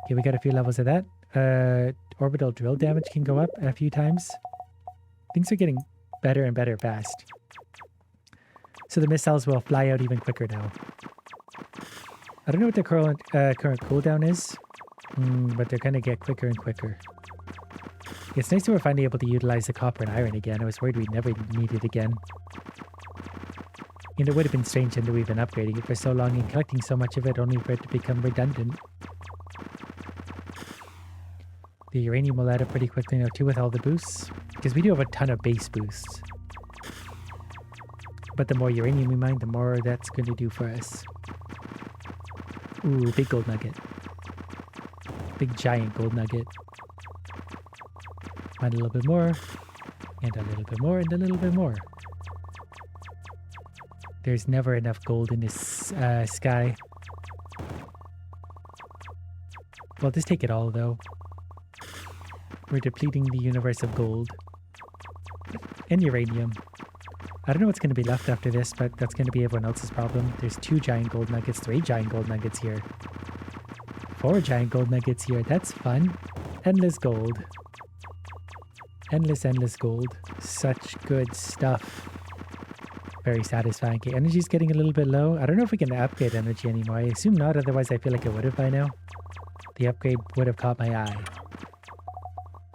Okay, we got a few levels of that. Orbital drill damage can go up a few times. Things are getting better and better fast. So the missiles will fly out even quicker now. I don't know what the current cooldown is, but they're going to get quicker and quicker. It's nice that we're finally able to utilize the copper and iron again. I was worried we'd never need it again. And it would have been strange that we've been upgrading it for so long and collecting so much of it only for it to become redundant. The uranium will add up pretty quickly now too with all the boosts. Because we do have a ton of base boosts. But the more uranium we mine, the more that's going to do for us. Ooh, big gold nugget. Big giant gold nugget. Mine a little bit more. And a little bit more and a little bit more. There's never enough gold in this sky. Well, just take it all though. We're depleting the universe of gold. And uranium. I don't know what's going to be left after this, but that's going to be everyone else's problem. There's 2 giant gold nuggets, 3 giant gold nuggets here. 4 giant gold nuggets here. That's fun. Endless gold. Endless, endless gold. Such good stuff. Very satisfying. Okay, energy's getting a little bit low. I don't know if we can upgrade energy anymore. I assume not, otherwise I feel like it would have by now. The upgrade would have caught my eye.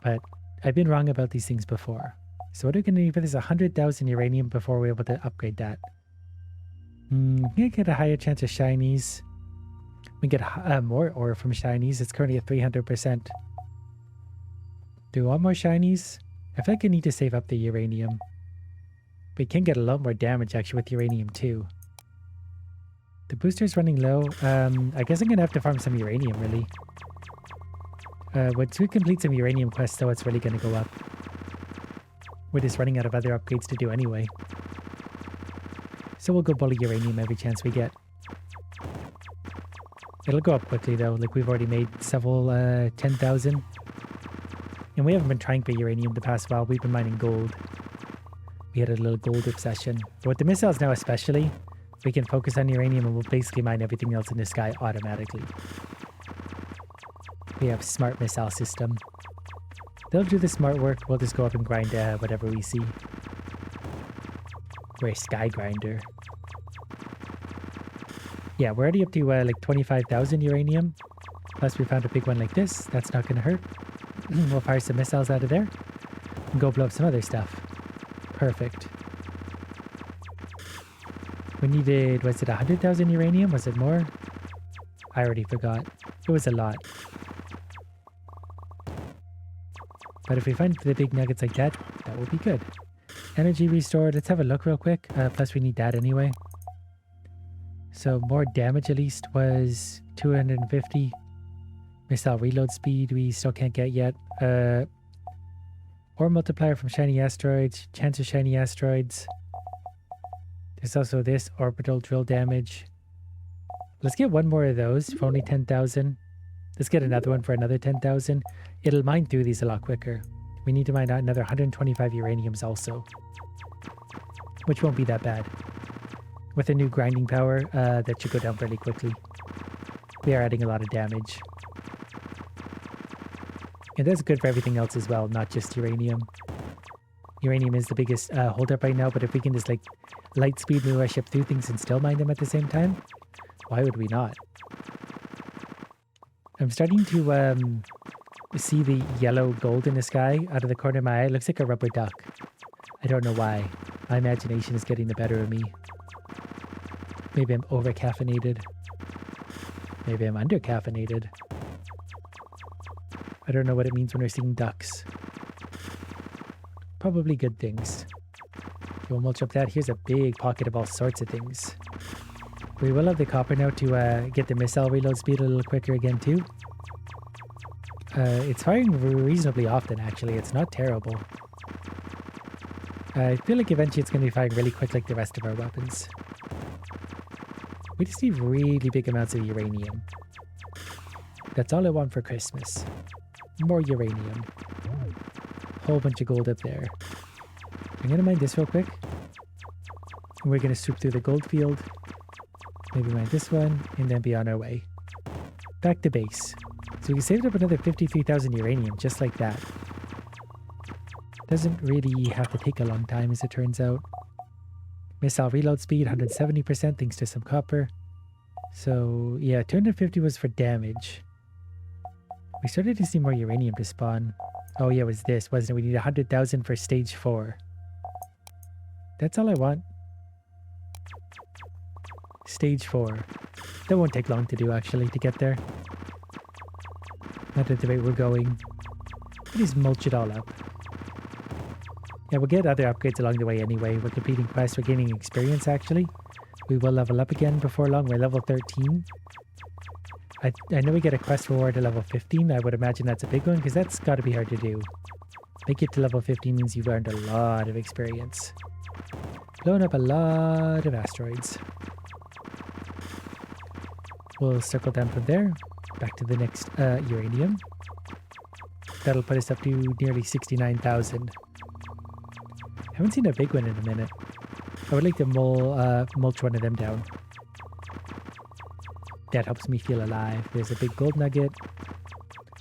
But I've been wrong about these things before. So what are we going to need for this? 100,000 uranium before we're able to upgrade that. We get a higher chance of shinies. We get more ore from shinies. It's currently at 300%. Do we want more shinies? I feel like I need to save up the uranium. We can get a lot more damage actually with uranium too. The booster's running low. I guess I'm going to have to farm some uranium really. Once we complete some uranium quests though, it's really going to go up. We're just running out of other upgrades to do anyway. So we'll go bully uranium every chance we get. It'll go up quickly though, like we've already made several 10,000. And we haven't been trying for uranium the past while, we've been mining gold. We had a little gold obsession. But with the missiles now especially, we can focus on uranium and we'll basically mine everything else in the sky automatically. We have smart missile system. They'll do the smart work. We'll just go up and grind whatever we see. We're a sky grinder. Yeah, we're already up to like 25,000 uranium. Plus we found a big one like this. That's not going to hurt. We'll fire some missiles out of there. And go blow up some other stuff. Perfect. We needed, was it 100,000 uranium? Was it more? I already forgot. It was a lot. But if we find the big nuggets like that, that will be good. Energy restored. Let's have a look real quick. Plus we need that anyway. So more damage at least was 250. Missile reload speed we still can't get yet. Ore multiplier from shiny asteroids. Chance of shiny asteroids. There's also this orbital drill damage. Let's get one more of those for only 10,000. Let's get another one for another 10,000. It'll mine through these a lot quicker. We need to mine out another 125 uraniums also. Which won't be that bad. With a new grinding power, that should go down fairly quickly. We are adding a lot of damage. And that's good for everything else as well, not just uranium. Uranium is the biggest holdup right now, but if we can just like light speed move our ship through things and still mine them at the same time, why would we not? I'm starting to see the yellow gold in the sky out of the corner of my eye. It looks like a rubber duck. I don't know why. My imagination is getting the better of me. Maybe I'm over-caffeinated. Maybe I'm under-caffeinated. I don't know what it means when we're seeing ducks. Probably good things. We'll mulch up that. Here's a big pocket of all sorts of things. We will have the copper now to get the missile reload speed a little quicker again too. It's firing reasonably often actually. It's not terrible. I feel like eventually it's going to be firing really quick like the rest of our weapons. We just need really big amounts of uranium. That's all I want for Christmas. More uranium. Whole bunch of gold up there. I'm going to mine this real quick. We're going to swoop through the gold field. Maybe mine this one, and then be on our way. Back to base. So we saved up another 53,000 uranium, just like that. Doesn't really have to take a long time, as it turns out. Missile reload speed, 170% thanks to some copper. So, yeah, 250 was for damage. We started to see more uranium to spawn. Oh yeah, it was this, wasn't it? We need 100,000 for stage 4. That's all I want. Stage 4. That won't take long to do, actually, to get there. Not at the rate we're going. We just mulch it all up. Yeah, we'll get other upgrades along the way anyway. We're completing quests, we're gaining experience, actually. We will level up again before long. We're level 13. I know we get a quest reward at level 15. I would imagine that's a big one, because that's got to be hard to do. Make it to level 15 means you've earned a lot of experience. Blowing up a lot of asteroids. We'll circle down from there, back to the next uranium. That'll put us up to nearly 69,000. Haven't seen a big one in a minute. I would like to mulch one of them down. That helps me feel alive. There's a big gold nugget.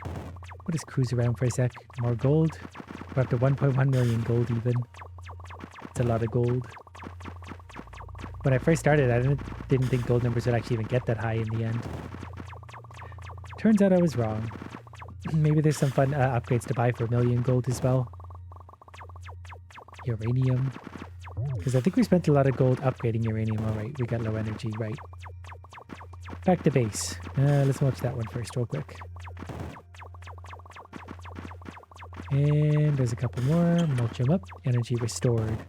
We'll just cruise around for a sec. More gold. We're up to 1.1 million gold even. It's a lot of gold. When I first started, I didn't think gold numbers would actually even get that high in the end. Turns out I was wrong. Maybe there's some fun upgrades to buy for 1 million gold as well. Uranium. Because I think we spent a lot of gold upgrading uranium. Alright, we got low energy, right. Back to base. Let's watch that one first real quick. And there's a couple more. Mulch them up. Energy restored.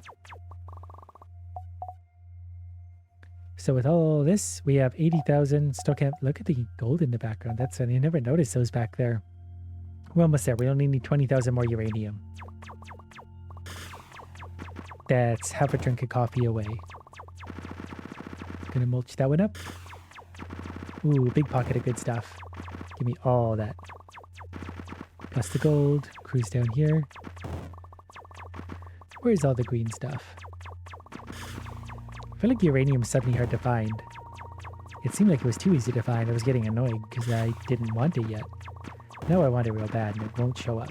So with all this, we have 80,000. Still can't look at the gold in the background. That's funny. I never noticed those back there. We're almost there. We only need 20,000 more uranium. That's half a drink of coffee away. Gonna mulch that one up. Ooh, big pocket of good stuff. Give me all that. Plus the gold. Cruise down here. Where's all the green stuff? feel like uranium's suddenly hard to find. It seemed like it was too easy to find. I was getting annoyed because I didn't want it yet. Now I want it real bad and it won't show up.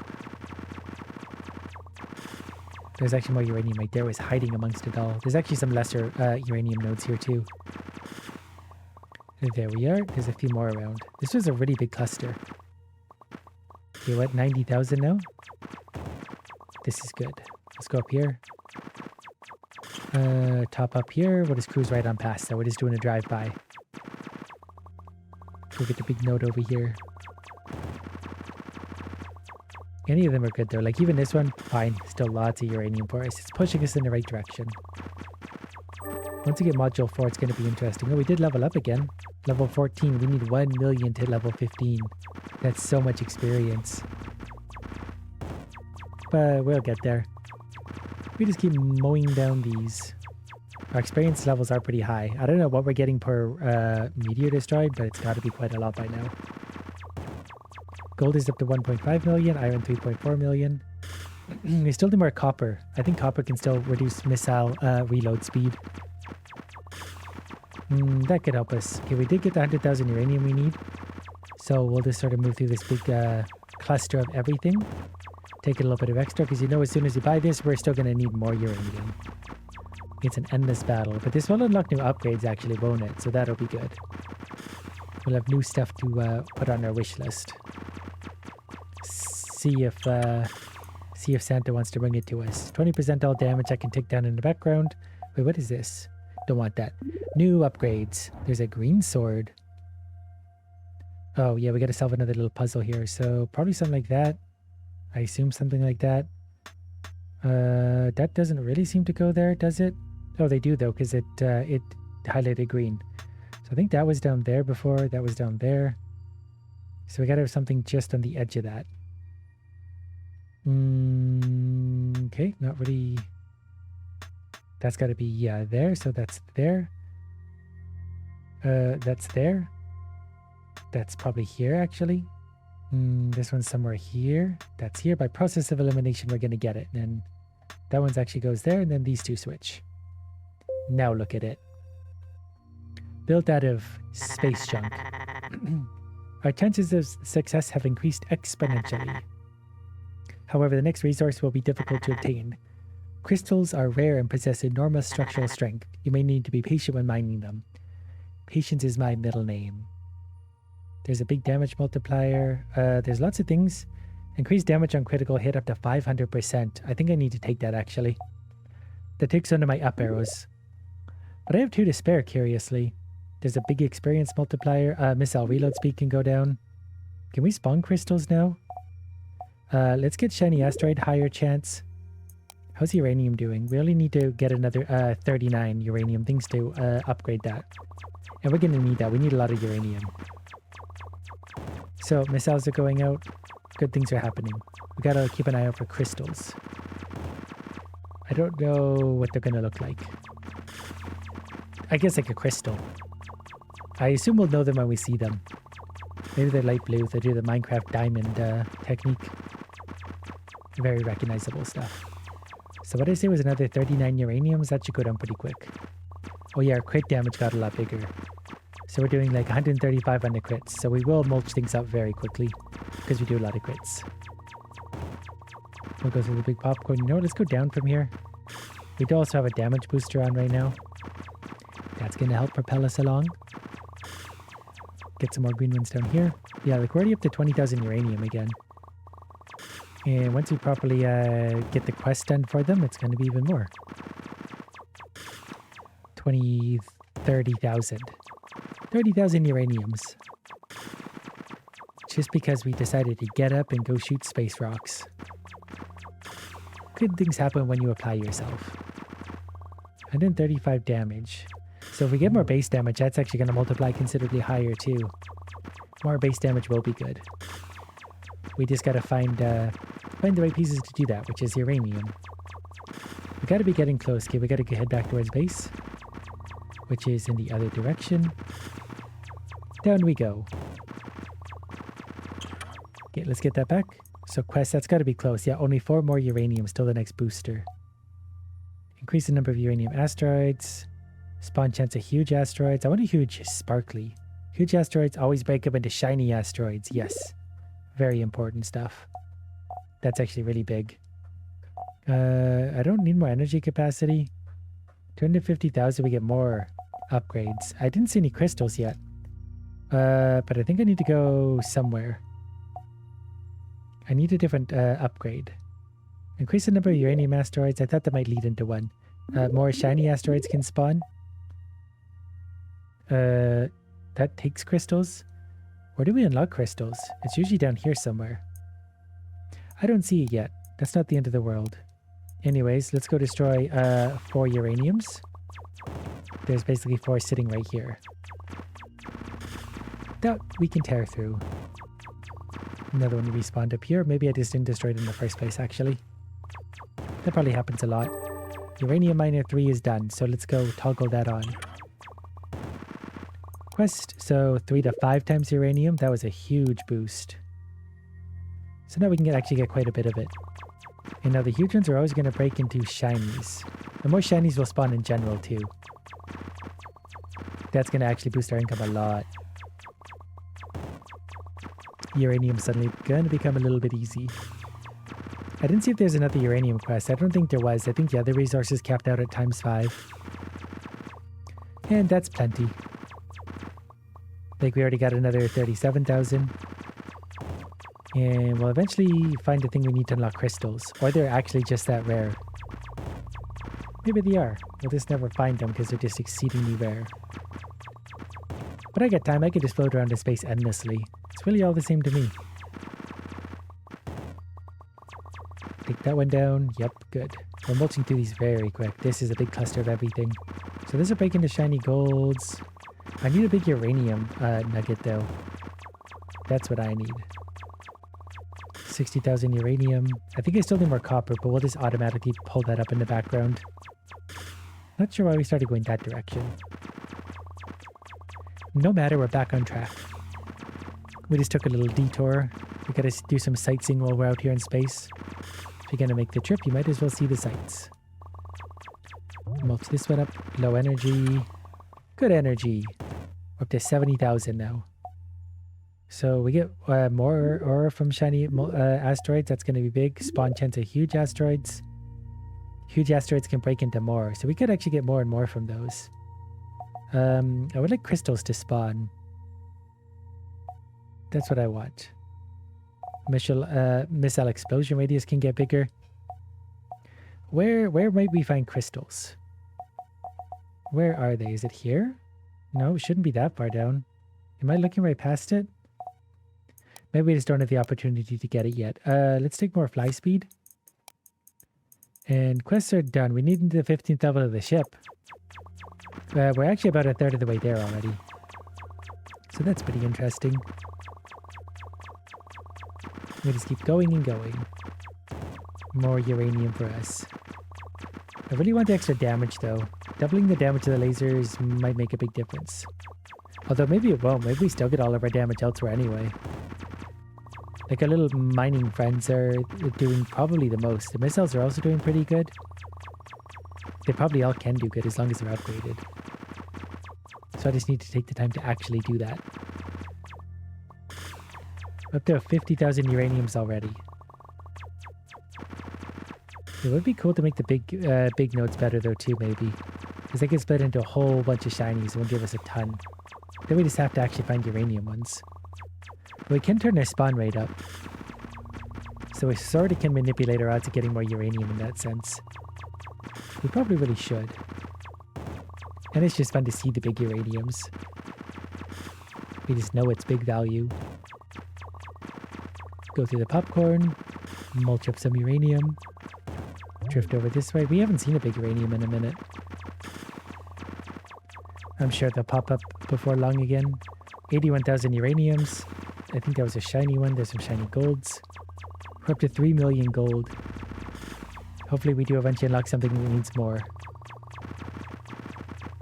There's actually more uranium right there. It was hiding amongst it all. There's actually some lesser uranium nodes here too. There we are. There's a few more around. This was a really big cluster. Okay, what? 90,000 now? This is good. Let's go up here. Top up here. We'll just cruise right on past that. We're just doing a drive-by. Go get the big node over here. Any of them are good though. Like even this one, fine. Still lots of uranium for us. It's pushing us in the right direction. Once we get module 4, it's going to be interesting. Oh, we did level up again. Level 14. We need 1 million to level 15. That's so much experience. But we'll get there. We just keep mowing down these. Our experience levels are pretty high. I don't know what we're getting per meteor destroyed, but it's got to be quite a lot by now. Gold is up to 1.5 million, iron 3.4 million. We still need more copper. I think copper can still reduce missile reload speed. That could help us. Okay, we did get the 100,000 uranium we need. So we'll just sort of move through this big cluster of everything. Take a little bit of extra, because you know as soon as you buy this, we're still going to need more uranium. It's an endless battle. But this will unlock new upgrades actually, won't it? So that'll be good. We'll have new stuff to put on our wish list. See if Santa wants to bring it to us. 20% all damage I can take down in the background. Wait, what is this? Don't want that. New upgrades. There's a green sword. Oh yeah, we gotta solve another little puzzle here. So probably something like that. I assume something like that. That doesn't really seem to go there, does it? Oh, they do though, because it highlighted green. So I think that was down there before. That was down there. So we gotta have something just on the edge of that. Okay, not really. That's got to be there, so that's there. That's there. That's probably here, actually. This one's somewhere here. That's here. By process of elimination, we're going to get it. And that one's actually goes there, and then these two switch. Now look at it. Built out of space junk. Our chances of success have increased exponentially. However, the next resource will be difficult to obtain. Crystals are rare and possess enormous structural strength. You may need to be patient when mining them. Patience is my middle name. There's a big damage multiplier. There's lots of things. Increased damage on critical hit up to 500%. I think I need to take that actually. That takes one of my up arrows. But I have 2 to spare, curiously. There's a big experience multiplier. Missile reload speed can go down. Can we spawn crystals now? Let's get shiny asteroid, higher chance. How's uranium doing? We only need to get another 39 uranium things to upgrade that. And we're going to need that. We need a lot of uranium. So missiles are going out. Good things are happening. We got to keep an eye out for crystals. I don't know what they're going to look like. I guess like a crystal. I assume we'll know them when we see them. Maybe they're light blue. They do the Minecraft diamond technique. Very recognizable stuff. So what I say was another 39 uraniums. That should go down pretty quick. Oh yeah, our crit damage got a lot bigger. So we're doing like 135 on the crits. So we will mulch things up very quickly because we do a lot of crits. We'll go through the big popcorn. You know what? Let's go down from here. We do also have a damage booster on right now. That's going to help propel us along. Get some more green ones down here. Yeah, like we're already up to 20,000 uranium again. And once we properly get the quest done for them, it's going to be even more. 30,000. 30,000 uraniums. Just because we decided to get up and go shoot space rocks. Good things happen when you apply yourself. 135 damage. So if we get more base damage, that's actually going to multiply considerably higher too. More base damage will be good. We just got to find the right pieces to do that, which is uranium. We got to be getting close. Okay, we got to head back towards base, which is in the other direction. Down we go. Okay, let's get that back. So quest, that's got to be close. Yeah, only 4 more uraniums till the next booster. Increase the number of uranium asteroids. Spawn chance of huge asteroids. I want a huge sparkly. Huge asteroids always break up into shiny asteroids. Yes. Very important stuff. That's actually really big. I don't need more energy capacity. 250,000, we get more upgrades. I didn't see any crystals yet. But I think I need to go somewhere. I need a different upgrade. Increase the number of uranium asteroids. I thought that might lead into one. More shiny asteroids can spawn. That takes crystals. Where do we unlock crystals? It's usually down here somewhere. I don't see it yet. That's not the end of the world. Anyways, let's go destroy 4 uraniums. There's basically 4 sitting right here. That we can tear through. Another one respawned up here. Maybe I just didn't destroy it in the first place, actually. That probably happens a lot. Uranium miner 3 is done, so let's go toggle that on. Quest, so 3 to 5 times uranium. That was a huge boost. So now we can actually get quite a bit of it. And now the huge ones are always going to break into shinies. The more shinies will spawn in general too. That's going to actually boost our income a lot. Uranium suddenly going to become a little bit easy. I didn't see if there's another uranium quest. I don't think there was. I think the other resources capped out at ×5. And that's plenty. Like we already got another 37,000. And we'll eventually find the thing we need to unlock crystals. Or they're actually just that rare. Maybe they are. We'll just never find them because they're just exceedingly rare. But I got time. I could just float around in space endlessly. It's really all the same to me. Take that one down. Yep, good. We're mulching through these very quick. This is a big cluster of everything. So this will break into shiny golds. I need a big uranium nugget though. That's what I need. 60,000 uranium. I think I still need more copper, but we'll just automatically pull that up in the background. Not sure why we started going that direction. No matter, we're back on track. We just took a little detour. We gotta do some sightseeing while we're out here in space. If you're gonna make the trip, you might as well see the sights. Mulch this one up. Low energy. Good energy. We're up to 70,000 now. So we get more ore from shiny asteroids. That's going to be big. Spawn chance of huge asteroids. Huge asteroids can break into more. So we could actually get more and more from those. I would like crystals to spawn. That's what I want. Missile explosion radius can get bigger. Where might we find crystals? Where are they? Is it here? No, it shouldn't be that far down. Am I looking right past it? Maybe we just don't have the opportunity to get it yet. Let's take more fly speed. And quests are done. We need the 15th level of the ship. We're actually about a third of the way there already. So that's pretty interesting. We just keep going and going. More uranium for us. I really want the extra damage though. Doubling the damage of the lasers might make a big difference. Although maybe it won't. Maybe we still get all of our damage elsewhere anyway. Like our little mining friends are doing probably the most. The missiles are also doing pretty good. They probably all can do good as long as they're upgraded. So I just need to take the time to actually do that. Up to 50,000 uraniums already. It would be cool to make the big nodes better though too, maybe. Because they can split into a whole bunch of shinies and will give us a ton. Then we just have to actually find uranium ones. But we can turn their spawn rate up. So we sort of can manipulate our odds of getting more uranium in that sense. We probably really should. And it's just fun to see the big uraniums. We just know its big value. Go through the popcorn. Mulch up some uranium. Drift over this way. We haven't seen a big uranium in a minute. I'm sure they'll pop up before long again. 81,000 uraniums. I think that was a shiny one. There's some shiny golds. We're up to 3 million gold. Hopefully we do eventually unlock something that needs more.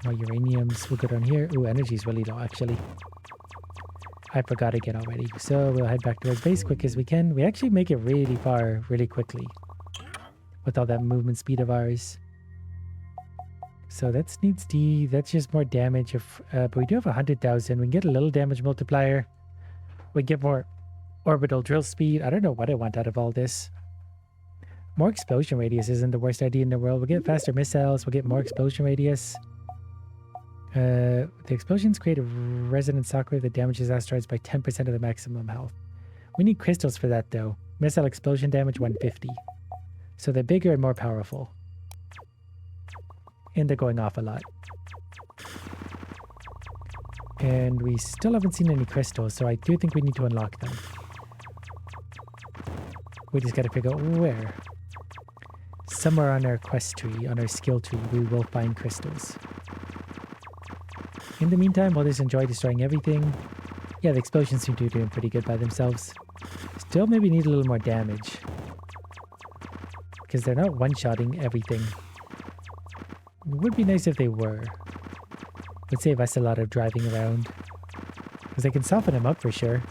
More uraniums. We'll go down here. Ooh, energy's really low actually. I forgot again already. So we'll head back towards base quick as we can. We actually make it really far really quickly. With all that movement speed of ours. So that needs D. That's just more damage. If but we do have 100,000. We can get a little damage multiplier. We get more orbital drill speed. I don't know what I want out of all this. More explosion radius isn't the worst idea in the world. We'll get faster missiles. We'll get more explosion radius. The explosions create a resonant shockwave that damages asteroids by 10% of the maximum health. We need crystals for that though. Missile explosion damage 150. So they're bigger and more powerful. And they're going off a lot. And we still haven't seen any crystals, so I do think we need to unlock them. We just gotta figure out where. Somewhere on our quest tree, on our skill tree, we will find crystals. In the meantime, we'll just enjoy destroying everything. Yeah, the explosions seem to be doing pretty good by themselves. Still maybe need a little more damage. Because they're not one-shotting everything. It would be nice if they were. Would save us a lot of driving around. Because they can soften them up for sure.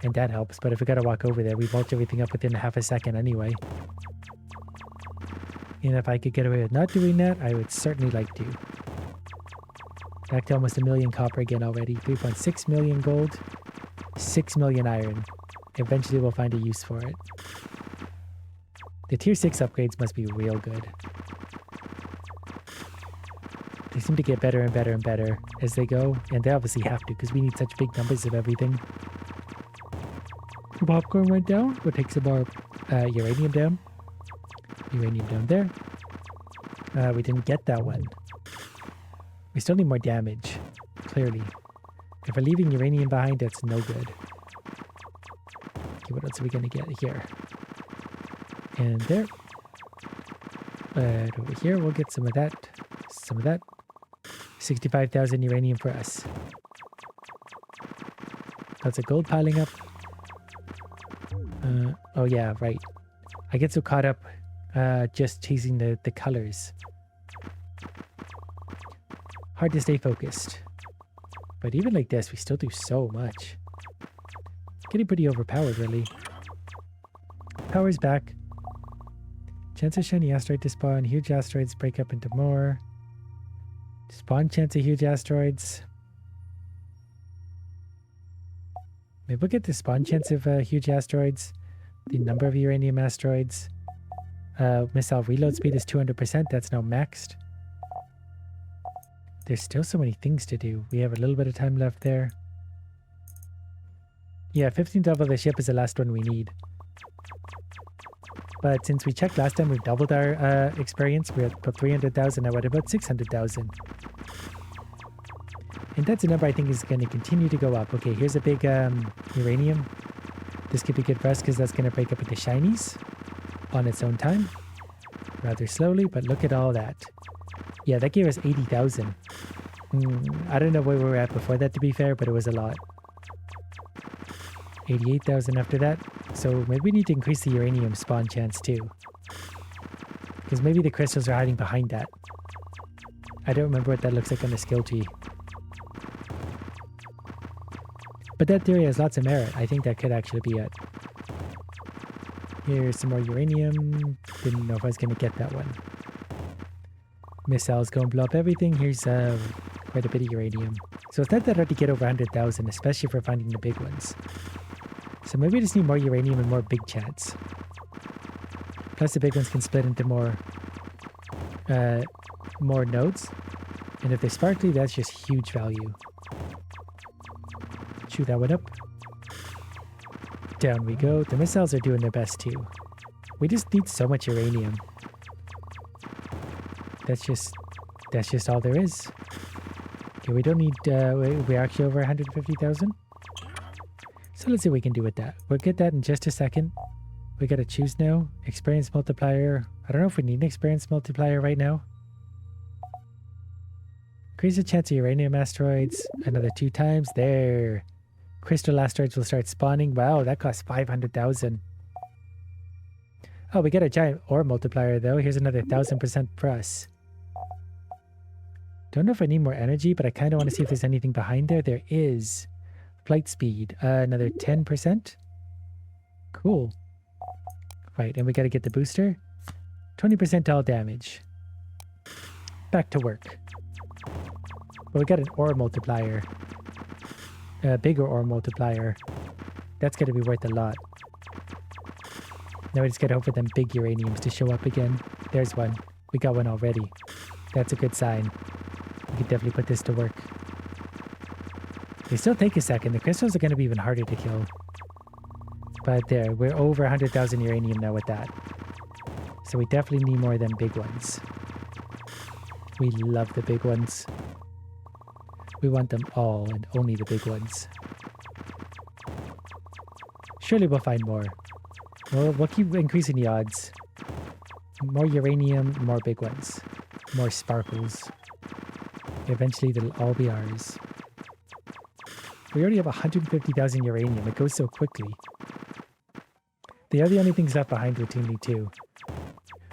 And that helps, but if we gotta walk over there, we mulch everything up within half a second anyway. And if I could get away with not doing that, I would certainly like to. Back to almost 1 million copper again already. 3.6 million gold. 6 million iron. Eventually we'll find a use for it. The tier 6 upgrades must be real good. They seem to get better and better and better as they go. And they obviously have to because we need such big numbers of everything. The popcorn went down. We'll take some more uranium down. Uranium down there. We didn't get that one. We still need more damage, clearly. If we're leaving uranium behind, that's no good. Okay, what else are we going to get here? And there. Over here, we'll get some of that. Some of that. 65,000 uranium for us. Lots of gold piling up. Oh yeah, right. I get so caught up just chasing the colors. Hard to stay focused. But even like this, we still do so much. Getting pretty overpowered, really. Power's back. Chance of shiny asteroid to spawn. Huge asteroids break up into more. Spawn chance of huge asteroids. Maybe we'll get the spawn chance of huge asteroids. The number of uranium asteroids. Missile reload speed is 200%. That's now maxed. There's still so many things to do. We have a little bit of time left there. Yeah, 15th level of the ship is the last one we need. But since we checked last time, we've doubled our experience. We're at about 300,000, now at about 600,000. And that's a number I think is going to continue to go up. Okay, here's a big uranium. This could be good for us because that's going to break up into shinies on its own time. Rather slowly, but look at all that. Yeah, that gave us 80,000. I don't know where we were at before that, to be fair, but it was a lot. 88,000 after that. So maybe we need to increase the uranium spawn chance too. Because maybe the crystals are hiding behind that. I don't remember what that looks like on the skill tree. But that theory has lots of merit. I think that could actually be it. Here's some more uranium. Didn't know if I was going to get that one. Missiles go and blow up everything. Here's quite a bit of uranium. So it's not that hard to get over 100,000, especially for finding the big ones. So maybe we just need more uranium and more big chats. Plus the big ones can split into more nodes. And if they're sparkly, that's just huge value. Shoot that one up. Down we go. The missiles are doing their best too. We just need so much uranium. That's just all there is. Okay, we don't need, we're actually over 150,000. So let's see what we can do with that. We'll get that in just a second. We gotta choose now. Experience multiplier. I don't know if we need an experience multiplier right now. Increase the chance of uranium asteroids another 2 times. There. Crystal asteroids will start spawning. Wow, that costs 500,000. Oh, we get a giant ore multiplier though. Here's another 1,000% for us. Don't know if I need more energy, but I kind of want to see if there's anything behind there. There is. Flight speed. Another 10%. Cool. Right, and we got to get the booster. 20% to all damage. Back to work. But we got an ore multiplier. A bigger ore multiplier. That's going to be worth a lot. Now we just got to hope for them big uraniums to show up again. There's one. We got one already. That's a good sign. We could definitely put this to work. They still take a second. The crystals are going to be even harder to kill. But there, we're over 100,000 uranium now with that. So we definitely need more of them big ones. We love the big ones. We want them all and only the big ones. Surely we'll find more. We'll keep increasing the odds. More uranium, more big ones. More sparkles. Eventually they'll all be ours. We already have 150,000 uranium. It goes so quickly. They are the only things left behind routinely too.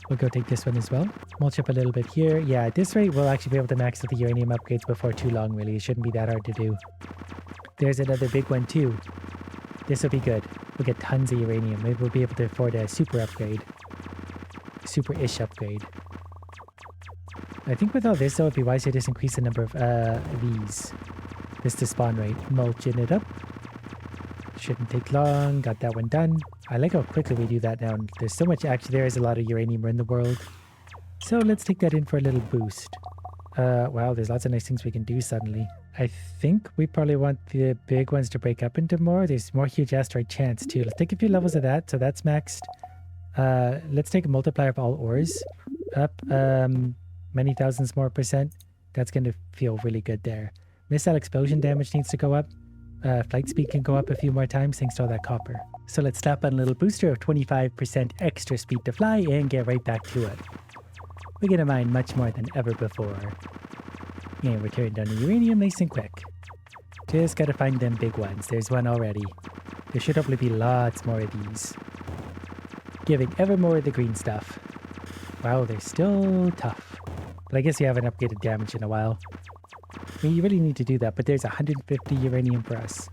We'll go take this one as well. Mulch up a little bit here. Yeah, at this rate we'll actually be able to max out the uranium upgrades before too long really. It shouldn't be that hard to do. There's another big one too. This will be good. We'll get tons of uranium. Maybe we'll be able to afford a super upgrade. Super-ish upgrade. I think with all this though it'd be wiser to just increase the number of these. This to spawn rate. Mulching it up. Shouldn't take long. Got that one done. I like how quickly we do that now. There's so much, actually there is a lot of uranium in the world. So let's take that in for a little boost. Wow, there's lots of nice things we can do suddenly. I think we probably want the big ones to break up into more. There's more huge asteroid chance too. Let's take a few levels of that. So that's maxed. Let's take a multiplier of all ores. Up many thousands more percent. That's going to feel really good there. Missile explosion damage needs to go up. Flight speed can go up a few more times thanks to all that copper. So let's slap on a little booster of 25% extra speed to fly and get right back to it. We're going to mine much more than ever before. And we're tearing down the uranium nice and quick. Just got to find them big ones. There's one already. There should hopefully be lots more of these. Giving ever more of the green stuff. Wow, they're still tough. But I guess you haven't upgraded damage in a while. I mean, you really need to do that, but there's 150 uranium for us.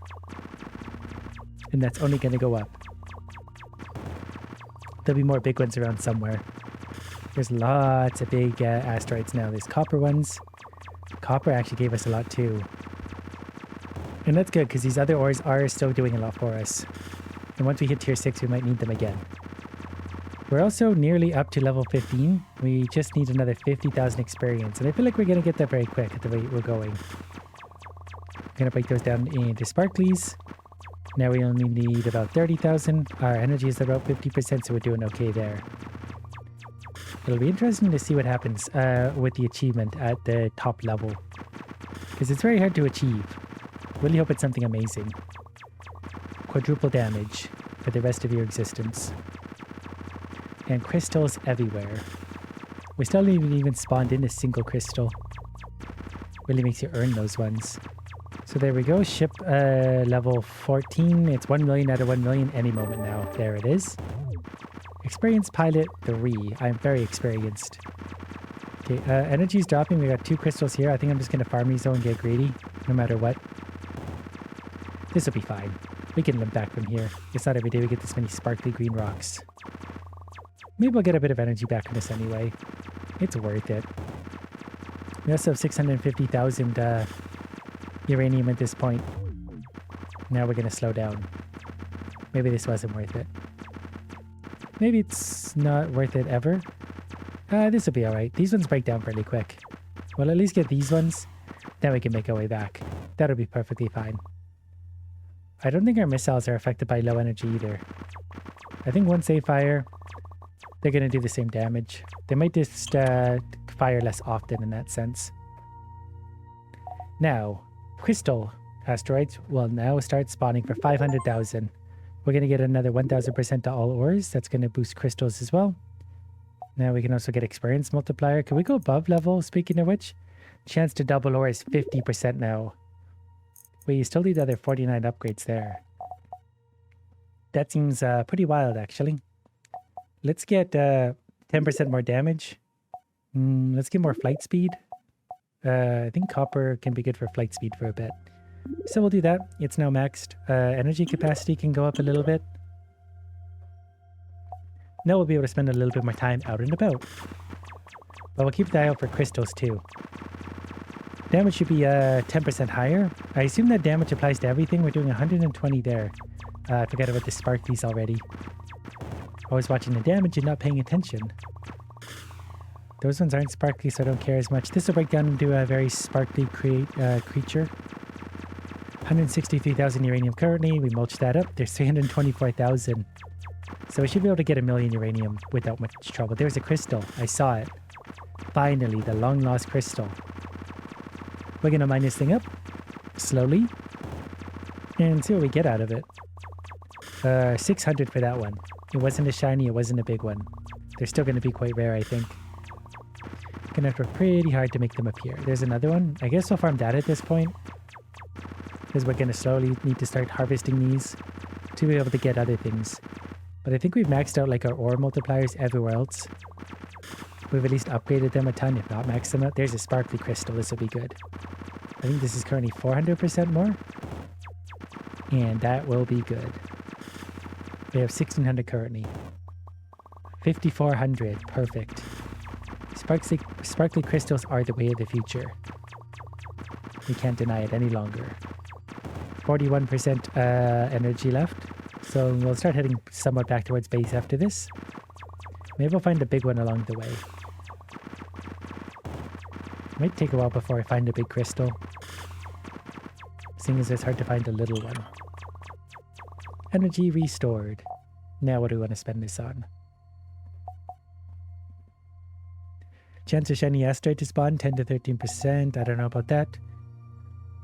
And that's only going to go up. There'll be more big ones around somewhere. There's lots of big asteroids now. There's copper ones. Copper actually gave us a lot too. And that's good because these other ores are still doing a lot for us. And once we hit tier 6, we might need them again. We're also nearly up to level 15. We just need another 50,000 experience. And I feel like we're going to get that very quick at the rate we're going. I'm going to break those down into sparklies. Now we only need about 30,000. Our energy is about 50%, so we're doing okay there. It'll be interesting to see what happens with the achievement at the top level. Because it's very hard to achieve. Really hope it's something amazing. Quadruple damage for the rest of your existence. And crystals everywhere. We still haven't even spawned in a single crystal. Really makes you earn those ones. So there we go. Ship level 14. It's 1 million out of 1 million any moment now. There it is. Experienced pilot 3. I'm very experienced. Okay, energy's dropping. We got 2 crystals here. I think I'm just going to farm these though and get greedy. No matter what. This will be fine. We can limp back from here. It's not every day we get this many sparkly green rocks. Maybe we'll get a bit of energy back from this anyway. It's worth it. We also have 650,000 uranium at this point. Now we're going to slow down. Maybe this wasn't worth it. Maybe it's not worth it ever. This will be alright. These ones break down fairly quick. We'll at least get these ones. Then we can make our way back. That'll be perfectly fine. I don't think our missiles are affected by low energy either. I think once they fire, they're going to do the same damage. They might just fire less often in that sense. Now, crystal asteroids will now start spawning for 500,000. We're going to get another 1,000% to all ores. That's going to boost crystals as well. Now we can also get experience multiplier. Can we go above level, speaking of which? Chance to double ore is 50% now. We still need the other 49 upgrades there. That seems pretty wild, actually. Let's get 10% more damage. Let's get more flight speed. I think copper can be good for flight speed for a bit. So we'll do that. It's now maxed. Energy capacity can go up a little bit. Now we'll be able to spend a little bit more time out and about. But we'll keep the eye out for crystals too. Damage should be 10% higher. I assume that damage applies to everything. We're doing 120 there. I forgot about the sparklies already. Always watching the damage and not paying attention. Those ones aren't sparkly, so I don't care as much. This will break down into a very sparkly creature. 163,000 uranium currently. We mulch that up. There's 324,000. So we should be able to get 1 million uranium without much trouble. There's a crystal. I saw it. Finally, the long-lost crystal. We're going to mine this thing up slowly and see what we get out of it. 600 for that one. It wasn't a shiny, it wasn't a big one. They're still going to be quite rare, I think. Gonna have to work pretty hard to make them appear. There's another one. I guess we'll farm that at this point, because we're going to slowly need to start harvesting these to be able to get other things. But I think we've maxed out like our ore multipliers everywhere else. We've at least upgraded them a ton, if not maxed them out. There's a sparkly crystal. This will be good. I think this is currently 400% more. And that will be good. We have 1,600 currently. 5,400. Perfect. Sparkly crystals are the way of the future. We can't deny it any longer. 41% energy left. So we'll start heading somewhat back towards base after this. Maybe we'll find a big one along the way. Might take a while before I find a big crystal, seeing as it's hard to find a little one. Energy restored. Now what do we want to spend this on? Chance of shiny asteroid to spawn, 10 to 13%. I don't know about that.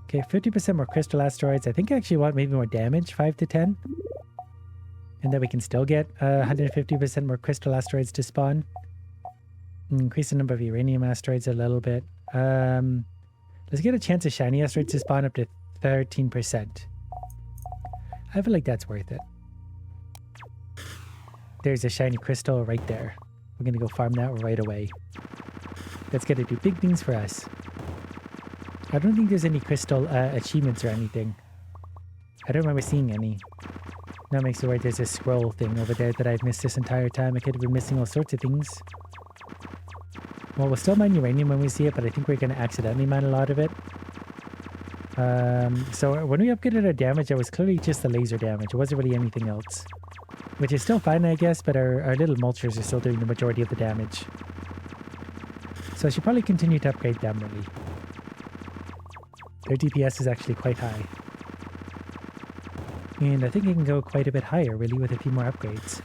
Okay, 50% more crystal asteroids. I think I actually want maybe more damage, 5 to 10. And then we can still get 150% more crystal asteroids to spawn. Increase the number of uranium asteroids a little bit. Let's get a chance of shiny asteroids to spawn up to 13%. I feel like that's worth it. There's a shiny crystal right there. We're going to go farm that right away. That's going to do big things for us. I don't think there's any crystal achievements or anything. I don't remember seeing any. That makes it weird. There's a scroll thing over there that I've missed this entire time. I could have been missing all sorts of things. Well, we'll still mine uranium when we see it, but I think we're going to accidentally mine a lot of it. So when we upgraded our damage, it was clearly just the laser damage. It wasn't really anything else. Which is still fine, I guess, but our little mulchers are still doing the majority of the damage. So I should probably continue to upgrade them, really. Their DPS is actually quite high. And I think it can go quite a bit higher, really, with a few more upgrades.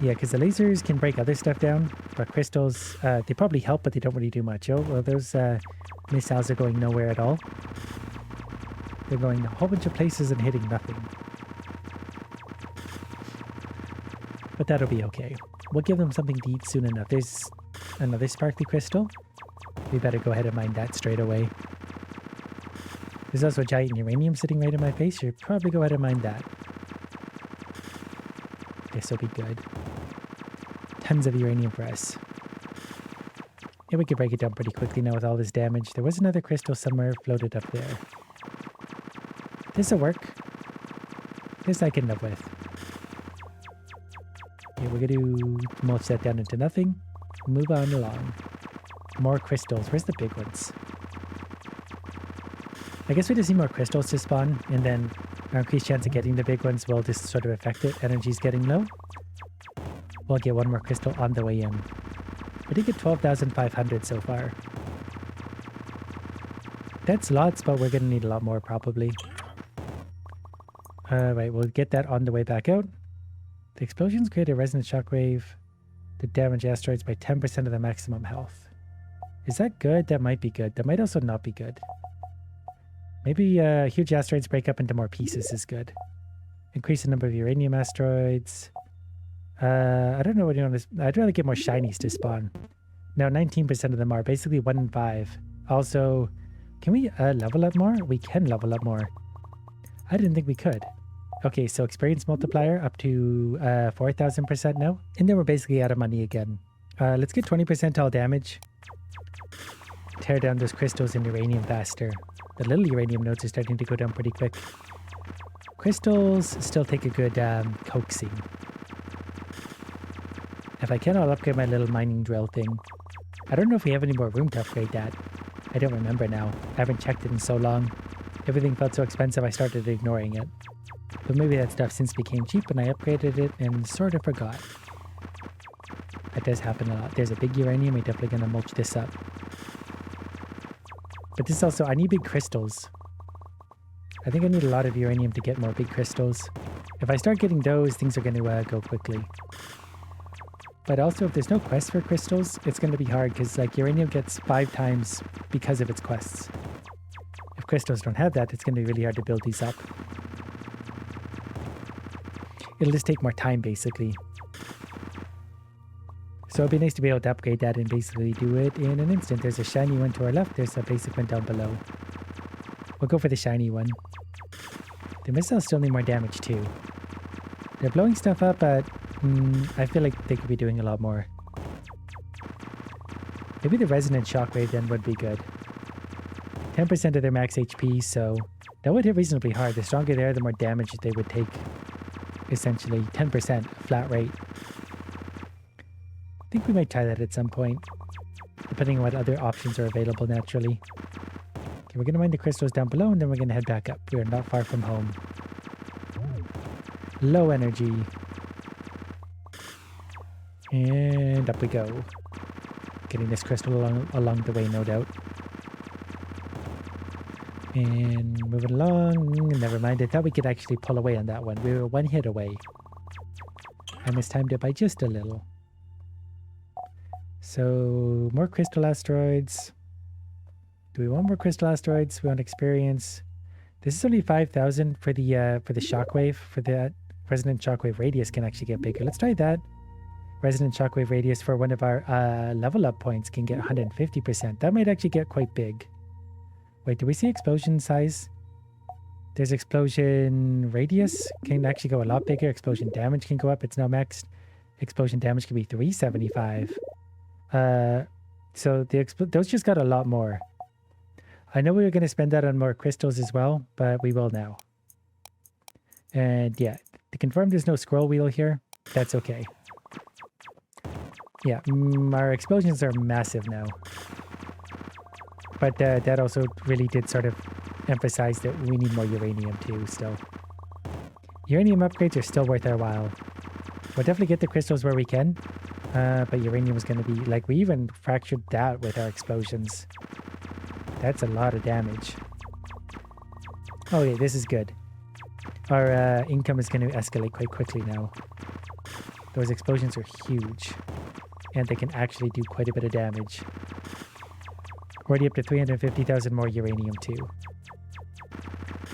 Yeah, because the lasers can break other stuff down, but crystals, they probably help, but they don't really do much. Oh, well, those missiles are going nowhere at all. They're going a whole bunch of places and hitting nothing. But that'll be okay. We'll give them something to eat soon enough. There's another sparkly crystal. We better go ahead and mine that straight away. There's also a giant uranium sitting right in my face. Should probably go ahead and mine that. This will be good. Tons of uranium for us. Yeah, we could break it down pretty quickly now with all this damage. There was another crystal somewhere floated up there. This'll work. This I can live with. Yeah, we're going to mulch that down into nothing. Move on along. More crystals. Where's the big ones? I guess we just need more crystals to spawn, and then our increased chance of getting the big ones will just sort of affect it. Energy's getting low. We'll get one more crystal on the way in. We did get 12,500 so far. That's lots, but we're going to need a lot more probably. Right, we'll get that on the way back out. The explosions create a resonant shockwave that damage asteroids by 10% of the maximum health. Is that good? That might be good. That might also not be good. Maybe huge asteroids break up into more pieces is good. Increase the number of uranium asteroids. I don't know what you want to... I'd rather get more shinies to spawn. No, 19% of them are. Basically 1 in 5. Also, can we level up more? We can level up more. I didn't think we could. Okay, so experience multiplier up to 4,000% now. And then we're basically out of money again. Let's get 20% all damage. Tear down those crystals and uranium faster. The little uranium nodes are starting to go down pretty quick. Crystals still take a good coaxing. If I can, I'll upgrade my little mining drill thing. I don't know if we have any more room to upgrade that. I don't remember now. I haven't checked it in so long. Everything felt so expensive I started ignoring it. But maybe that stuff since became cheap and I upgraded it and sort of forgot. That does happen a lot. There's a big uranium. We're definitely going to mulch this up. But this also, I need big crystals. I think I need a lot of uranium to get more big crystals. If I start getting those, things are going to go quickly. But also, if there's no quest for crystals, it's going to be hard because like uranium gets 5 times because of its quests. If crystals don't have that, it's going to be really hard to build these up. It'll just take more time, basically. So it'd be nice to be able to upgrade that and basically do it in an instant. There's a shiny one to our left. There's a basic one down below. We'll go for the shiny one. The missiles still need more damage too. They're blowing stuff up, but I feel like they could be doing a lot more. Maybe the resonant shockwave then would be good. 10% of their max HP, so that would hit reasonably hard. The stronger they are, the more damage they would take. Essentially, 10% flat rate. I think we might try that at some point, depending on what other options are available naturally. Okay, we're going to mine the crystals down below, and then we're going to head back up. We are not far from home. Low energy. And up we go. Getting this crystal along the way, no doubt. And moving along. Never mind, I thought we could actually pull away on that one. We were one hit away. I mistimed it by just a little. So, more crystal asteroids. Do we want more crystal asteroids? We want experience. This is only 5,000 for the shockwave. For the resonant shockwave radius can actually get bigger. Let's try that. Resonant shockwave radius for one of our level up points can get 150%. That might actually get quite big. Wait, do we see explosion size? There's explosion radius. Can actually go a lot bigger. Explosion damage can go up. It's now maxed. Explosion damage can be 375. So those just got a lot more. I know we were going to spend that on more crystals as well, but we will now. And yeah, to confirm there's no scroll wheel here, that's okay. Yeah, our explosions are massive now. But that also really did sort of emphasize that we need more uranium too still. Uranium upgrades are still worth our while. We'll definitely get the crystals where we can. But uranium is going to be, like, we even fractured that with our explosions. That's a lot of damage. Oh yeah, this is good. Our income is going to escalate quite quickly now. Those explosions are huge. And they can actually do quite a bit of damage. Already up to 350,000 more uranium too.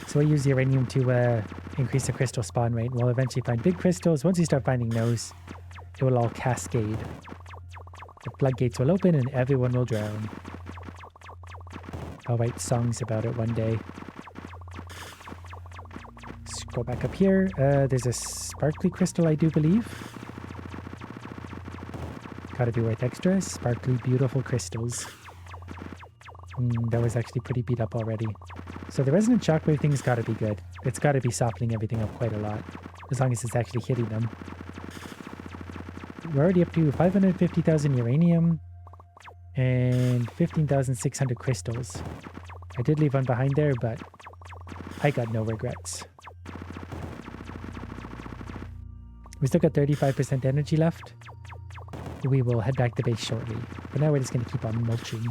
So we'll use uranium to increase the crystal spawn rate. We'll eventually find big crystals. Once we start finding those, it will all cascade. The floodgates will open and everyone will drown. I'll write songs about it one day. Let's go back up here. There's a sparkly crystal, I do believe. Gotta be worth extra. Sparkly, beautiful crystals. That was actually pretty beat up already. So the resonant shockwave thing's gotta be good. It's gotta be softening everything up quite a lot. As long as it's actually hitting them. We're already up to 550,000 uranium and 15,600 crystals. I did leave one behind there, but I got no regrets. We still got 35% energy left. We will head back to base shortly. For now, we're just going to keep on mulching.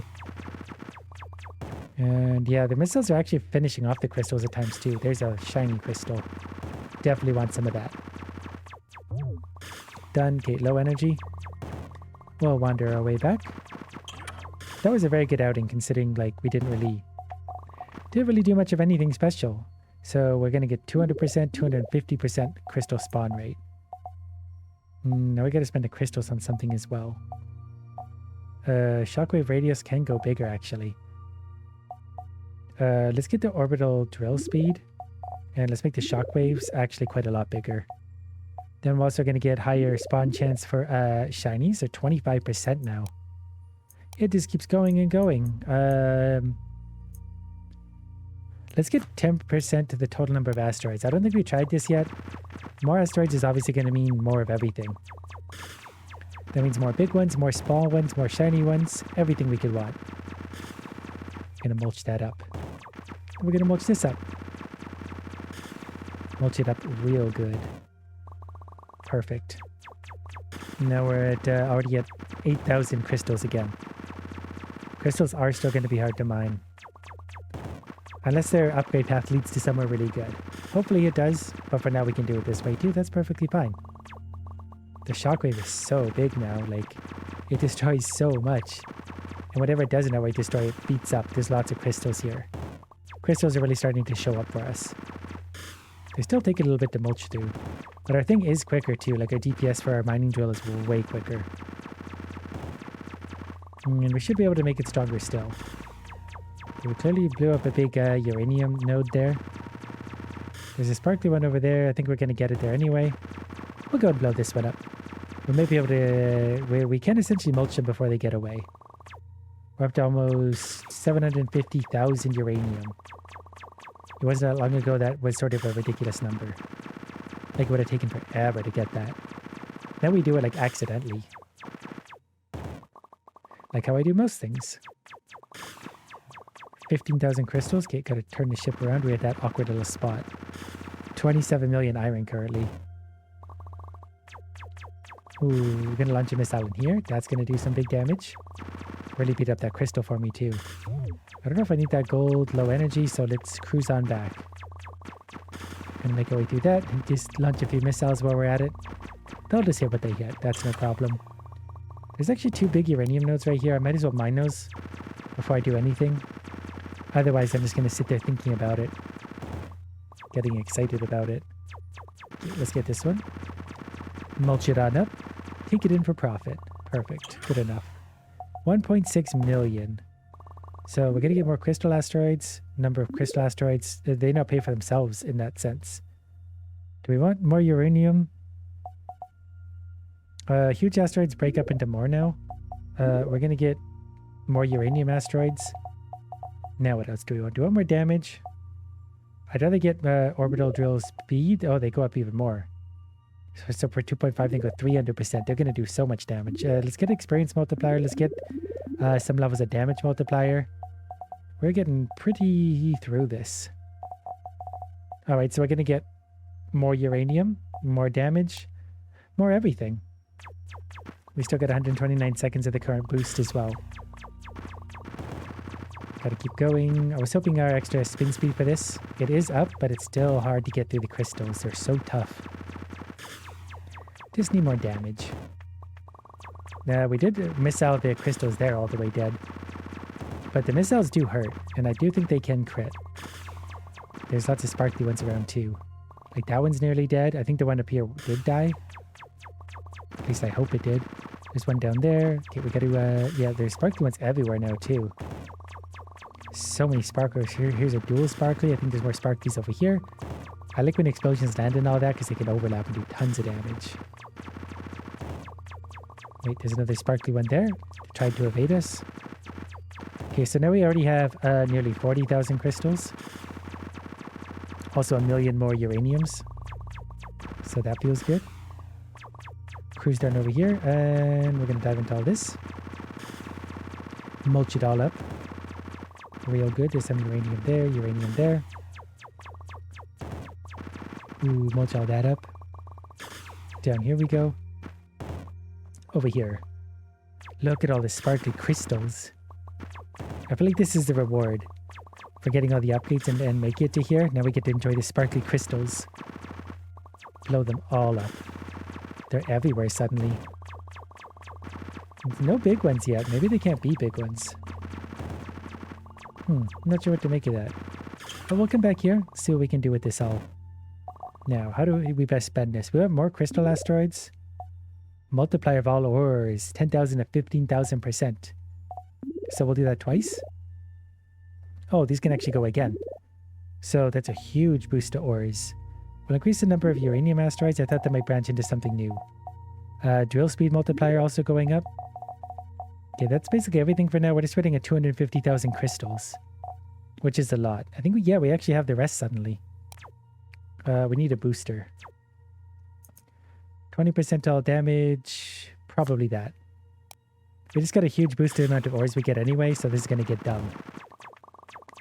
And yeah, the missiles are actually finishing off the crystals at times too. There's a shiny crystal. Definitely want some of that. Done. Okay, low energy. We'll wander our way back. That was a very good outing considering like we didn't really do much of anything special. So we're going to get 200%, 250% crystal spawn rate. Now we got to spend the crystals on something as well. Shockwave radius can go bigger actually. Let's get the orbital drill speed. And let's make the shockwaves actually quite a lot bigger. Then we're also going to get higher spawn chance for shinies. They're 25% now. It just keeps going and going. Let's get 10% to the total number of asteroids. I don't think we tried this yet. More asteroids is obviously going to mean more of everything. That means more big ones, more small ones, more shiny ones, everything we could want. Gonna mulch that up. We're gonna mulch this up. Mulch it up real good. Perfect. Now we're at already at 8,000 crystals again. Crystals are still going to be hard to mine. Unless their upgrade path leads to somewhere really good. Hopefully it does, but for now we can do it this way too. That's perfectly fine. The shockwave is so big now, like, it destroys so much. And whatever it does in that way destroy, it beats up. There's lots of crystals here. Crystals are really starting to show up for us. They still take a little bit to mulch through. But our thing is quicker too, like our DPS for our mining drill is way quicker. And we should be able to make it stronger still. We clearly blew up a big uranium node there. There's a sparkly one over there. I think we're going to get it there anyway. We'll go and blow this one up. We may be able to... We can essentially mulch them before they get away. We're up to almost 750,000 uranium. It wasn't that long ago that was sort of a ridiculous number. Like it would have taken forever to get that. Now we do it like accidentally. Like how I do most things. 15,000 crystals. Okay, gotta turn the ship around. We're at that awkward little spot. 27 million iron currently. Ooh, we're gonna launch a missile in here. That's gonna do some big damage. Really beat up that crystal for me too. I don't know if I need that gold low energy, so let's cruise on back. Gonna make our way through that and just launch a few missiles while we're at it. They'll just hit what they hit. That's no problem. There's actually 2 big uranium nodes right here. I might as well mine those before I do anything. Otherwise, I'm just gonna sit there thinking about it. Getting excited about it. Okay, let's get this one. Mulch it on up. Take it in for profit. Perfect. Good enough. 1.6 million. So we're going to get more crystal asteroids. Number of crystal asteroids, they now pay for themselves in that sense. Do we want more uranium? Huge asteroids break up into more now. We're going to get more uranium asteroids. Now what else do we want? Do we want more damage? I'd rather get orbital drill speed. Oh, they go up even more. So for 2.5, they go 300%. They're going to do so much damage. Let's get experience multiplier. Let's get some levels of damage multiplier. We're getting pretty through this. All right, so we're going to get more uranium, more damage, more everything. We still got 129 seconds of the current boost as well. Gotta keep going. I was hoping our extra spin speed for this. It is up, but it's still hard to get through the crystals. They're so tough. Just need more damage. We did miss out the crystals there all the way dead. But the missiles do hurt, and I do think they can crit. There's lots of sparkly ones around too. Like that one's nearly dead. I think the one up here did die. At least I hope it did. There's one down there. Okay, we gotta, yeah, there's sparkly ones everywhere now too. So many sparklers here. Here's a dual sparkly. I think there's more sparklies over here. I like when explosions land and all that because they can overlap and do tons of damage. Wait, there's another sparkly one there. They tried to evade us. Okay, so now we already have nearly 40,000 crystals. Also 1 million more uraniums. So that feels good. Cruise down over here, and we're going to dive into all this. Mulch it all up. Real good. There's some uranium there, uranium there. Ooh, mulch all that up. Down here we go. Over here. Look at all the sparkly crystals. I feel like this is the reward for getting all the upgrades and make it to here. Now we get to enjoy the sparkly crystals. Blow them all up. They're everywhere suddenly. No big ones yet. Maybe they can't be big ones. I'm not sure what to make of that. But we'll come back here, see what we can do with this all. Now, how do we best spend this? We have more crystal asteroids. Multiplier of all ores, 10,000 to 15,000%. So we'll do that twice. Oh, these can actually go again. So that's a huge boost to ores. We'll increase the number of uranium asteroids. I thought that might branch into something new. Drill speed multiplier also going up. Okay, that's basically everything for now. We're just waiting at 250,000 crystals, which is a lot. I think we actually have the rest suddenly. We need a booster. 20% all damage, Probably that. We just got a huge boosted amount of ores we get anyway, so this is going to get dumb.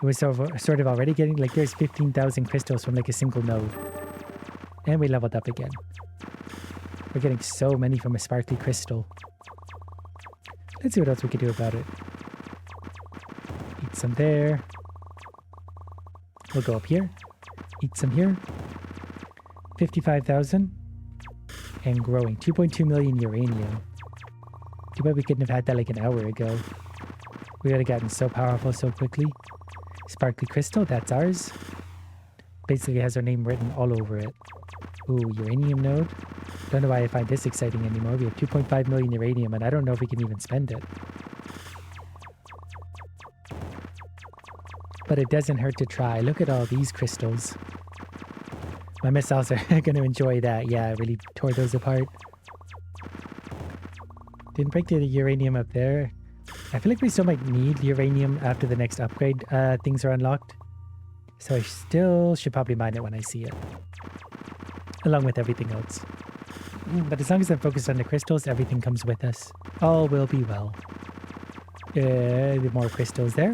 It was sort of already getting, like, there's 15,000 crystals from, like, a single node. And we leveled up again. We're getting so many from a sparkly crystal. Let's see what else we can do about it. Eat some there. We'll go up here. Eat some here. 55,000. And growing. 2.2 million uranium. Too bad we couldn't have had that like an hour ago. We would have gotten so powerful so quickly. Sparkly crystal, that's ours. Basically has our name written all over it. Ooh, uranium node. Don't know why I find this exciting anymore. We have 2.5 million uranium and I don't know if we can even spend it. But it doesn't hurt to try. Look at all these crystals. My missiles are going to enjoy that. Yeah, I really tore those apart. Didn't break the uranium up there. I feel like we still might need uranium after the next upgrade things are unlocked. So I still should probably mine it when I see it. Along with everything else. But as long as I'm focused on the crystals, everything comes with us. All will be well. The more crystals there.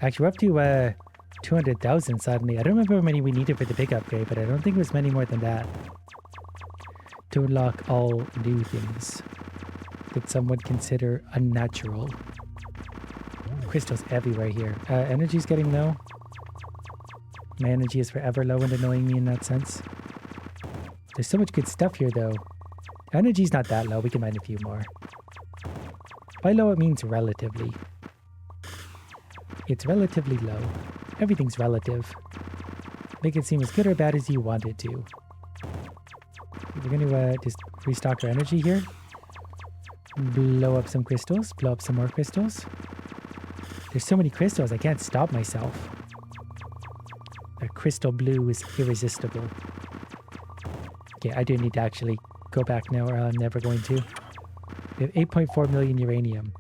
Actually, we're up to 200,000 suddenly. I don't remember how many we needed for the big upgrade, but I don't think it was many more than that. To unlock all new things that some would consider unnatural. Crystals everywhere here. Energy's getting low. My energy is forever low and annoying me in that sense. There's so much good stuff here though. Energy's not that low, we can mine a few more. By low it means relatively. It's relatively low. Everything's relative. Make it seem as good or bad as you want it to. We're going to just restock our energy here. Blow up some crystals. Blow up some more crystals. There's so many crystals, I can't stop myself. That crystal blue is irresistible. Okay, I do need to actually go back now or I'm never going to. We have 8.4 million uranium.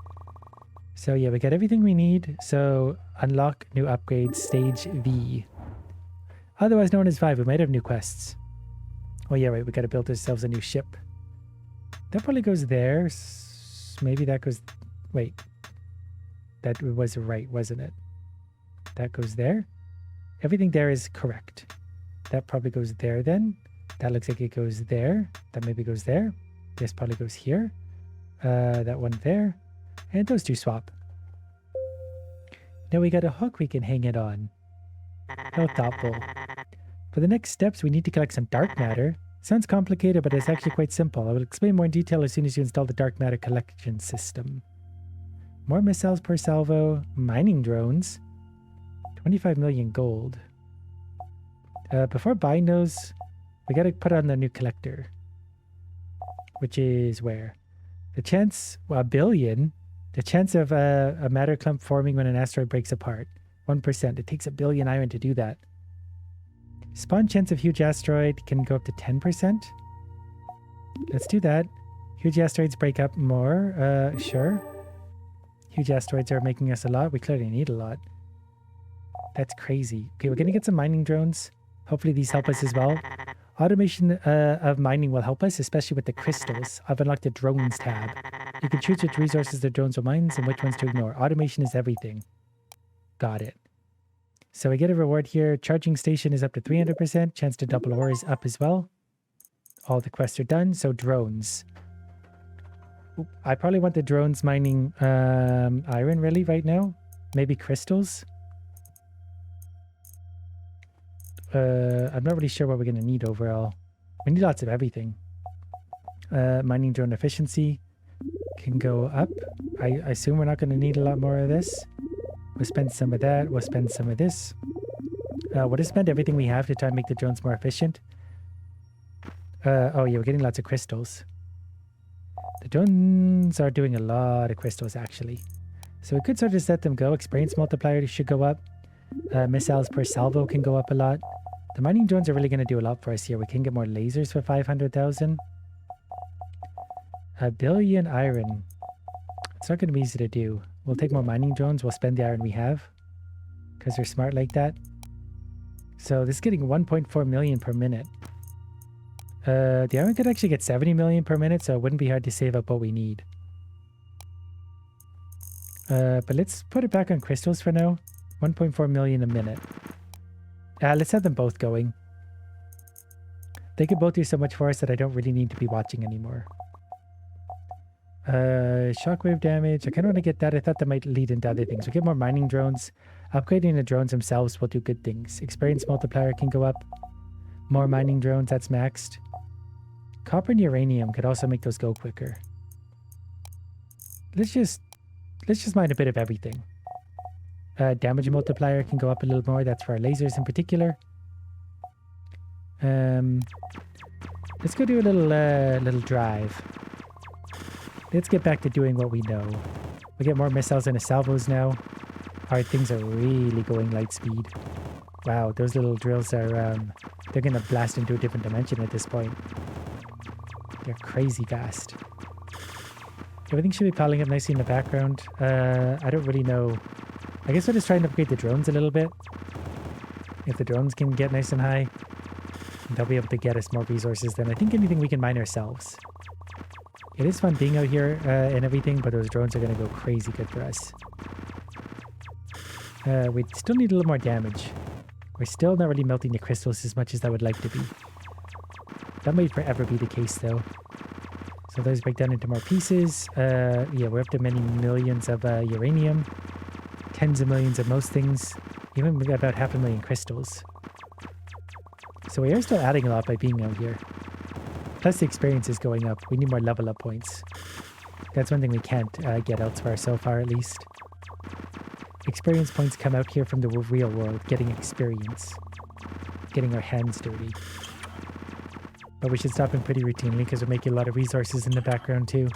So yeah, we got everything we need. So unlock new upgrades, stage V. Otherwise known as 5, we might have new quests. Oh yeah, right, we gotta build ourselves a new ship. That probably goes there. Maybe that goes... Wait. That was right, wasn't it? That goes there. Everything there is correct. That probably goes there then. That looks like it goes there. That maybe goes there. This probably goes here. That one there. And those two swap. Now we got a hook we can hang it on. How thoughtful. For the next steps, we need to collect some dark matter. Sounds complicated, but it's actually quite simple. I will explain more in detail as soon as you install the dark matter collection system. More missiles per salvo. Mining drones. 25 million gold. Before buying those, we gotta put on the new collector. Which is where? The chance, well, 1 billion. The chance of a matter clump forming when an asteroid breaks apart. 1%. It takes 1 billion iron to do that. Spawn chance of huge asteroid can go up to 10%. Let's do that. Huge asteroids break up more. Sure. Huge asteroids are making us a lot. We clearly need a lot. That's crazy. Okay, we're going to get some mining drones. Hopefully these help us as well. Automation of mining will help us, especially with the crystals. I've unlocked the drones tab. You can choose which resources the drones will mine and which ones to ignore. Automation is everything. Got it. So we get a reward here. Charging station is up to 300%. Chance to double ore is up as well. All the quests are done. So drones. Oop, I probably want the drones mining iron really right now. Maybe crystals. I'm not really sure what we're going to need overall. We need lots of everything. Mining drone efficiency can go up. I assume we're not going to need a lot more of this. We'll spend some of that. We'll spend some of this. We'll just spend everything we have to try and make the drones more efficient. Oh yeah, we're getting lots of crystals. The drones are doing a lot of crystals actually. So we could sort of just let them go. Experience multiplier should go up. Missiles per salvo can go up a lot. The mining drones are really going to do a lot for us here. We can get more lasers for 500,000. 1 billion iron. It's not going to be easy to do. We'll take more mining drones. We'll spend the iron we have. Because we're smart like that. So this is getting 1.4 million per minute. The iron could actually get 70 million per minute, so it wouldn't be hard to save up what we need. But let's put it back on crystals for now. 1.4 million a minute. Let's have them both going. They could both do so much for us that I don't really need to be watching anymore. Shockwave damage. I kind of want to get that. I thought that might lead into other things. We'll get more mining drones. Upgrading the drones themselves will do good things. Experience multiplier can go up. More mining drones, that's maxed. Copper and uranium could also make those go quicker. Let's just mine a bit of everything. Damage multiplier can go up a little more. That's for our lasers in particular. Let's go do a little drive. Let's get back to doing what we know. We get more missiles and salvos now. Alright, things are really going light speed. Wow, those little drills are, they're gonna blast into a different dimension at this point. They're crazy fast. Everything should be piling up nicely in the background. I don't really know. I guess we're just trying to upgrade the drones a little bit. If the drones can get nice and high, they'll be able to get us more resources than I think anything we can mine ourselves. It is fun being out here and everything, but those drones are going to go crazy good for us. We still need a little more damage. We're still not really melting the crystals as much as I would like to be. That might forever be the case though. So those break down into more pieces. Yeah, we're up to many millions of uranium. Tens of millions of most things. Even about 500,000 crystals. So we are still adding a lot by being out here. Plus the experience is going up. We need more level up points. That's one thing we can't get elsewhere so far at least. Experience points come out here from the real world. Getting experience. Getting our hands dirty. But we should stop them pretty routinely because we're making a lot of resources in the background too.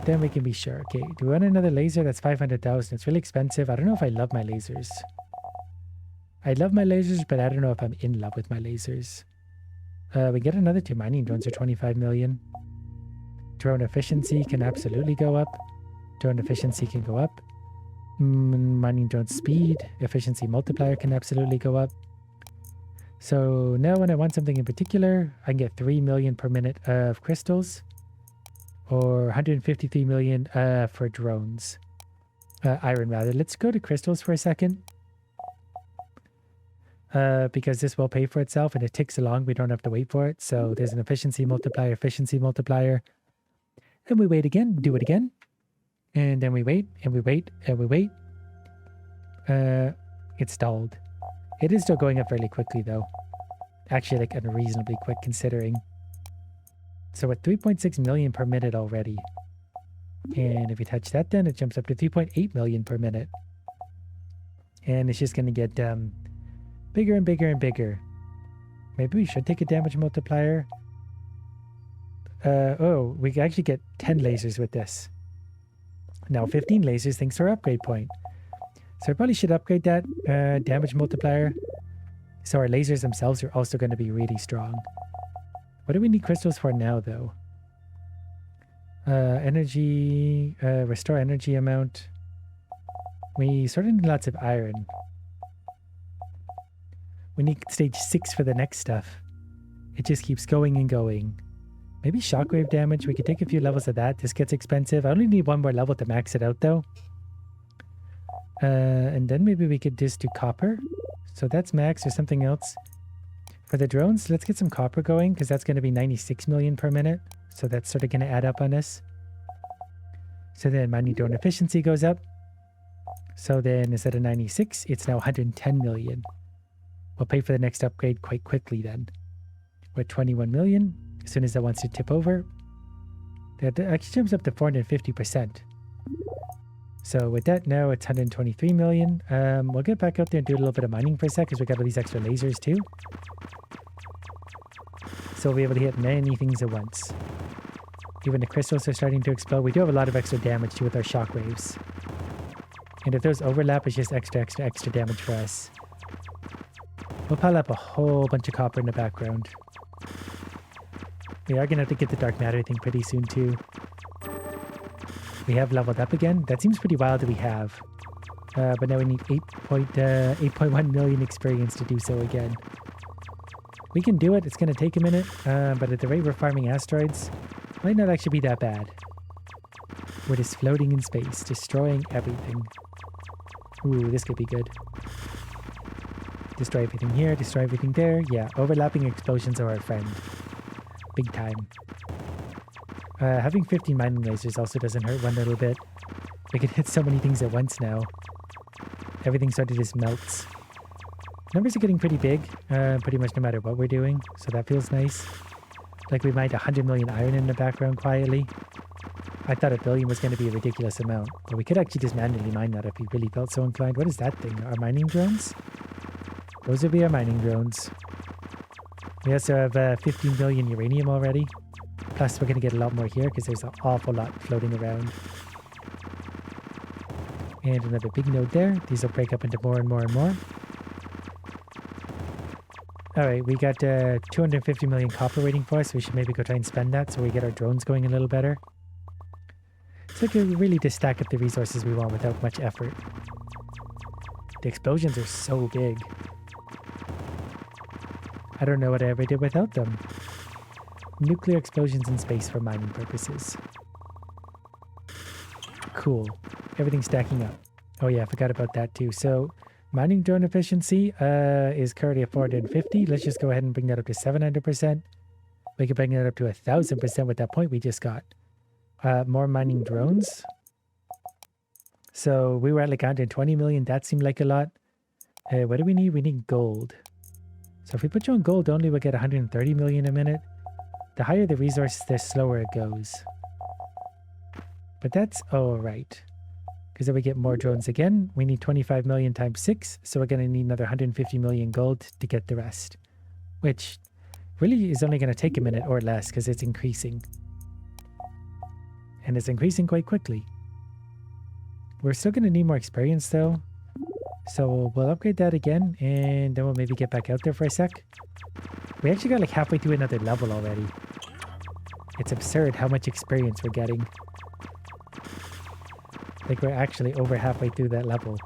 Then we can be sure. Okay, do we want another laser? That's 500,000. It's really expensive. I don't know if I love my lasers. I love my lasers, but I don't know if I'm in love with my lasers. We get another 2 mining drones for 25 million. Drone efficiency can absolutely go up. Drone efficiency can go up. Mining drone speed, efficiency multiplier can absolutely go up. So now when I want something in particular, I can get 3 million per minute of crystals. Or 153 million for drones. Iron rather. Let's go to crystals for a second. Because this will pay for itself and it ticks along. We don't have to wait for it. So there's an efficiency multiplier. And we wait again, do it again. And then we wait, and we wait, and we wait. It's stalled. It is still going up fairly quickly though. Actually like unreasonably quick considering. So we're 3.6 million per minute already. And if we touch that then it jumps up to 3.8 million per minute. And it's just going to get bigger and bigger and bigger. Maybe we should take a damage multiplier. Oh, we can actually get 10 lasers with this. Now 15 lasers thanks to our upgrade point. So I probably should upgrade that damage multiplier. So our lasers themselves are also going to be really strong. What do we need crystals for now though? Energy, restore energy amount. We sort of need lots of iron. We need stage 6 for the next stuff. It just keeps going and going. Maybe shockwave damage. We could take a few levels of that. This gets expensive. I only need one more level to max it out though. And then maybe we could just do copper. So that's max or something else. For the drones, let's get some copper going because that's going to be 96 million per minute. So that's sort of going to add up on us. So then mining drone efficiency goes up. So then instead of 96, it's now 110 million. We'll pay for the next upgrade quite quickly then. We're at 21 million. As soon as that wants to tip over, that actually jumps up to 450%. So with that now it's 123 million. We'll get back out there and do a little bit of mining for a sec because we got all these extra lasers too. So we'll be able to hit many things at once. Even the crystals are starting to explode. We do have a lot of extra damage too with our shockwaves. And if those overlap, it's just extra damage for us. We'll pile up a whole bunch of copper in the background. We are going to have to get the dark matter thing pretty soon too. We have leveled up again. That seems pretty wild that we have. But now we need 8.1 million experience to do so again. We can do it. It's going to take a minute, but at the rate we're farming asteroids, might not actually be that bad. We're just floating in space, destroying everything. Ooh, this could be good. Destroy everything here, destroy everything there. Yeah, overlapping explosions are our friend. Big time. Having 15 mining lasers also doesn't hurt one little bit. We can hit so many things at once now. Everything sort of just melts. Numbers are getting pretty big, pretty much no matter what we're doing, so that feels nice. Like we mined 100 million iron in the background quietly. I thought a billion was going to be a ridiculous amount, but we could actually just manually mine that if we really felt so inclined. What is that thing? Our mining drones? Those would be our mining drones. We also have 15 million uranium already. Plus we're going to get a lot more here because there's an awful lot floating around. And another big node there. These will break up into more and more and more. Alright, we got 250 million copper waiting for us, so we should maybe go try and spend that so we get our drones going a little better. It's like we really just stack up the resources we want without much effort. The explosions are so big. I don't know what I ever did without them. Nuclear explosions in space for mining purposes. Cool. Everything's stacking up. Oh yeah, I forgot about that too. So mining drone efficiency is currently at 450. Let's just go ahead and bring that up to 700%. We can bring that up to 1000% with that point we just got. More mining drones. So we were at like 120 million. That seemed like a lot. What do we need? We need gold. So if we put you on gold only, we'll get 130 million a minute. The higher the resource, the slower it goes. But that's all right. Because then we get more drones again. We need 25 million times 6. So we're going to need another 150 million gold to get the rest. Which really is only going to take a minute or less because it's increasing. And it's increasing quite quickly. We're still going to need more experience though. So we'll upgrade that again and then we'll maybe get back out there for a sec. We actually got like halfway through another level already. It's absurd how much experience we're getting. Like we're actually over halfway through that level.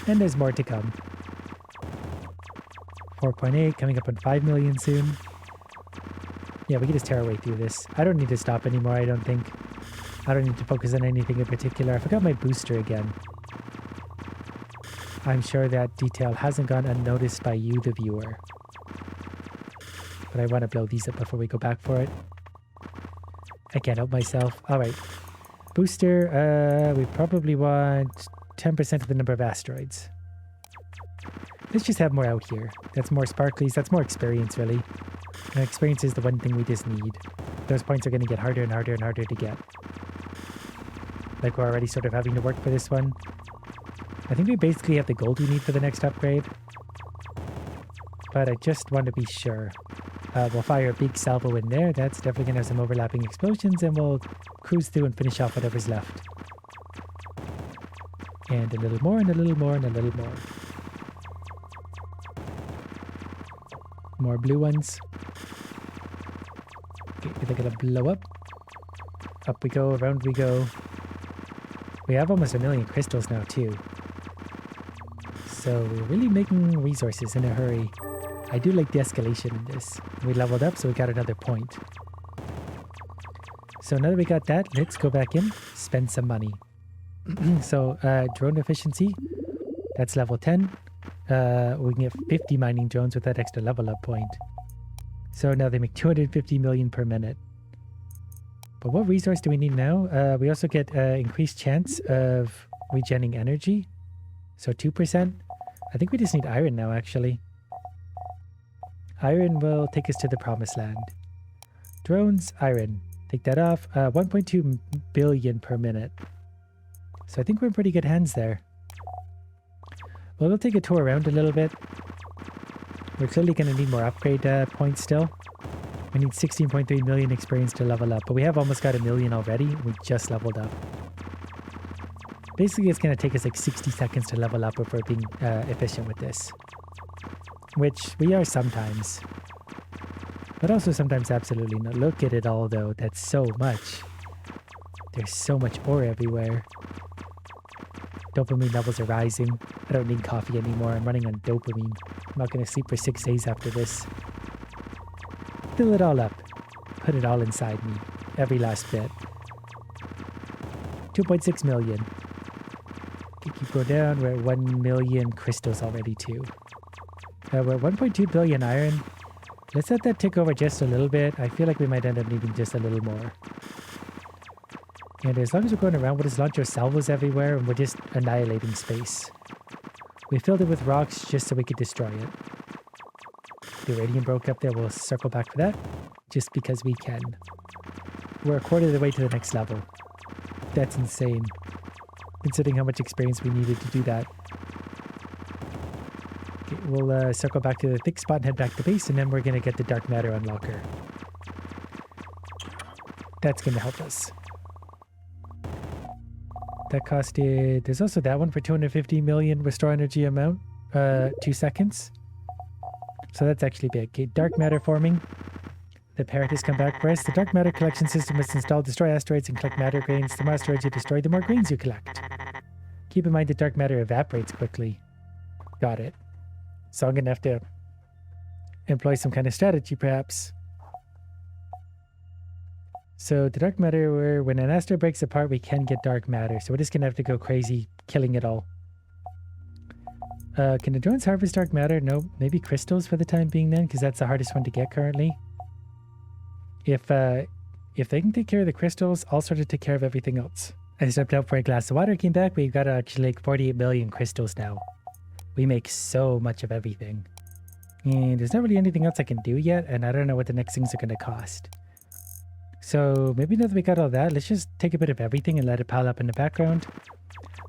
And there's more to come. 4.8 coming up on 5 million soon. Yeah, we can just tear our way through this. I don't need to stop anymore, I don't think. I don't need to focus on anything in particular. I forgot my booster again. I'm sure that detail hasn't gone unnoticed by you, the viewer. But I want to blow these up before we go back for it. I can't help myself. Alright. Booster, we probably want 10% of the number of asteroids. Let's just have more out here. That's more sparklies. That's more experience, really. And experience is the one thing we just need. Those points are going to get harder and harder and harder to get. Like we're already sort of having to work for this one. I think we basically have the gold we need for the next upgrade. But I just want to be sure. We'll fire a big salvo in there. That's definitely going to have some overlapping explosions. And we'll cruise through and finish off whatever's left. And a little more and a little more and a little more. More blue ones. Okay, they're going to blow up. Up we go, around we go. We have almost 1 million crystals now too. So we're really making resources in a hurry. I do like the escalation in this. We leveled up, so we got another point. So now that we got that, let's go back in, spend some money. So drone efficiency, that's level 10. We can get 50 mining drones with that extra level up point. So now they make 250 million per minute. But what resource do we need now? We also get increased chance of regenerating energy. So 2%. I think we just need iron now, actually. Iron will take us to the promised land. Drones, iron. Take that off. 1.2 billion per minute. So I think we're in pretty good hands there. Well, we'll take a tour around a little bit. We're clearly going to need more upgrade points still. We need 16.3 million experience to level up, but we have almost got 1 million already. We just leveled up. Basically, it's going to take us like 60 seconds to level up if we're being efficient with this. Which we are sometimes. But also sometimes absolutely not. Look at it all though. That's so much. There's so much ore everywhere. Dopamine levels are rising. I don't need coffee anymore. I'm running on dopamine. I'm not going to sleep for 6 days after this. Fill it all up. Put it all inside me. Every last bit. 2.6 million. Okay, keep going down. We're at 1 million crystals already too. We're at 1.2 billion iron. Let's let that tick over just a little bit. I feel like we might end up needing just a little more. And as long as we're going around, we'll just launch our salvos everywhere and we're just annihilating space. We filled it with rocks just so we could destroy it. The radium broke up there. We'll circle back for that just because we can. We're a quarter of the way to the next level. That's insane, considering how much experience we needed to do that. Okay, we'll circle back to the thick spot and head back to base, and then we're going to get the dark matter unlocker. That's going to help us. That costed... There's also that one for 250 million restore energy amount. 2 seconds. So that's actually big. Okay, dark matter forming. The parrot has come back for us. The dark matter collection system is installed. Destroy asteroids and collect matter grains. The more asteroids you destroy, the more grains you collect. Keep in mind that dark matter evaporates quickly. Got it. So I'm going to have to employ some kind of strategy, perhaps. So the dark matter, when an asteroid breaks apart, we can get dark matter. So we're just going to have to go crazy, killing it all. Can the drones harvest dark matter? No, maybe crystals for the time being then, because that's the hardest one to get currently. If they can take care of the crystals, I'll sort of take care of everything else. I stepped out for a glass of water, came back. We've got actually like 48 million crystals now. We make so much of everything. And there's not really anything else I can do yet, and I don't know what the next things are going to cost. So maybe now that we got all that, let's just take a bit of everything and let it pile up in the background.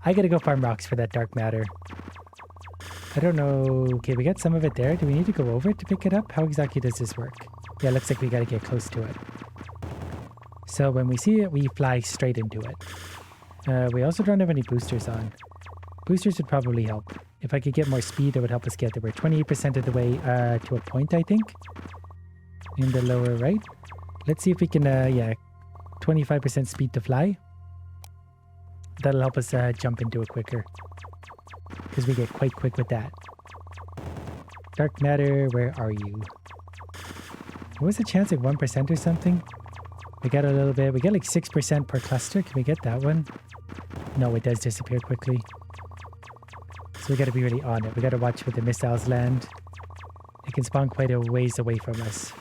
I gotta go farm rocks for that dark matter. I don't know. Okay, we got some of it there. Do we need to go over it to pick it up? How exactly does this work? Yeah, looks like we gotta get close to it. So when we see it, we fly straight into it. We also don't have any boosters on. Boosters would probably help. If I could get more speed, it would help us get there. We're 28% of the way to a point, I think. In the lower right. Let's see if we can, yeah, 25% speed to fly. That'll help us jump into it quicker. Because we get quite quick with that. Dark matter, where are you? What was the chance, like 1% or something? We got a little bit. We get like 6% per cluster. Can we get that one? No, it does disappear quickly. So we got to be really on it. We got to watch where the missiles land. It can spawn quite a ways away from us.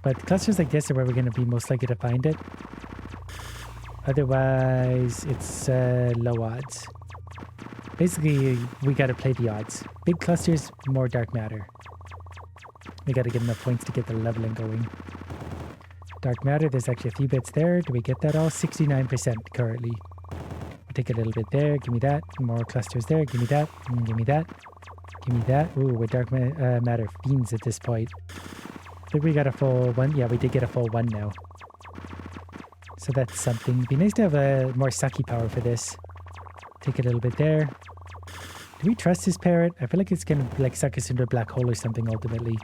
But clusters like this are where we're going to be most likely to find it. Otherwise, it's low odds. Basically, we got to play the odds. Big clusters, more dark matter. We got to get enough points to get the leveling going. Dark matter, there's actually a few bits there. Do we get that all? 69% currently. We'll take a little bit there. Give me that. More clusters there. Give me that. Give me that. Give me that. Ooh, we're dark matter fiends at this point. I think we got a full one. Yeah, we did get a full one now. So that's something. It'd be nice to have a more sucky power for this. Take a little bit there. Do we trust this parrot? I feel like it's going to like suck us into a black hole or something ultimately.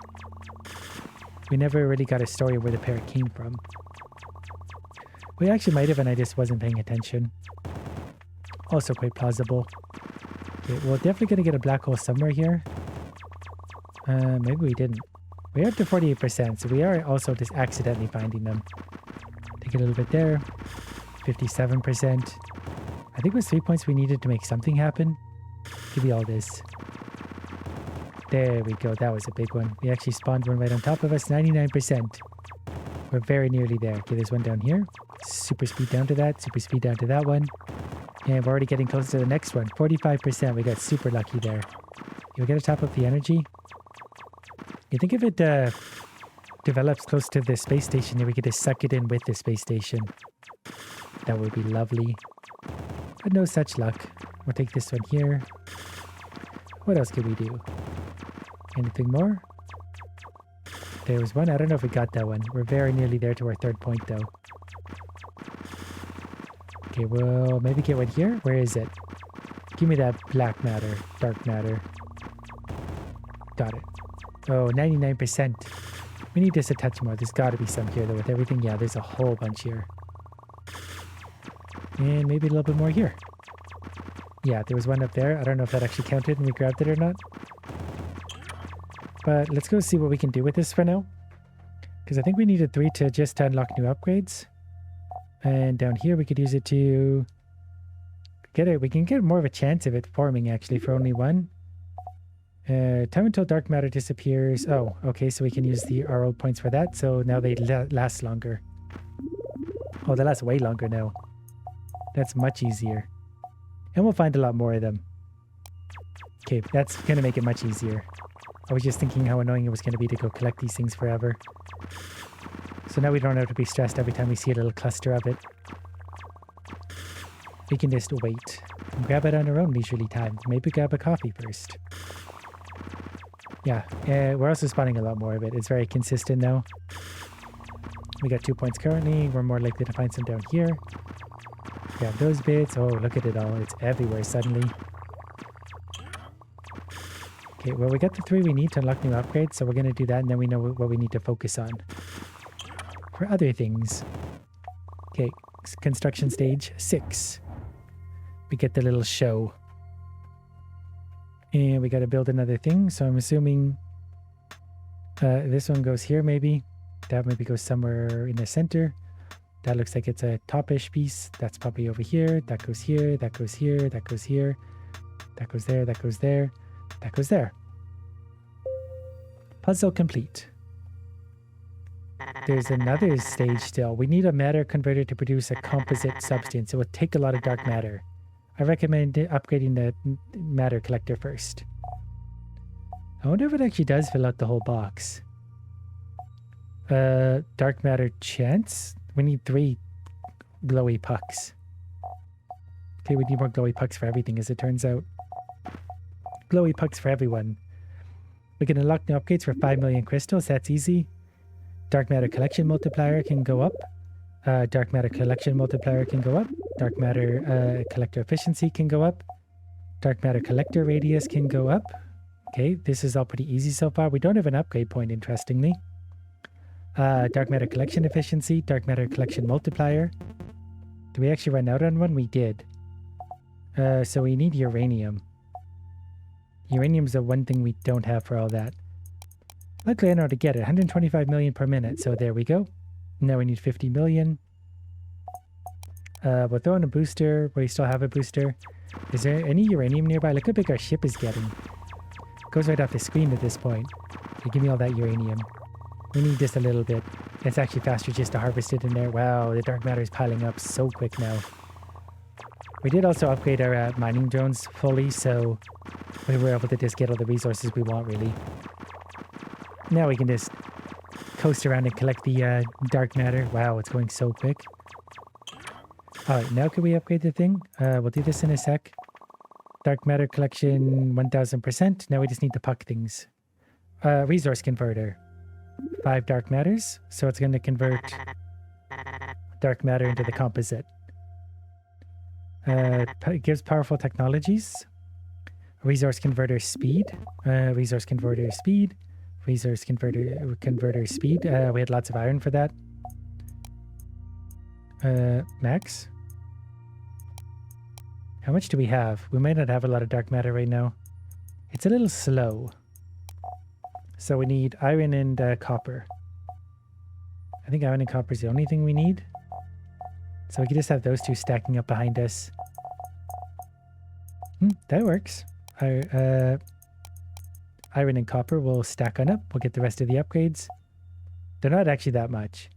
We never really got a story of where the parrot came from. We actually might have, and I just wasn't paying attention. Also quite plausible. Okay, we're definitely going to get a black hole somewhere here. Maybe we didn't. We're up to 48%, so we are also just accidentally finding them. Take a little bit there. 57%. I think it was 3 points we needed to make something happen. Give me all this. There we go. That was a big one. We actually spawned one right on top of us. 99%. We're very nearly there. Okay, there's one down here. Super speed down to that. Super speed down to that one. And we're already getting close to the next one. 45%. We got super lucky there. We got to top up the energy. You think if it develops close to the space station, then we get to suck it in with the space station. That would be lovely. But no such luck. We'll take this one here. What else can we do? Anything more? There was one. I don't know if we got that one. We're very nearly there to our third point, though. Okay, we'll maybe get one here. Where is it? Give me that black matter, dark matter. Got it. Oh, 99%. We need just a touch more. There's got to be some here, though, with everything. Yeah, there's a whole bunch here. And maybe a little bit more here. Yeah, there was one up there. I don't know if that actually counted and we grabbed it or not. But let's go see what we can do with this for now. Because I think we needed 3 to just unlock new upgrades. And down here we could use it to get it. We can get more of a chance of it forming actually for only 1. Time until dark matter disappears. Oh, okay, so we can use the RO points for that. So now they last longer. Oh, they last way longer now. That's much easier. And we'll find a lot more of them. Okay, that's going to make it much easier. I was just thinking how annoying it was going to be to go collect these things forever. So now we don't have to be stressed every time we see a little cluster of it. We can just wait and grab it on our own leisurely time. Maybe grab a coffee first. Yeah, we're also spawning a lot more of it. It's very consistent now. We got 2 points currently. We're more likely to find some down here. Grab those bits. Oh, look at it all. It's everywhere suddenly. Okay, well, we got the 3 we need to unlock new upgrades, so we're going to do that, and then we know what we need to focus on for other things. Okay, construction stage 6. We get the little show. And we got to build another thing, so I'm assuming this one goes here maybe. That maybe goes somewhere in the center. That looks like it's a top-ish piece. That's probably over here. That goes here. That goes here. That goes here. That goes there. That goes there. That goes there. Puzzle complete. There's another stage still. We need a matter converter to produce a composite substance. It will take a lot of dark matter. I recommend upgrading the matter collector first. I wonder if it actually does fill out the whole box. Dark matter chance? We need 3 glowy pucks. Okay, we need more glowy pucks for everything, as it turns out. Glowy pucks for everyone. We can unlock new upgrades for 5 million crystals. That's easy. Dark matter collection multiplier can go up. Dark matter collection multiplier can go up. Dark matter collector efficiency can go up. Dark matter collector radius can go up. Okay, this is all pretty easy so far. We don't have an upgrade point, interestingly. Dark matter collection efficiency, dark matter collection multiplier. Did we actually run out on one? We did. So we need uranium. Uranium's the one thing we don't have for all that. Luckily I know how to get it. 125 million per minute. So there we go. Now we need 50 million. We'll throw in a booster. We still have a booster. Is there any uranium nearby? Look how big our ship is getting. It goes right off the screen at this point. Okay, give me all that uranium. We need just a little bit. It's actually faster just to harvest it in there. Wow, the dark matter is piling up so quick now. We did also upgrade our mining drones fully, so we were able to just get all the resources we want, really. Now we can just coast around and collect the dark matter. Wow, it's going so quick. Alright, now can we upgrade the thing? We'll do this in a sec. Dark matter collection 1000%. Now we just need to puck things. Resource converter. 5 dark matters, so it's going to convert dark matter into the composite. It gives powerful technologies. Resource converter speed. Resource converter speed. Resource converter speed. We had lots of iron for that. Max. How much do we have? We might not have a lot of dark matter right now. It's a little slow. So we need iron and copper. I think iron and copper is the only thing we need. So we can just have those 2 stacking up behind us. That works. Iron and copper will stack on up. We'll get the rest of the upgrades. They're not actually that much.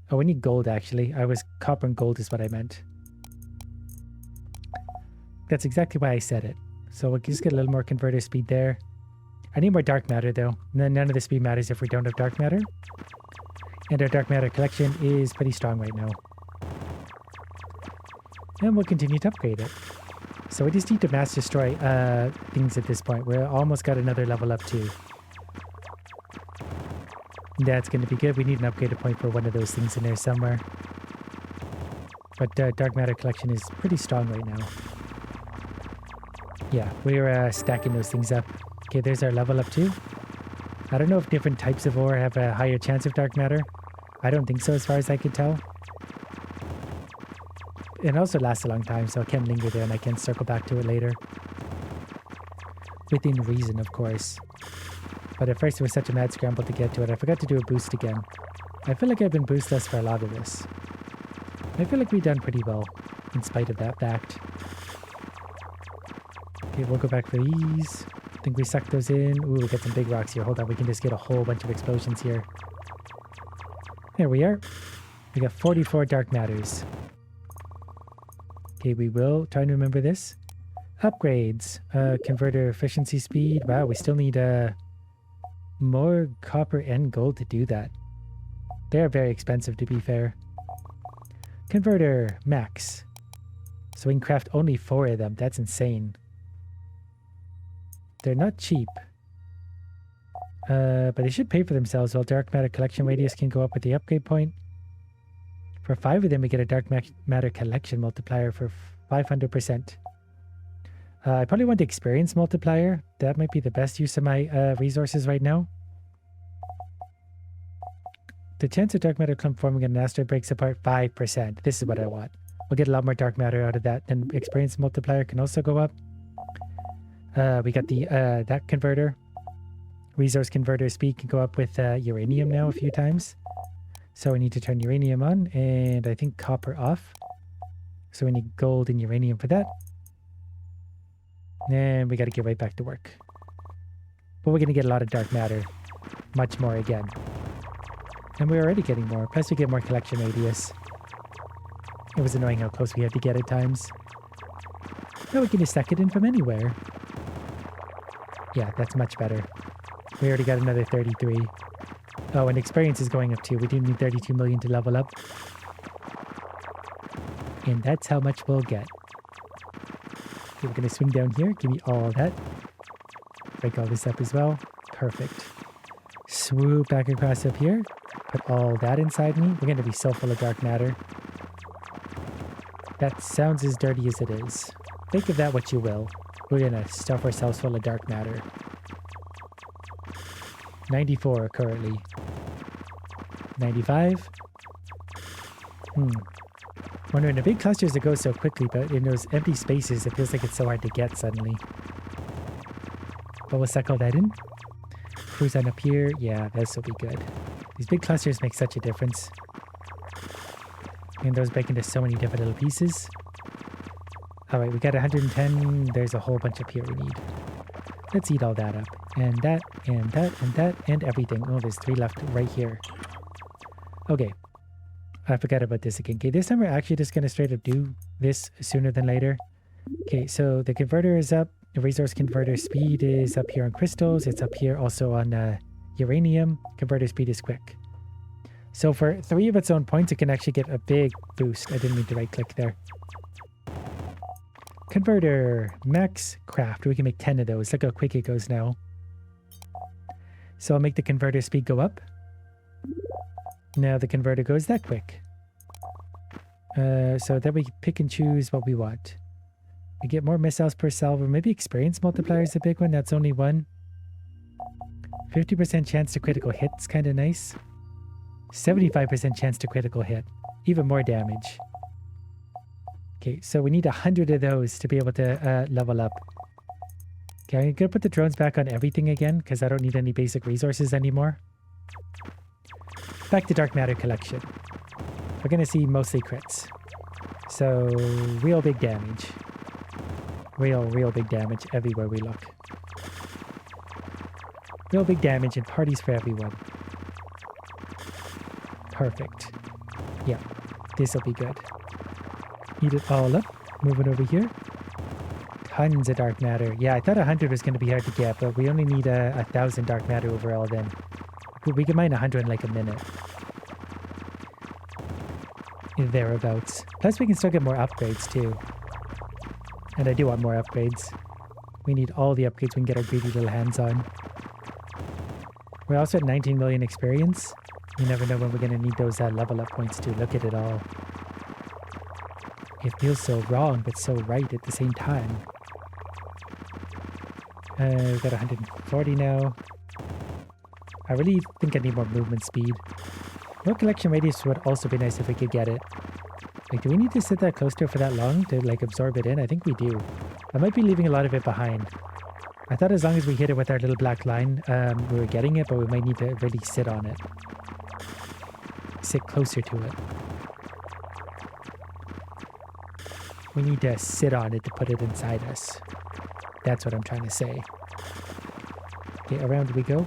Oh, we need gold actually. Copper and gold is what I meant. That's exactly why I said it. So we'll just get a little more converter speed there. I need more dark matter though. None of the speed matters if we don't have dark matter. And our dark matter collection is pretty strong right now. And we'll continue to upgrade it. So we just need to mass destroy things at this point. We're almost got another level up too. That's going to be good. We need an upgraded point for one of those things in there somewhere. But dark matter collection is pretty strong right now. Yeah, we're stacking those things up. Okay, there's our level up too. I don't know if different types of ore have a higher chance of dark matter. I don't think so as far as I could tell. it also lasts a long time, so I can linger there and I can circle back to it later. Within reason, of course. But at first it was such a mad scramble to get to it. I forgot to do a boost again. I feel like I've been boostless for a lot of this. I feel like we've done pretty well, in spite of that fact. Okay, we'll go back for these. I think we sucked those in. Ooh, we got some big rocks here. Hold on, we can just get a whole bunch of explosions here. There we are. We got 44 dark matters. Okay, we will try and remember this. Upgrades. Converter efficiency speed. Wow, we still need more copper and gold to do that. They're very expensive, to be fair. Converter max. So we can craft only 4 of them. That's insane. They're not cheap. But they should pay for themselves. While dark matter collection radius can go up with the upgrade point. For 5 of them, we get a dark matter collection multiplier for 500%. I probably want the experience multiplier. That might be the best use of my resources right now. The chance of dark matter clump forming in an asteroid breaks apart 5%. This is what I want. We'll get a lot more dark matter out of that. And experience multiplier can also go up. We got the that converter. Resource converter speed can go up with uranium now a few times. So we need to turn uranium on and I think copper off. So we need gold and uranium for that. And we got to get right back to work. But we're going to get a lot of dark matter. Much more again. And we're already getting more. Plus we get more collection radius. It was annoying how close we had to get at times. Now we can just suck it in from anywhere. Yeah, that's much better. We already got another 33. Oh, and experience is going up too. We do need 32 million to level up. And that's how much we'll get. Okay, we're going to swing down here. Give me all that. Break all this up as well. Perfect. Swoop back across up here. Put all that inside me. We're going to be so full of dark matter. That sounds as dirty as it is. Think of that what you will. We're going to stuff ourselves full of dark matter. 94 currently. 95. Wondering, the big clusters that go so quickly, but in those empty spaces, it feels like it's so hard to get suddenly. But we'll suck all that in. Cruise on up here. Yeah, this will be good. These big clusters make such a difference. And those break into so many different little pieces. Alright, we got 110. There's a whole bunch up here we need. Let's eat all that up. And that, and that, and that, and everything. Oh, there's 3 left right here. Okay. I forgot about this again. Okay, this time we're actually just going to straight up do this sooner than later. Okay, so the converter is up. The resource converter speed is up here on crystals. It's up here also on uranium. Converter speed is quick. So for 3 of its own points, it can actually get a big boost. I didn't mean to right click there. Converter, max, craft. We can make 10 of those. Look how quick it goes now. So I'll make the converter speed go up. Now the converter goes that quick. So that we pick and choose what we want. We get more missiles per salvo. Maybe experience multiplier is a big one. That's only 1. 50% chance to critical hits, kind of nice. 75% chance to critical hit. Even more damage. Okay, so we need 100 of those to be able to level up. Okay, I'm going to put the drones back on everything again because I don't need any basic resources anymore. Back to dark matter collection. We're going to see mostly crits. So, real big damage. Real big damage everywhere we look. Real big damage and parties for everyone. Perfect. Yeah, this will be good. Eat it all up. Moving over here. Tons of dark matter. Yeah, I thought 100 was going to be hard to get, but we only need 1,000 dark matter overall then. We can mine 100 in like a minute. Thereabouts. Plus we can still get more upgrades too. And I do want more upgrades. We need all the upgrades we can get our greedy little hands on. We're also at 19 million experience. You never know when we're going to need those level up points too. Look at it all. It feels so wrong, but so right at the same time. We've got 140 now. I really think I need more movement speed. More collection radius would also be nice if we could get it. Like, do we need to sit that close to it for that long to like absorb it in? I think we do. I might be leaving a lot of it behind. I thought as long as we hit it with our little black line, we were getting it, but we might need to really sit on it. Sit closer to it. We need to sit on it to put it inside us. That's what I'm trying to say. Okay, around we go.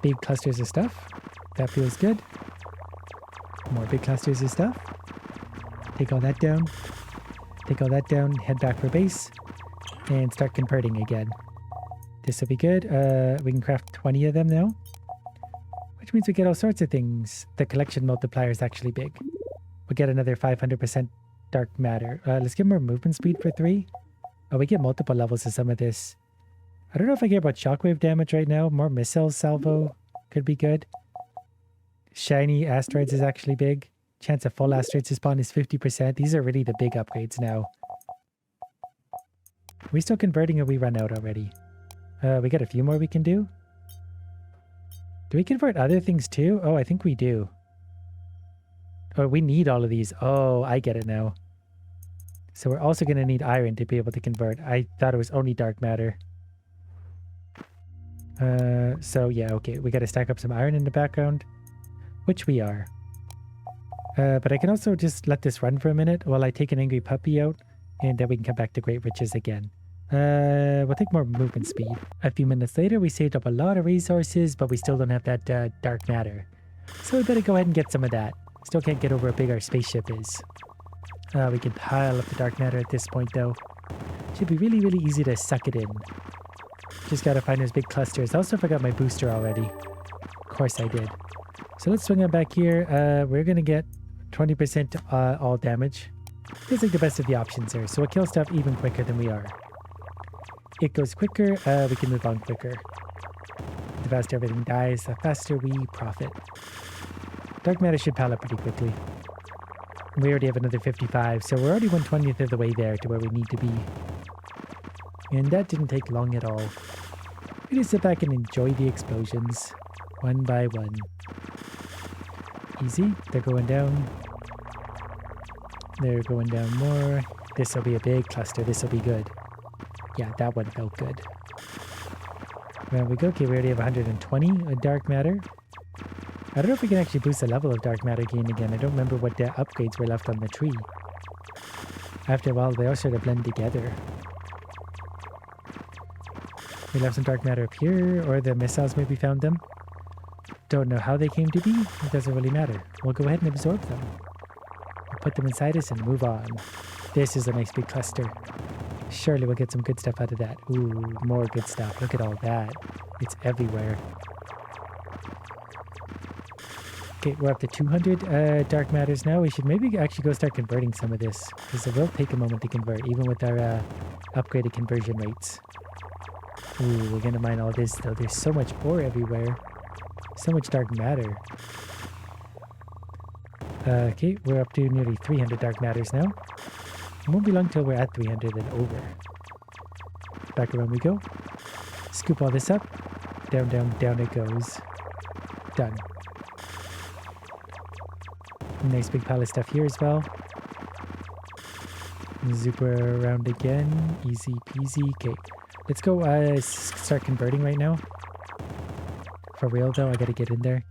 Big clusters of stuff. That feels good. More big clusters of stuff. Take all that down. Take all that down. Head back for base. And start converting again. This will be good. We can craft 20 of them now. Which means we get all sorts of things. The collection multiplier is actually big. We'll get another 500% dark matter. Let's give more movement speed for 3. Oh, we get multiple levels of some of this. I don't know if I care about shockwave damage right now. More missile salvo could be good. Shiny asteroids is actually big. Chance of full asteroids to spawn is 50%. These are really the big upgrades now. Are we still converting or we run out already? We got a few more we can do. Do we convert other things too? Oh, I think we do. Oh, we need all of these. Oh, I get it now. So we're also going to need iron to be able to convert. I thought it was only dark matter. So yeah, okay. We got to stack up some iron in the background, which we are. But I can also just let this run for a minute while I take an angry puppy out, and then we can come back to Great Riches again. We'll take more movement speed. A few minutes later, we saved up a lot of resources, but we still don't have that dark matter. So we better go ahead and get some of that. Still can't get over how big our spaceship is. We can pile up the dark matter at this point, though. Should be really, really easy to suck it in. Just gotta find those big clusters. I also forgot my booster already. Of course I did. So let's swing it back here. We're gonna get 20% all damage. Feels like the best of the options here. So we'll kill stuff even quicker than we are. It goes quicker, we can move on quicker. The faster everything dies, the faster we profit. Dark matter should pile up pretty quickly. We already have another 55, so we're already 1/20th of the way there to where we need to be. And that didn't take long at all. We just sit back and enjoy the explosions, one by one. Easy, they're going down. They're going down more. This will be a big cluster, this will be good. Yeah, that one felt good. There we go. Okay, we already have 120 dark matter. I don't know if we can actually boost the level of dark matter gain again. I don't remember what the upgrades were left on the tree. After a while, they all sort of blend together. We left some dark matter up here, or the missiles maybe found them. Don't know how they came to be. It doesn't really matter. We'll go ahead and absorb them. We'll put them inside us and move on. This is a nice big cluster. Surely we'll get some good stuff out of that. Ooh, more good stuff. Look at all that. It's everywhere. Okay, we're up to 200 dark matters now. We should maybe actually go start converting some of this, because it will take a moment to convert, even with our upgraded conversion rates. Ooh, we're gonna mine all this though. There's so much ore everywhere. So much dark matter. Okay, we're up to nearly 300 dark matters now. It won't be long till we're at 300 and over. Back around we go. Scoop all this up. Down, down, down it goes. Done. Nice big pile of stuff here as well. Zoop around again. Easy peasy. Okay, let's go start converting right now. For real though, I gotta get in there.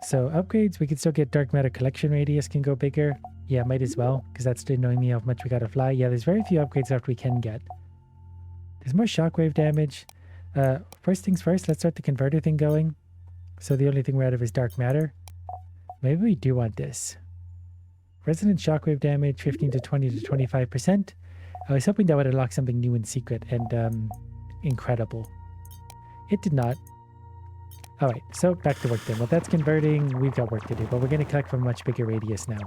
So upgrades, we can still get dark matter collection radius can go bigger. Yeah, might as well, because that's still annoying me how much we gotta fly. Yeah, there's very few upgrades left we can get. There's more shockwave damage. First things first, let's start the converter thing going. So the only thing we're out of is dark matter. Maybe we do want this. Resonant shockwave damage, 15 to 20 to 25%. I was hoping that would unlock something new and secret and incredible. It did not. Alright, so back to work then. Well, that's converting. We've got work to do, but we're going to collect from a much bigger radius now.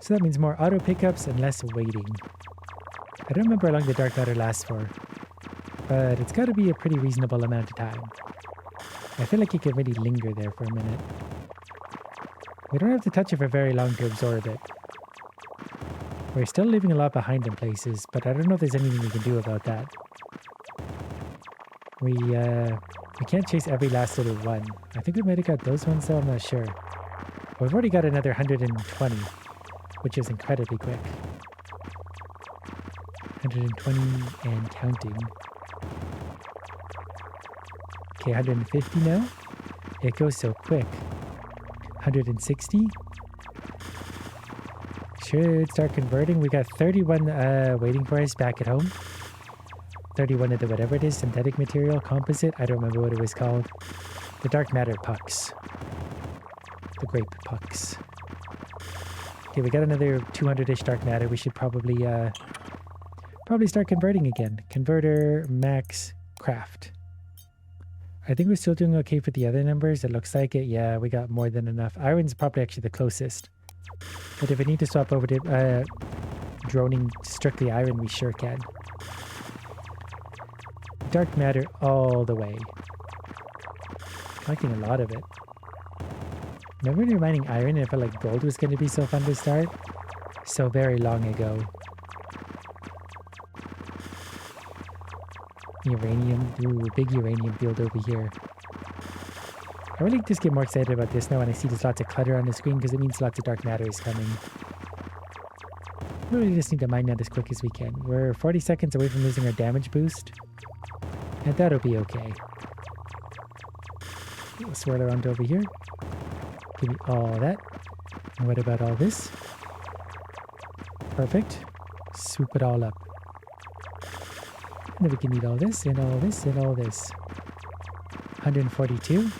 So that means more auto pickups and less waiting. I don't remember how long the dark matter lasts for, but it's got to be a pretty reasonable amount of time. I feel like it could really linger there for a minute. We don't have to touch it for very long to absorb it. We're still leaving a lot behind in places, but I don't know if there's anything we can do about that. We can't chase every last little one. I think we might have got those ones though, I'm not sure. We've already got another 120, which is incredibly quick. 120 and counting. Okay, 150 now. It goes so quick. 160. Should start converting. We got 31 waiting for us back at home. 31 of the whatever it is, synthetic material, composite. I don't remember what it was called. The dark matter pucks. The grape pucks. Okay, we got another 200-ish dark matter. We should probably start converting again. Converter, max, craft. I think we're still doing okay for the other numbers. It looks like it. Yeah, we got more than enough. Iron's probably actually the closest. But if we need to swap over to droning strictly iron, we sure can. Dark matter all the way. Collecting a lot of it. Remember when you were mining iron and it felt like gold was going to be so fun to start? So very long ago. Uranium. Ooh, big uranium field over here. I really just get more excited about this now when I see there's lots of clutter on the screen because it means lots of dark matter is coming. We really just need to mine that as quick as we can. We're 40 seconds away from losing our damage boost. And that'll be okay. We'll swirl around over here. Give me all that. And what about all this? Perfect. Swoop it all up. And then we can need all this and all this and all this. 142.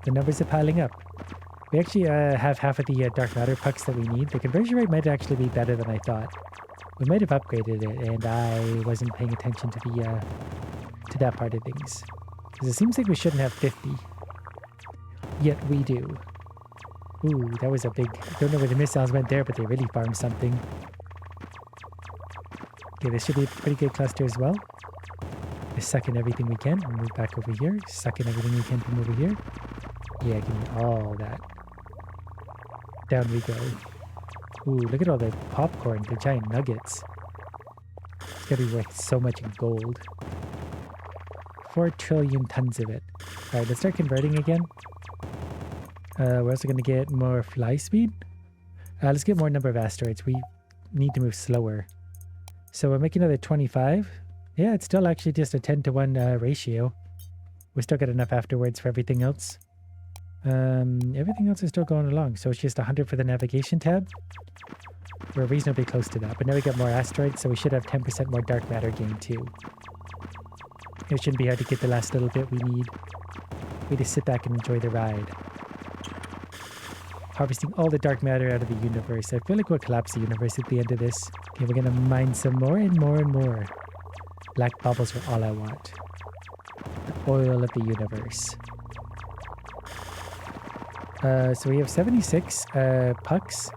The numbers are piling up. We actually have half of the dark matter pucks that we need. The conversion rate might actually be better than I thought. We might have upgraded it, and I wasn't paying attention to the to that part of things. Because it seems like we shouldn't have 50. Yet we do. Ooh, that was a big... Don't know where the missiles went there, but they really farmed something. Okay, this should be a pretty good cluster as well. Just suck in everything we can. Move back over here. Suck in everything we can from over here. Yeah, give me all that. Down we go. Ooh, look at all the popcorn, the giant nuggets. It's gonna be worth so much in gold. 4 trillion tons of it. Alright, let's start converting again. We're also gonna get more fly speed. Let's get more number of asteroids. We need to move slower. So we're making another 25. Yeah, it's still actually just a 10-to-1 ratio. We still got enough afterwards for everything else. Everything else is still going along. So it's just 100 for the navigation tab. We're reasonably close to that. But now we got more asteroids, so we should have 10% more dark matter gain too. It shouldn't be hard to get the last little bit we need. We just sit back and enjoy the ride. Harvesting all the dark matter out of the universe. I feel like we'll collapse the universe at the end of this. Okay, we're gonna mine some more and more and more. Black bubbles are all I want. The oil of the universe. So we have 76 pucks.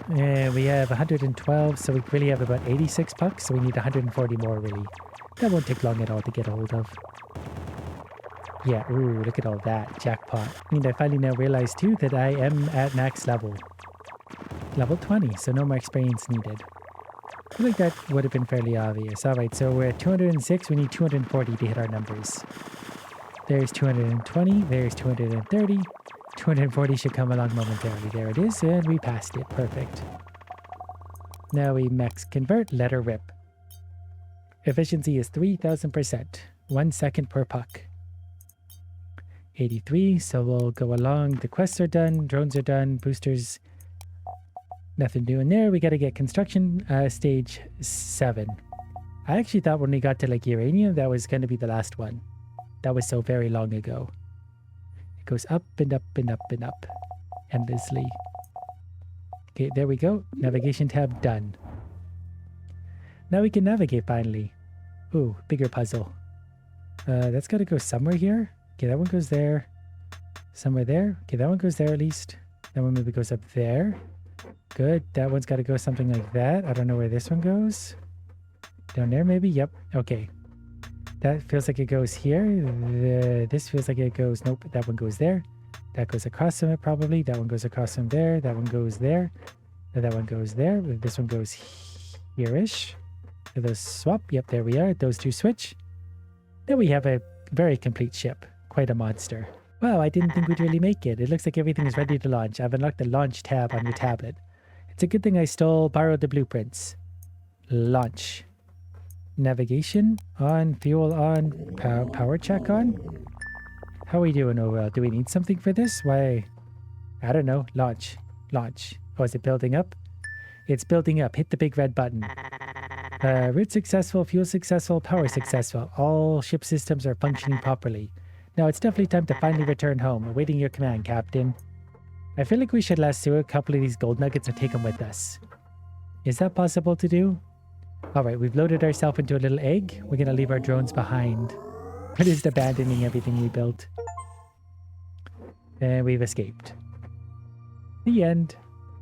And we have 112, so we really have about 86 pucks, so we need 140 more really. That won't take long at all to get a hold of. Yeah, ooh, look at all that. Jackpot. And I finally now realize too that I am at max level. Level 20, so no more experience needed. I feel like that would have been fairly obvious. Alright, so we're at 206, we need 240 to hit our numbers. There's 220, there's 230. 240 should come along momentarily. There it is, and we passed it. Perfect. Now we max convert, let her rip. Efficiency is 3000%. 1 second per puck. 83, so we'll go along. The quests are done, drones are done, boosters, nothing doing there. We got to get construction stage 7. I actually thought when we got to like uranium, that was going to be the last one. That was so very long ago. It goes up and up and up and up endlessly. Okay, there we go. Navigation tab done. Now we can navigate finally. Ooh, bigger puzzle. That's got to go somewhere here. Okay, that one goes there. Somewhere there. Okay, that one goes there at least. That one maybe goes up there. Good. That one's got to go something like that. I don't know where this one goes. Down there maybe? Yep. Okay. That feels like it goes here. This feels like it goes... Nope, that one goes there. That goes across from it probably. That one goes across from there. That one goes there. That one goes there. This one goes here-ish. Those swap. Yep, there we are. Those two switch. Then we have a very complete ship. Quite a monster. Wow, I didn't think we'd really make it. It looks like everything is ready to launch. I've unlocked the launch tab on your tablet. It's a good thing I borrowed the blueprints. Launch. Navigation on, fuel on, power check on. How are we doing overall? Do we need something for this? Why? I don't know. Launch. Launch. Oh, is it building up? It's building up. Hit the big red button. Route successful, fuel successful, power successful. All ship systems are functioning properly. Now it's definitely time to finally return home. Awaiting your command, Captain. I feel like we should lasso a couple of these gold nuggets and take them with us. Is that possible to do? Alright, we've loaded ourselves into a little egg. We're going to leave our drones behind. We're just abandoning everything we built. And we've escaped. The end.